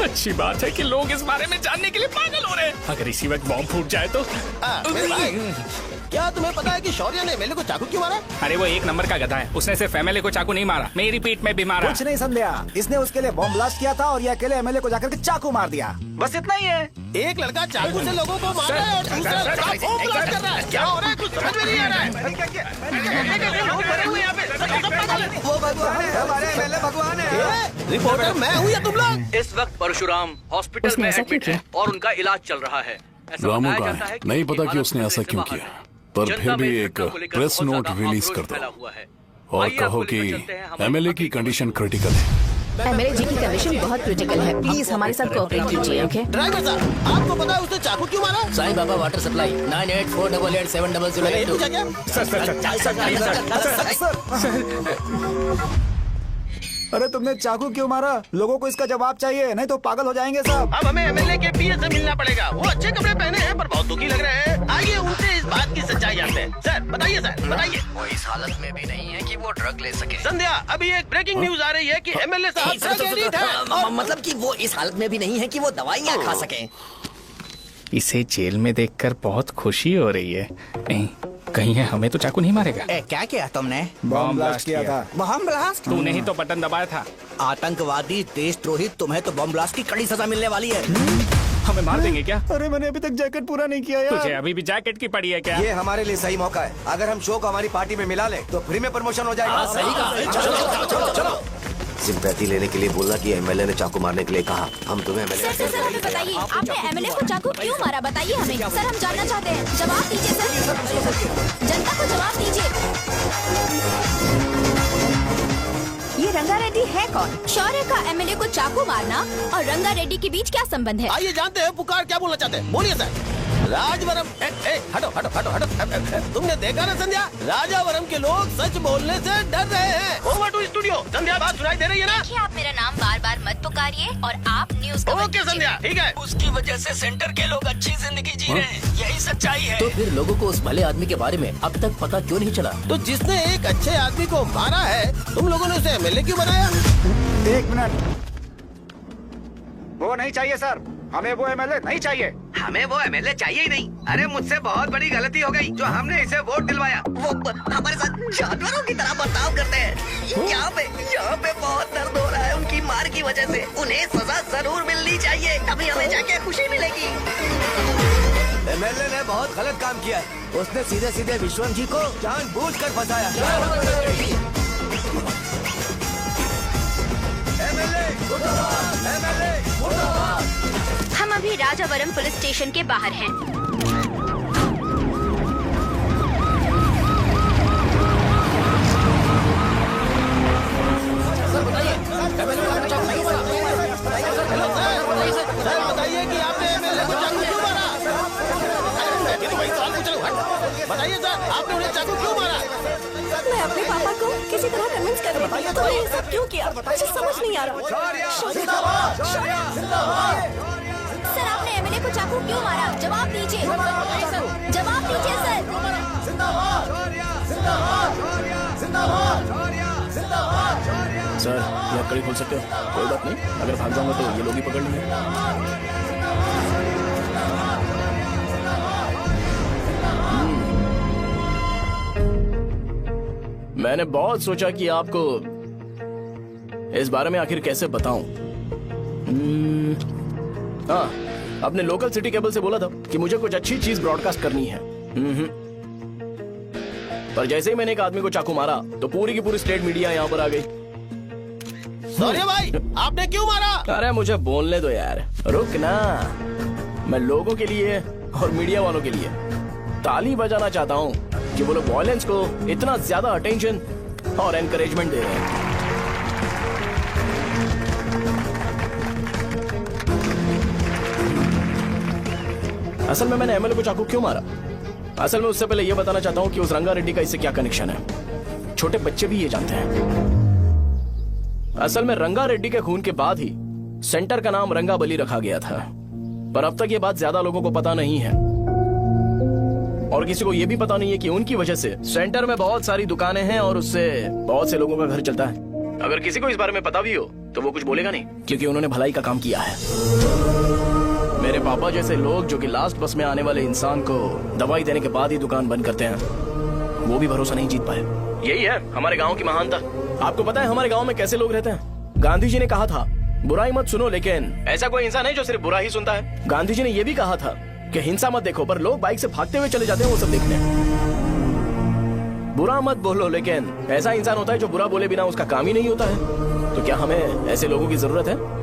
अच्छी बात है कि लोग इस बारे में जानने के लिए पागल हो रहे हैं। अगर इसी वक्त बॉम्ब फूट जाए तो। मेरे भाई, क्या तुम्हें पता है कि शौर्य ने एमएलए को चाकू क्यों मारा? अरे वो एक नंबर का गधा है, उसने सिर्फ एमएलए को चाकू नहीं मारा, मेरी पीठ में भी मारा। कुछ नहीं संध्या, इसने उसके लिए बॉम्ब ब्लास्ट किया था और ये अकेले एमएलए को जाकर के चाकू मार दिया। बस इतना ही है। एक लड़का चाकू से लोगों को मार रहा है और दूसरा लड़का बॉम्ब ब्लास्ट कर रहा है। क्या हो रहा है, कुछ समझ में नहीं आ रहा है। वो भगवान है, हमारे एमएलए भगवान है। रिपोर्टर मैं हूँ या तुम लोग? इस वक्त परशुराम हॉस्पिटल में एडमिट है और उनका इलाज चल रहा है। ऐसा रामू बताया का जाता है है, कि नहीं पता इमारत कि उसने ऐसा खतरे से क्यों बाहर किया, है। पर जनता फिर में भी इस एक घटना को लेकर प्रेस बहुत नोट ज्यादा रिलीज आक्रोश कर दो फैला हुआ है। और आइए कहो आपको कि लेकर चलते हैं हमारे एमएलए की अगली कंडीशन क्रिटिकल है। एमएलए जी की कंडीशन बहुत क्रिटिकल है, प्लीज हमारे साथ कोऑपरेट कीजिए। ओके ड्राइवर साहब, आपको पता है उसने चाकू क्यों मारा? Sai Baba water supply 9848870082। पूछा क्या? अरे तुमने चाकू क्यों मारा? लोगों को इसका जवाब चाहिए, नहीं तो पागल हो जाएंगे साहब। अब हमें एमएलए के पीए से मिलना पड़ेगा। वो अच्छे कपड़े पहने हैं पर बहुत दुखी लग रहे हैं। आइए उनसे इस बात की सच्चाई जानते हैं। सर बताइए, सर बताइए। वो इस हालत में भी नहीं है कि वो ड्रग ले सके। संध्या, अभी एक ब्रेकिंग न्यूज आ रही है कि एमएलए साहब ड्रग एडिक्ट हैं। मतलब कि वो इस हालत में भी नहीं है कि वो दवाइयाँ खा सके। इसे जेल में देखकर बहुत खुशी हो रही है। कहीं है, हमें तो चाकू नहीं मारेगा। क्या किया तुमने? बॉम्ब ब्लास्ट किया था। Bomb blast? तूने ही तो बटन दबाया था। आतंकवादी, देशद्रोही, तुम्हें तो बॉम्ब ब्लास्ट की कड़ी सजा मिलने वाली है। हमें मार देंगे क्या? अरे मैंने अभी तक जैकेट पूरा नहीं किया यार। तुझे अभी भी जैकेट की पड़ी है क्या? ये हमारे लिए सही मौका है। अगर हम शो को हमारी पार्टी में मिला ले तो फ्री में प्रमोशन हो जाएगा। सही कहा। चलो। सिंपैथी लेने के लिए बोला कि एमएलए ने चाकू मारने के लिए कहा। हम तुम्हें एमएलए सर हमें बताइए, आपने एमएलए को चाकू क्यों मारा? बताइए हमें सर, हम जानना चाहते हैं। जवाब दीजिए सर, जनता को जवाब दीजिए। ये रंगा रेड्डी है कौन? शौर्य का एमएलए को चाकू मारना और रंगा रेड्डी के बीच क्या संबंध है? आइए जानते हैं पुकार क्या बोलना चाहते हैं। बोलिए सर। राजवरम, हटो हटो हटो हटो। तुमने देखा ना संध्या, राजावरम के लोग सच बोलने से डर रहे हैं। Over to studio. संध्या, बात सुनाई दे रही है ना? देखिए, आप मेरा नाम बार बार मत पुकारिए और आप न्यूज का ओके संध्या, ठीक है। उसकी वजह से सेंटर के लोग अच्छी जिंदगी जी रहे हैं, यही सच्चाई है। तो फिर लोगों को उस भले आदमी के बारे में अब तक पता क्यों नहीं चला? तो जिसने एक अच्छे आदमी को मारा है, तुम लोगों ने उसे एमएलए क्यों बनाया? 1 मिनट। वो नहीं चाहिए सर, हमें वो एमएलए नहीं चाहिए। हमें वो एमएलए चाहिए ही नहीं। अरे मुझसे बहुत बड़ी गलती हो गई जो हमने इसे वोट दिलवाया। वो हमारे साथ जानवरों की तरह बर्ताव करते हैं। यहाँ पे बहुत दर्द हो रहा है उनकी मार की वजह से। उन्हें सजा जरूर मिलनी चाहिए, तभी हमें जाके खुशी मिलेगी। एमएलए ने बहुत गलत काम किया है। उसने सीधे सीधे विश्वम जी को जानबूझकर फंसाया। हम अभी राजावरम पुलिस स्टेशन के बाहर हैं। सर बताइए कि आपने एमएलए को चाकू क्यों मारा? मैं भी तो वही सवाल पूछ रहा हूँ। बताइए सर, आपने उन्हें चाकू क्यों मारा? मैं अपने पापा को किसी तरह कन्विंस कर रही थी। तो ये सब क्यों किया मुझे समझ नहीं आ रहा। सर आपने एमएलए को चाकू क्यों मारा? जवाब दीजिए, जवाब दीजिए सर। सर ये आप कड़ी खोल सकते हो? कोई बात नहीं, अगर भाग जाऊंगा तो ये लोग ही पकड़ लेंगे। मैंने बहुत सोचा कि आपको इस बारे में आखिर कैसे बताऊं। हाँ, अपने लोकल सिटी केबल से बोला था कि मुझे कुछ अच्छी चीज ब्रॉडकास्ट करनी है। पर जैसे ही मैंने एक आदमी को चाकू मारा तो पूरी की पूरी स्टेट मीडिया यहाँ पर आ गई। सॉरी भाई, आपने क्यों मारा? अरे मुझे बोलने दो यार, रुक ना। मैं लोगों के लिए और मीडिया वालों के लिए ताली बजाना चाहता हूँ कि वो लोग वायलेंस को इतना ज्यादा अटेंशन और एनकरेजमेंट दे रहे हैं। असल में मैंने एमएलए को चाकू क्यों मारा? असल में उससे पहले यह बताना चाहता हूँ कि उस रंगा रेड्डी का इससे क्या कनेक्शन है। छोटे बच्चे भी ये जानते हैं। असल में रंगा रेड्डी के खून के बाद ही सेंटर का नाम रंगाबली रखा गया था, पर अब तक ये बात ज्यादा लोगों को पता नहीं है और किसी को ये भी पता नहीं है कि उनकी वजह से सेंटर में बहुत सारी दुकानें हैं और उससे बहुत से लोगों का घर चलता है। अगर किसी को इस बारे में पता भी हो तो वो कुछ बोलेगा नहीं, क्योंकि उन्होंने भलाई का काम किया है। मेरे पापा जैसे लोग जो कि लास्ट बस में आने वाले इंसान को दवाई देने के बाद ही दुकान बंद करते हैं, वो भी भरोसा नहीं जीत पाए। यही है हमारे गांव की महानता। आपको पता है हमारे गांव में कैसे लोग रहते हैं? गांधी जी ने कहा था बुराई मत सुनो, लेकिन ऐसा कोई इंसान है जो सिर्फ बुरा ही सुनता है। गांधी जी ने यह भी कहा था कि हिंसा मत देखो, पर लोग बाइक से भागते हुए चले जाते हैं वो सब देखने। बुरा मत बोलो, लेकिन ऐसा इंसान होता है जो बुरा बोले बिना उसका काम ही नहीं होता है। तो क्या हमें ऐसे लोगों की जरूरत है?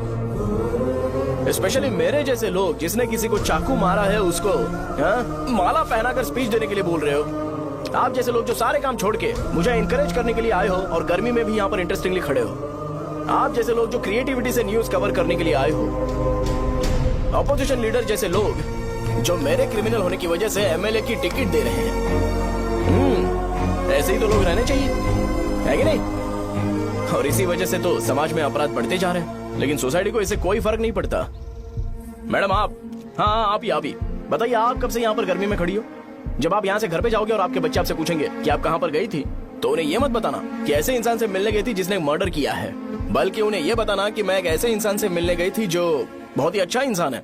स्पेशली मेरे जैसे लोग जिसने किसी को चाकू मारा है उसको माला पहनाकर स्पीच देने के लिए बोल रहे हो। आप जैसे लोग जो सारे काम छोड़ के मुझे इंकरेज करने के लिए आए हो और गर्मी में भी यहाँ पर इंटरेस्टिंगली खड़े हो। आप जैसे लोग जो क्रिएटिविटी से न्यूज कवर करने के लिए आए हो। अपोजिशन लीडर जैसे लोग जो मेरे क्रिमिनल होने की वजह से एमएलए की टिकट दे रहे हैं। ऐसे ही तो लोग रहने चाहिए, है कि नहीं? और इसी वजह से तो समाज में अपराध बढ़ते जा रहे हैं, लेकिन सोसाइटी को इससे कोई फर्क नहीं पड़ता। मैडम आप, हाँ आप ही बताइए, आप कब से यहाँ पर गर्मी में खड़ी हो? जब आप यहाँ से घर पे जाओगे और आपके बच्चे आपसे पूछेंगे कि आप कहाँ पर गई थी, तो उन्हें यह मत बताना कि ऐसे इंसान से मिलने गई थी जिसने मर्डर किया है, बल्कि उन्हें यह बताना कि मैं एक ऐसे इंसान से मिलने गई थी जो बहुत ही अच्छा इंसान है।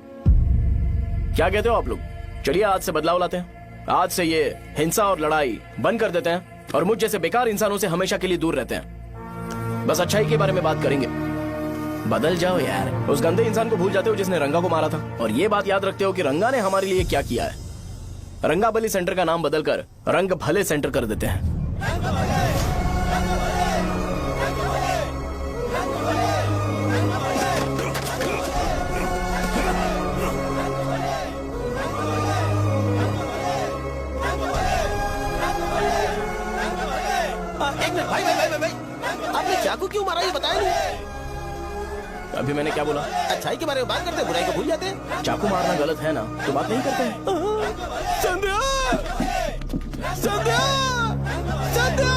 क्या कहते हो आप लोग? चलिए आज से बदलाव लाते हैं। आज से ये हिंसा और लड़ाई बंद कर देते हैं और मुझ जैसे बेकार इंसानों से हमेशा के लिए दूर रहते हैं। बस अच्छाई के बारे में बात करेंगे। बदल जाओ यार, उस गंदे इंसान को भूल जाते हो जिसने रंगा को मारा था, और ये बात याद रखते हो कि रंगा ने हमारे लिए क्या किया है। रंगाबली सेंटर का नाम बदलकर रंग भले सेंटर कर देते हैं। एक मिनट भाई, आपने चाकू क्यों मारा ये बताया नहीं? अभी मैंने क्या बोला? अच्छाई के बारे में बात करते हैं, बुराई को भूल जाते हैं। चाकू मारना गलत है ना, तो बात नहीं करते हैं। संध्या! संध्या! संध्या!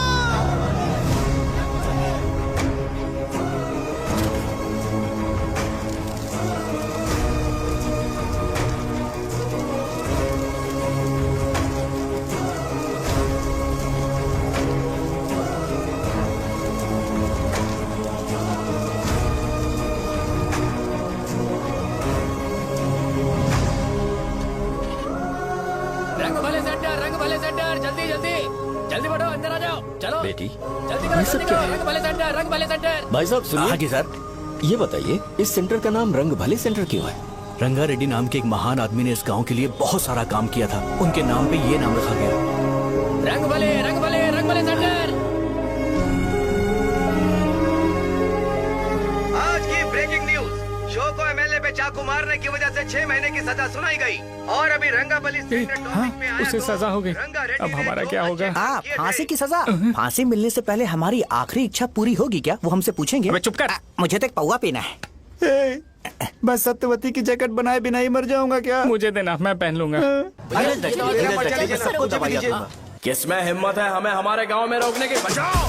जल्दी बढ़ो, अंदर आ जाओ। चलो बेटी, जल्दी करो, जल्दी करो। रंग भले सेंटर, रंग भले सेंटर। भाई साहब सुनिए। हाँ जी सर। ये बताइए इस सेंटर का नाम रंग भले सेंटर क्यों है? रंगा रेड्डी नाम के एक महान आदमी ने इस गांव के लिए बहुत सारा काम किया था, उनके नाम पे ये नाम रखा गया। रंग भले, रंग भले, रंग भले सेंटर। आज की ब्रेकिंग न्यूज, शो को एमएलए पे चाकू मारने की वजह से 6 महीने की सजा सुनाई गई और अभी रंगाबली सेंटर टॉपिक में आया उसे सजा हो गई। अब हमारा क्या होगा? फांसी की सजा? फांसी मिलने से पहले हमारी आखिरी इच्छा पूरी होगी क्या? वो हमसे पूछेंगे। चुप कर। मुझे तो एक पौवा पीना है। मैं सत्यवती की जैकेट बनाए बिना ही मर जाऊंगा क्या? मुझे देना, मैं पहन लूंगा। किसमें हिम्मत है हमें हमारे गांव में रोकने की? बचाओ!